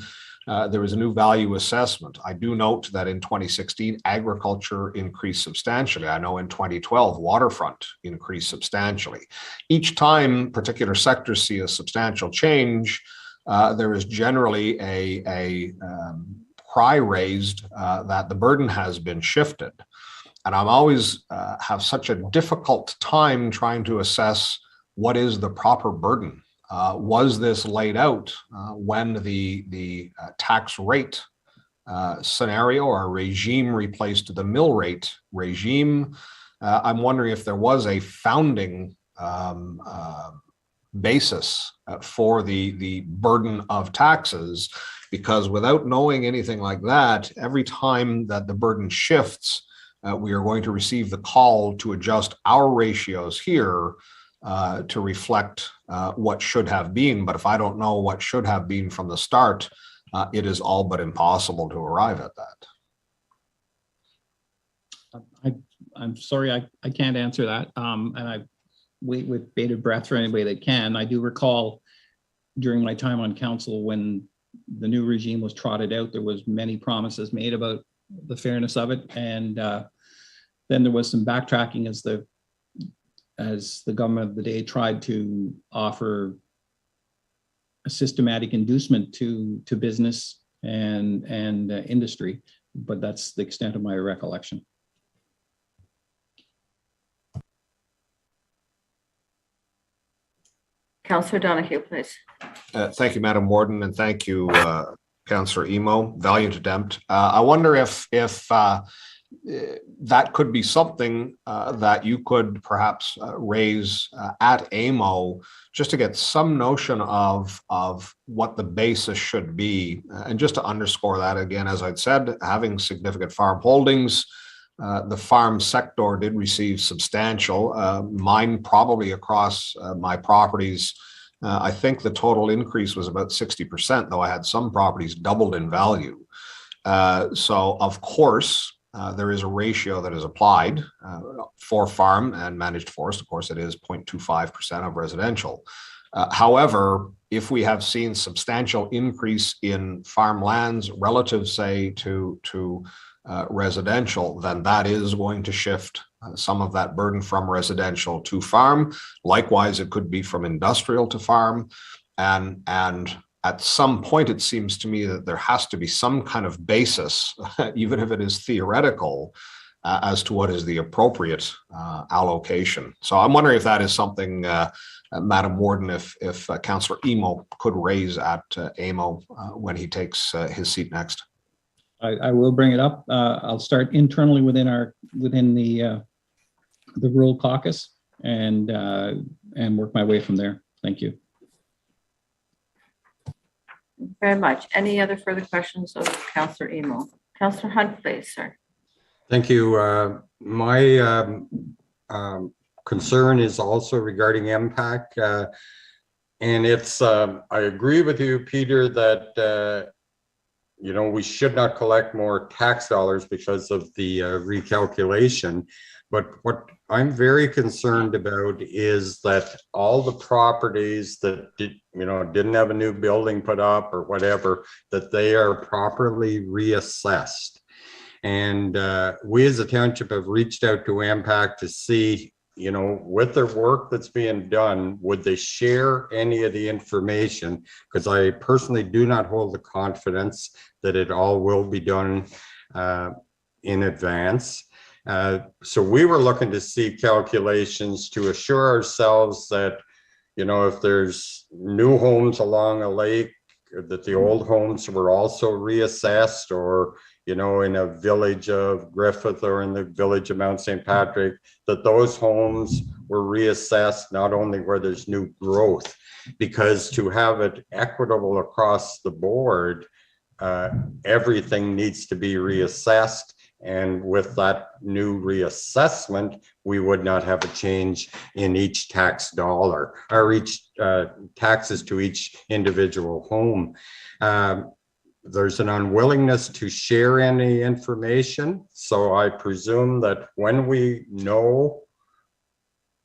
there was a new value assessment. I do note that in 2016, agriculture increased substantially. I know in 2012, waterfront increased substantially. Each time particular sectors see a substantial change, there is generally a cry raised that the burden has been shifted. And I'm always have such a difficult time trying to assess what is the proper burden. Was this laid out when the tax rate scenario or regime replaced the mill rate regime? I'm wondering if there was a founding basis for the burden of taxes, because without knowing anything like that, every time that the burden shifts, we are going to receive the call to adjust our ratios here to reflect what should have been. But if I don't know what should have been from the start, it is all but impossible to arrive at that. I'm sorry, I can't answer that. And I wait with bated breath for anybody that can. I do recall during my time on council when the new regime was trotted out, there was many promises made about the fairness of it. And then there was some backtracking as the government of the day tried to offer a systematic inducement to business and industry, but that's the extent of my recollection. Councillor Donahue, please. Thank you, Madam Warden, and thank you, Councillor Emo. Valiant attempt. I wonder if that could be something that you could perhaps raise at AMO, just to get some notion of what the basis should be. And just to underscore that again, as I'd said, having significant farm holdings, the farm sector did receive substantial, mine probably across my properties. I think the total increase was about 60%, though I had some properties doubled in value. So of course, there is a ratio that is applied for farm and managed forest. Of course, it is 0.25% of residential. However, if we have seen substantial increase in farmlands relative, say, to residential, then that is going to shift some of that burden from residential to farm. Likewise, it could be from industrial to farm. And at some point, it seems to me that there has to be some kind of basis, even if it is theoretical, as to what is the appropriate allocation. So I'm wondering if that is something, Madam Warden, if Councillor Emo could raise at AMO when he takes his seat next. I will bring it up. I'll start internally within the rural caucus and work my way from there. Thank you. Very much. Any other further questions of Councillor Emo? Councillor Hunt, please, sir. Thank you. My concern is also regarding MPAC. And it's, I agree with you, Peter, that we should not collect more tax dollars because of the recalculation. But what I'm very concerned about is that all the properties that didn't have a new building put up or whatever, that they are properly reassessed. And we as a township have reached out to AMPAC to see, with their work that's being done, would they share any of the information? Because I personally do not hold the confidence that it all will be done in advance. So we were looking to see calculations to assure ourselves that, if there's new homes along a lake, that the old homes were also reassessed, or, in a village of Griffith or in the village of Mount St. Patrick, that those homes were reassessed, not only where there's new growth, because to have it equitable across the board, everything needs to be reassessed. And with that new reassessment, we would not have a change in each tax dollar or each taxes to each individual home. There's an unwillingness to share any information. So I presume that when we know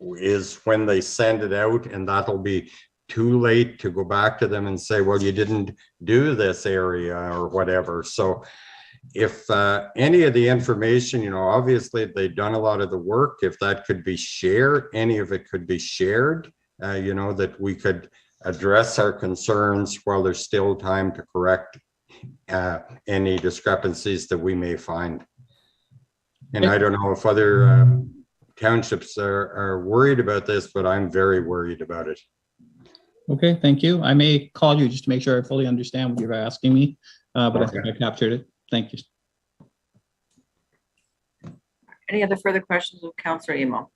is when they send it out, and that'll be too late to go back to them and say, well, you didn't do this area or whatever. So if any of the information, obviously they've done a lot of the work, if that could be shared, any of it could be shared, that we could address our concerns while there's still time to correct any discrepancies that we may find. And I don't know if other townships are worried about this, but I'm very worried about it. Okay, thank you. I may call you just to make sure I fully understand what you're asking me, but I think I captured it. Thank you. Any other further questions of Councillor Emo?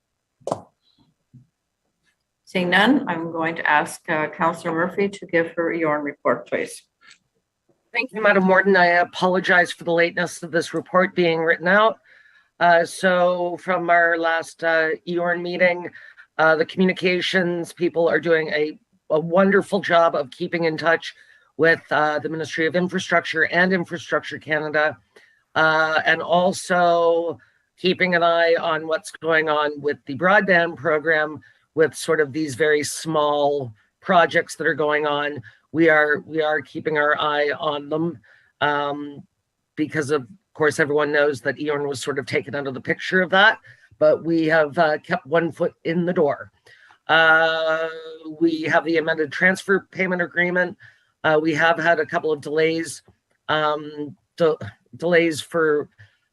Seeing none, I'm going to ask Councillor Murphy to give her EORN report, please. Thank you, Madam Warden. I apologize for the lateness of this report being written out. So from our last EORN meeting, the communications people are doing a wonderful job of keeping in touch with the Ministry of Infrastructure and Infrastructure Canada, and also keeping an eye on what's going on with the broadband program, with sort of these very small projects that are going on. We are keeping our eye on them because of course everyone knows that EORN was sort of taken out of the picture of that, but we have kept one foot in the door. We have the amended transfer payment agreement. We have had a couple of delays, delays for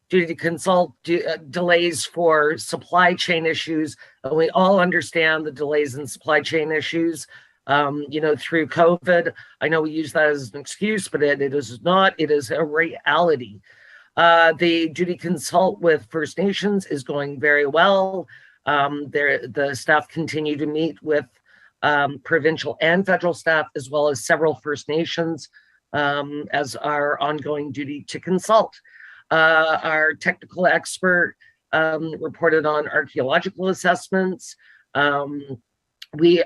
duty to consult, delays for supply chain issues. And we all understand the delays in supply chain issues, through COVID. I know we use that as an excuse, but it is not, it is a reality. The duty consult with First Nations is going very well. The staff continue to meet with provincial and federal staff, as well as several First Nations as our ongoing duty to consult. Our technical expert reported on archaeological assessments. The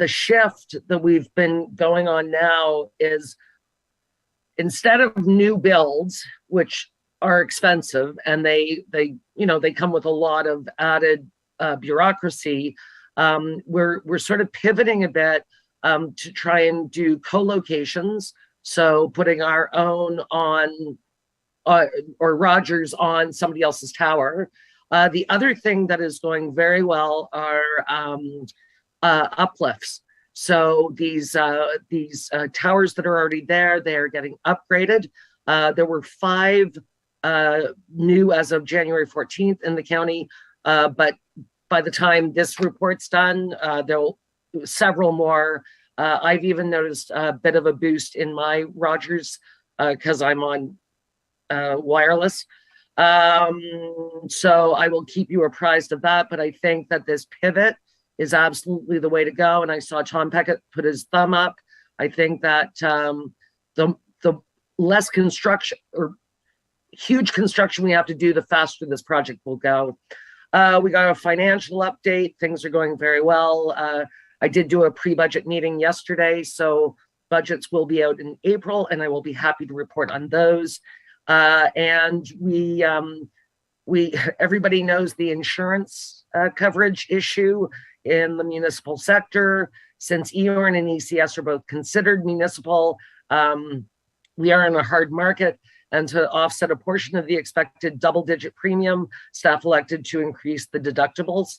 shift that we've been going on now is, instead of new builds, which are expensive and they come with a lot of added bureaucracy, we're sort of pivoting a bit to try and do co-locations. So putting our own on or Rogers on somebody else's tower. The other thing that is going very well are uplifts. So these towers that are already there, they are getting upgraded. There were 5 new as of January 14th in the county, but by the time this report's done, there'll several more. I've even noticed a bit of a boost in my Rogers because I'm on wireless. So I will keep you apprised of that, but I think that this pivot is absolutely the way to go. And I saw Tom Peckett put his thumb up. I think that the less construction or huge construction we have to do, the faster this project will go. We got a financial update. Things are going very well. I did do a pre-budget meeting yesterday, so budgets will be out in April, and I will be happy to report on those. And we everybody knows the insurance coverage issue in the municipal sector. Since EORN and ECS are both considered municipal, we are in a hard market, and to offset a portion of the expected double-digit premium, staff elected to increase the deductibles.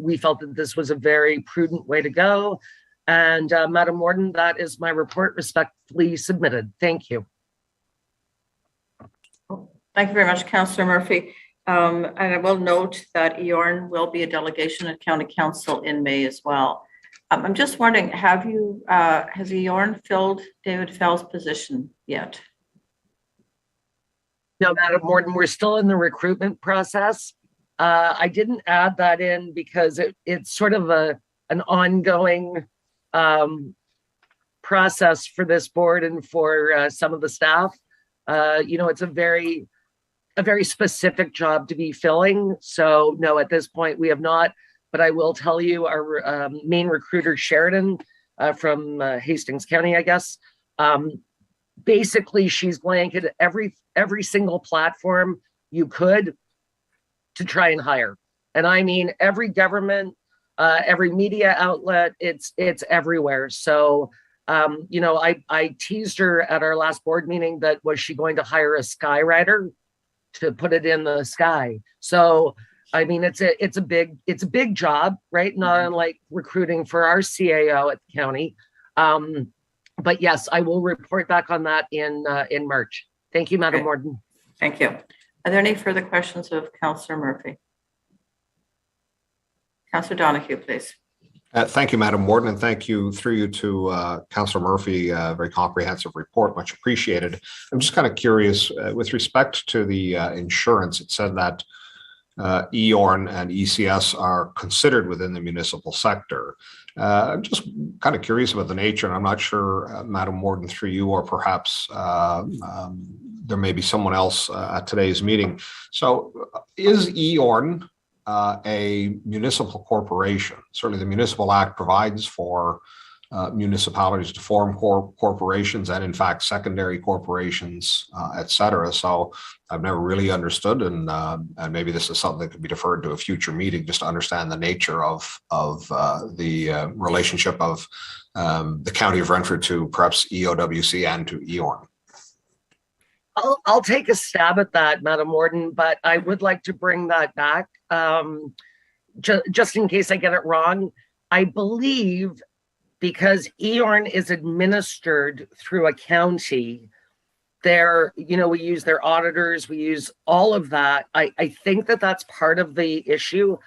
We felt that this was a very prudent way to go. And Madam Warden, that is my report respectfully submitted. Thank you. Thank you very much, Councillor Murphy. And I will note that EORN will be a delegation at County Council in May as well. I'm just wondering, has EORN filled David Fell's position yet? No, Madam Warden, we're still in the recruitment process. I didn't add that in because it's sort of an ongoing process for this board and for some of the staff. It's a very specific job to be filling. So no, at this point we have not, but I will tell you our main recruiter, Sheridan, from Hastings County, I guess. Basically, she's blanketed every single platform you could to try and hire. And I mean, every government, every media outlet, it's everywhere. So, I teased her at our last board meeting that was she going to hire a skywriter to put it in the sky. So, I mean, it's a big job, right? Not unlike recruiting for our CAO at the county. But yes, I will report back on that in March. Thank you, Madam Warden. Thank you. Are there any further questions of Councillor Murphy? Councillor Donoghue, please. Thank you, Madam Warden, and thank you through you to Councillor Murphy. Very comprehensive report, much appreciated. I'm just kind of curious with respect to the insurance. It said that EORN and ECS are considered within the municipal sector. I'm just kind of curious about the nature, and I'm not sure, Madam Warden, through you, or perhaps there may be someone else at today's meeting. So is EORN a municipal corporation? Certainly the Municipal Act provides for municipalities to form corporations and in fact secondary corporations, et cetera. So I've never really understood, and maybe this is something that could be deferred to a future meeting, just to understand the nature of the relationship of the County of Renfrew to perhaps EOWC and to EORN. I'll take a stab at that, Madam Warden, but I would like to bring that back just in case I get it wrong. I believe because EORN is administered through a county, we use their auditors, we use all of that. I think that that's part of the issue,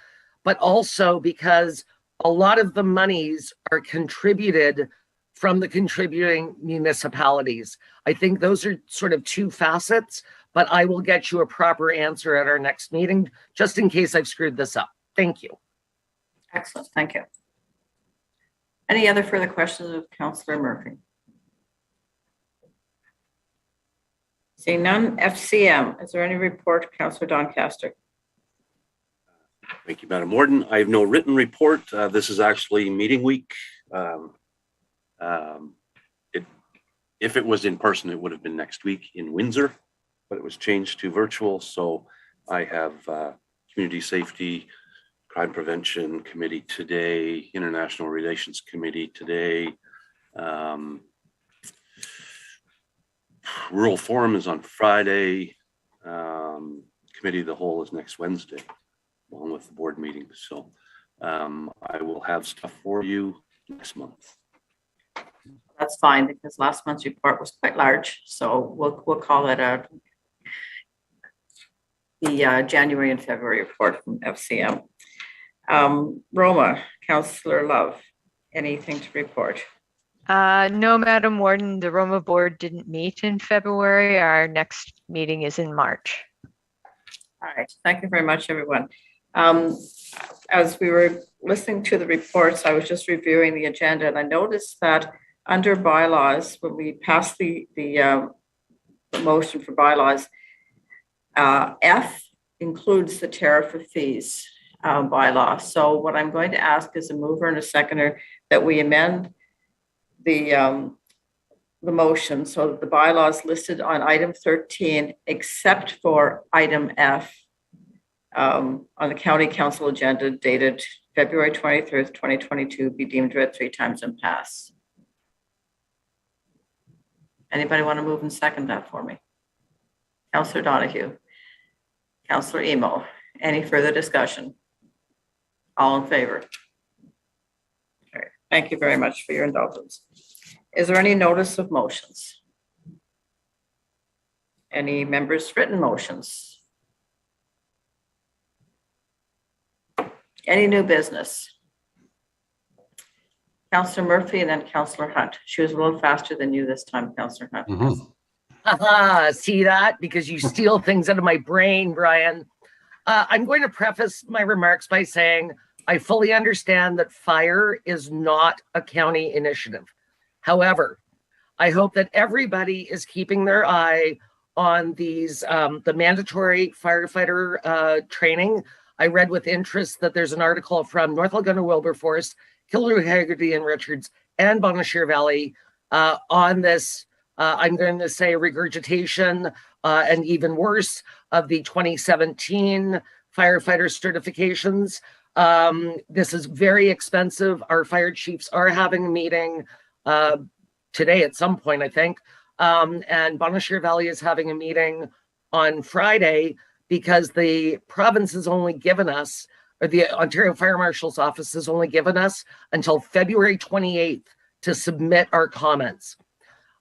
but also because a lot of the monies are contributed from the contributing municipalities. I think those are sort of two facets, but I will get you a proper answer at our next meeting, just in case I've screwed this up. Thank you. Excellent, thank you. Any other further questions of Councillor Murphy? Seeing none, FCM, is there any report, Councillor Doncaster? Thank you, Madam Warden. I have no written report. This is actually meeting week. If it was in person, it would have been next week in Windsor, but it was changed to virtual. So I have Community Safety, Crime Prevention Committee today, International Relations Committee today. Rural Forum is on Friday. Committee of the Whole is next Wednesday, along with the board meeting. So I will have stuff for you next month. That's fine, because last month's report was quite large, so we'll call it the January and February report from FCM. Roma, Councillor Love, anything to report? No, Madam Warden, the Roma board didn't meet in February. Our next meeting is in March. All right, thank you very much, everyone. As we were listening to the reports, I was just reviewing the agenda, and I noticed that under bylaws, when we passed the motion for bylaws, F includes the tariff of fees bylaw. So what I'm going to ask is a mover and a seconder that we amend the motion so that the bylaws listed on item 13, except for item F, on the county council agenda dated February 23rd, 2022 be deemed read 3 times and pass. Anybody want to move and second that for me? Councillor Donahue, Councillor Emo, any further discussion? All in favor? All right. Thank you very much for your indulgence. Is there any notice of motions? Any members' written motions? Any new business? Councillor Murphy and then Councillor Hunt. She was a little faster than you this time, Councillor Hunt. See that? Because you steal things out of my brain, Brian. I'm going to preface my remarks by saying I fully understand that fire is not a county initiative. However, I hope that everybody is keeping their eye on these, the mandatory firefighter training. I read with interest that there's an article from North Algonquin Wilberforce, Killaroo, Haggerty and Richards, and Bonashir Valley on this, I'm going to say regurgitation and even worse of the 2017 firefighter certifications. This is very expensive. Our fire chiefs are having a meeting today at some point, I think. And Bonashir Valley is having a meeting on Friday because the province has only given us, or the Ontario Fire Marshal's office has only given us until February 28th to submit our comments.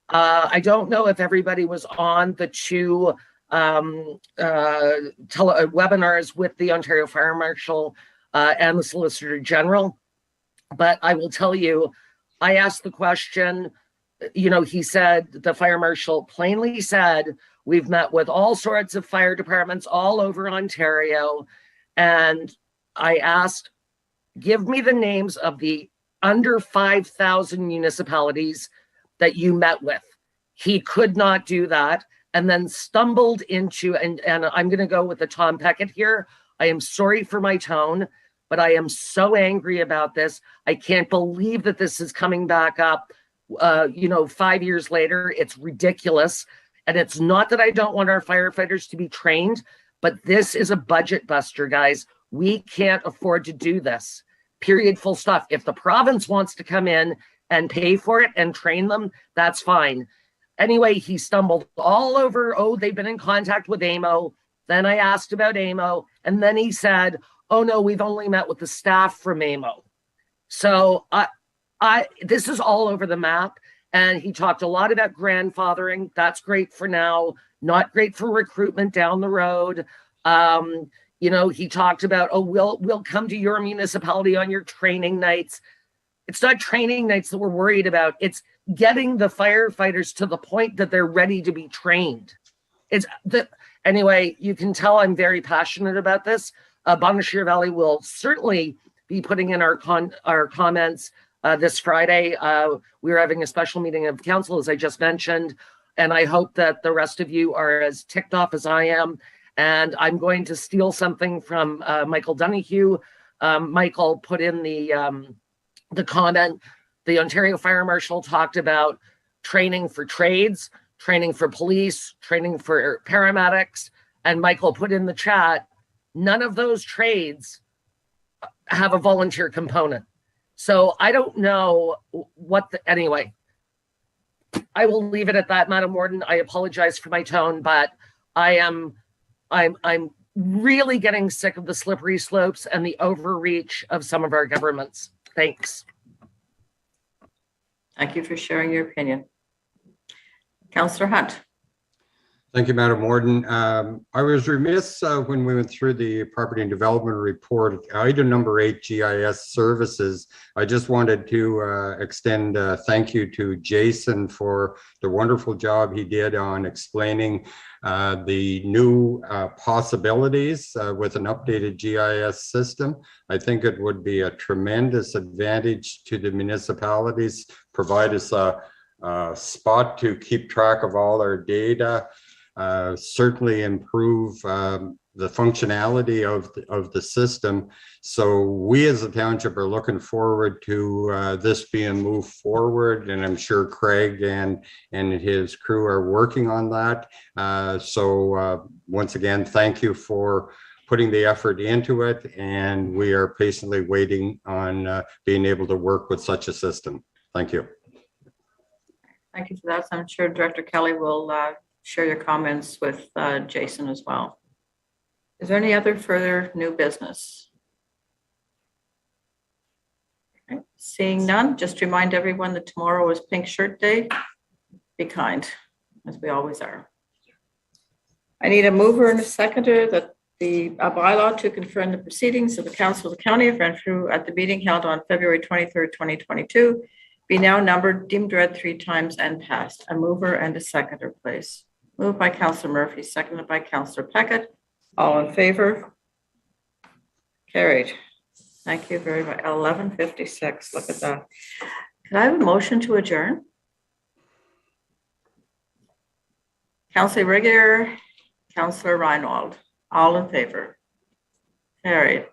I don't know if everybody was on the 2 webinars with the Ontario Fire Marshal and the Solicitor General, but I will tell you, I asked the question, you know, he said, the Fire Marshal plainly said, we've met with all sorts of fire departments all over Ontario, and I asked, give me the names of the under 5,000 municipalities that you met with. He could not do that, and then stumbled into, and I'm going to go with the Tom Peckett here. I am sorry for my tone, but I am so angry about this. I can't believe that this is coming back up, 5 years later. It's ridiculous. And it's not that I don't want our firefighters to be trained, but this is a budget buster, guys. We can't afford to do this. Period, full stop. If the province wants to come in and pay for it and train them, that's fine. Anyway, he stumbled all over, oh, they've been in contact with AMO. Then I asked about AMO, and then he said, oh no, we've only met with the staff from AMO. So this is all over the map. And he talked a lot about grandfathering. That's great for now, not great for recruitment down the road. He talked about, oh, we'll come to your municipality on your training nights. It's not training nights that we're worried about. It's getting the firefighters to the point that they're ready to be trained. Anyway, you can tell I'm very passionate about this. Bonashir Valley will certainly be putting in our comments this Friday. We're having a special meeting of council, as I just mentioned, and I hope that the rest of you are as ticked off as I am. And I'm going to steal something from Michael Donahue. Michael put in the comment. The Ontario Fire Marshal talked about training for trades, training for police, training for paramedics, and Michael put in the chat, none of those trades have a volunteer component. So I don't know anyway, I will leave it at that, Madam Warden. I apologize for my tone, but I'm really getting sick of the slippery slopes and the overreach of some of our governments. Thanks. Thank you for sharing your opinion. Councillor Hunt. Thank you, Madam Warden. I was remiss when we went through the property and development report, item number 8, GIS services. I just wanted to extend a thank you to Jason for the wonderful job he did on explaining the new possibilities with an updated GIS system. I think it would be a tremendous advantage to the municipalities, provide us a spot to keep track of all our data, certainly improve the functionality of the system. So we as a township are looking forward to this being moved forward, and I'm sure Craig and his crew are working on that. So once again, thank you for putting the effort into it, and we are patiently waiting on being able to work with such a system. Thank you. Thank you for that. So I'm sure Director Kelly will share your comments with Jason as well. Is there any other further new business? Okay. Seeing none, just remind everyone that tomorrow is Pink Shirt Day. Be kind, as we always are. I need a mover and a seconder that the bylaw to confirm the proceedings of the Council of the County of Renfrew at the meeting held on February 23rd, 2022 be now numbered, deemed read 3 times and passed. A mover and a seconder, please. Moved by Councillor Murphy, seconded by Councillor Peckett. All in favor? Carried. Thank you very much. 11:56. Look at that. Can I have a motion to adjourn? Councillor Regier, Councillor Reinwald. All in favor? Carried.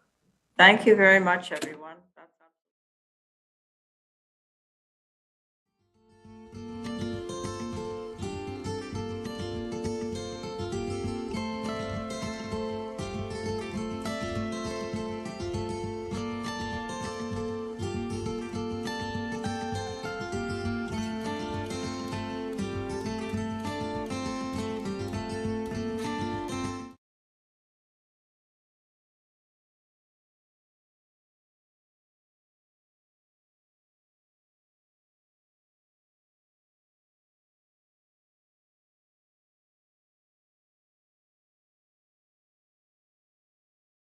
Thank you very much, everyone.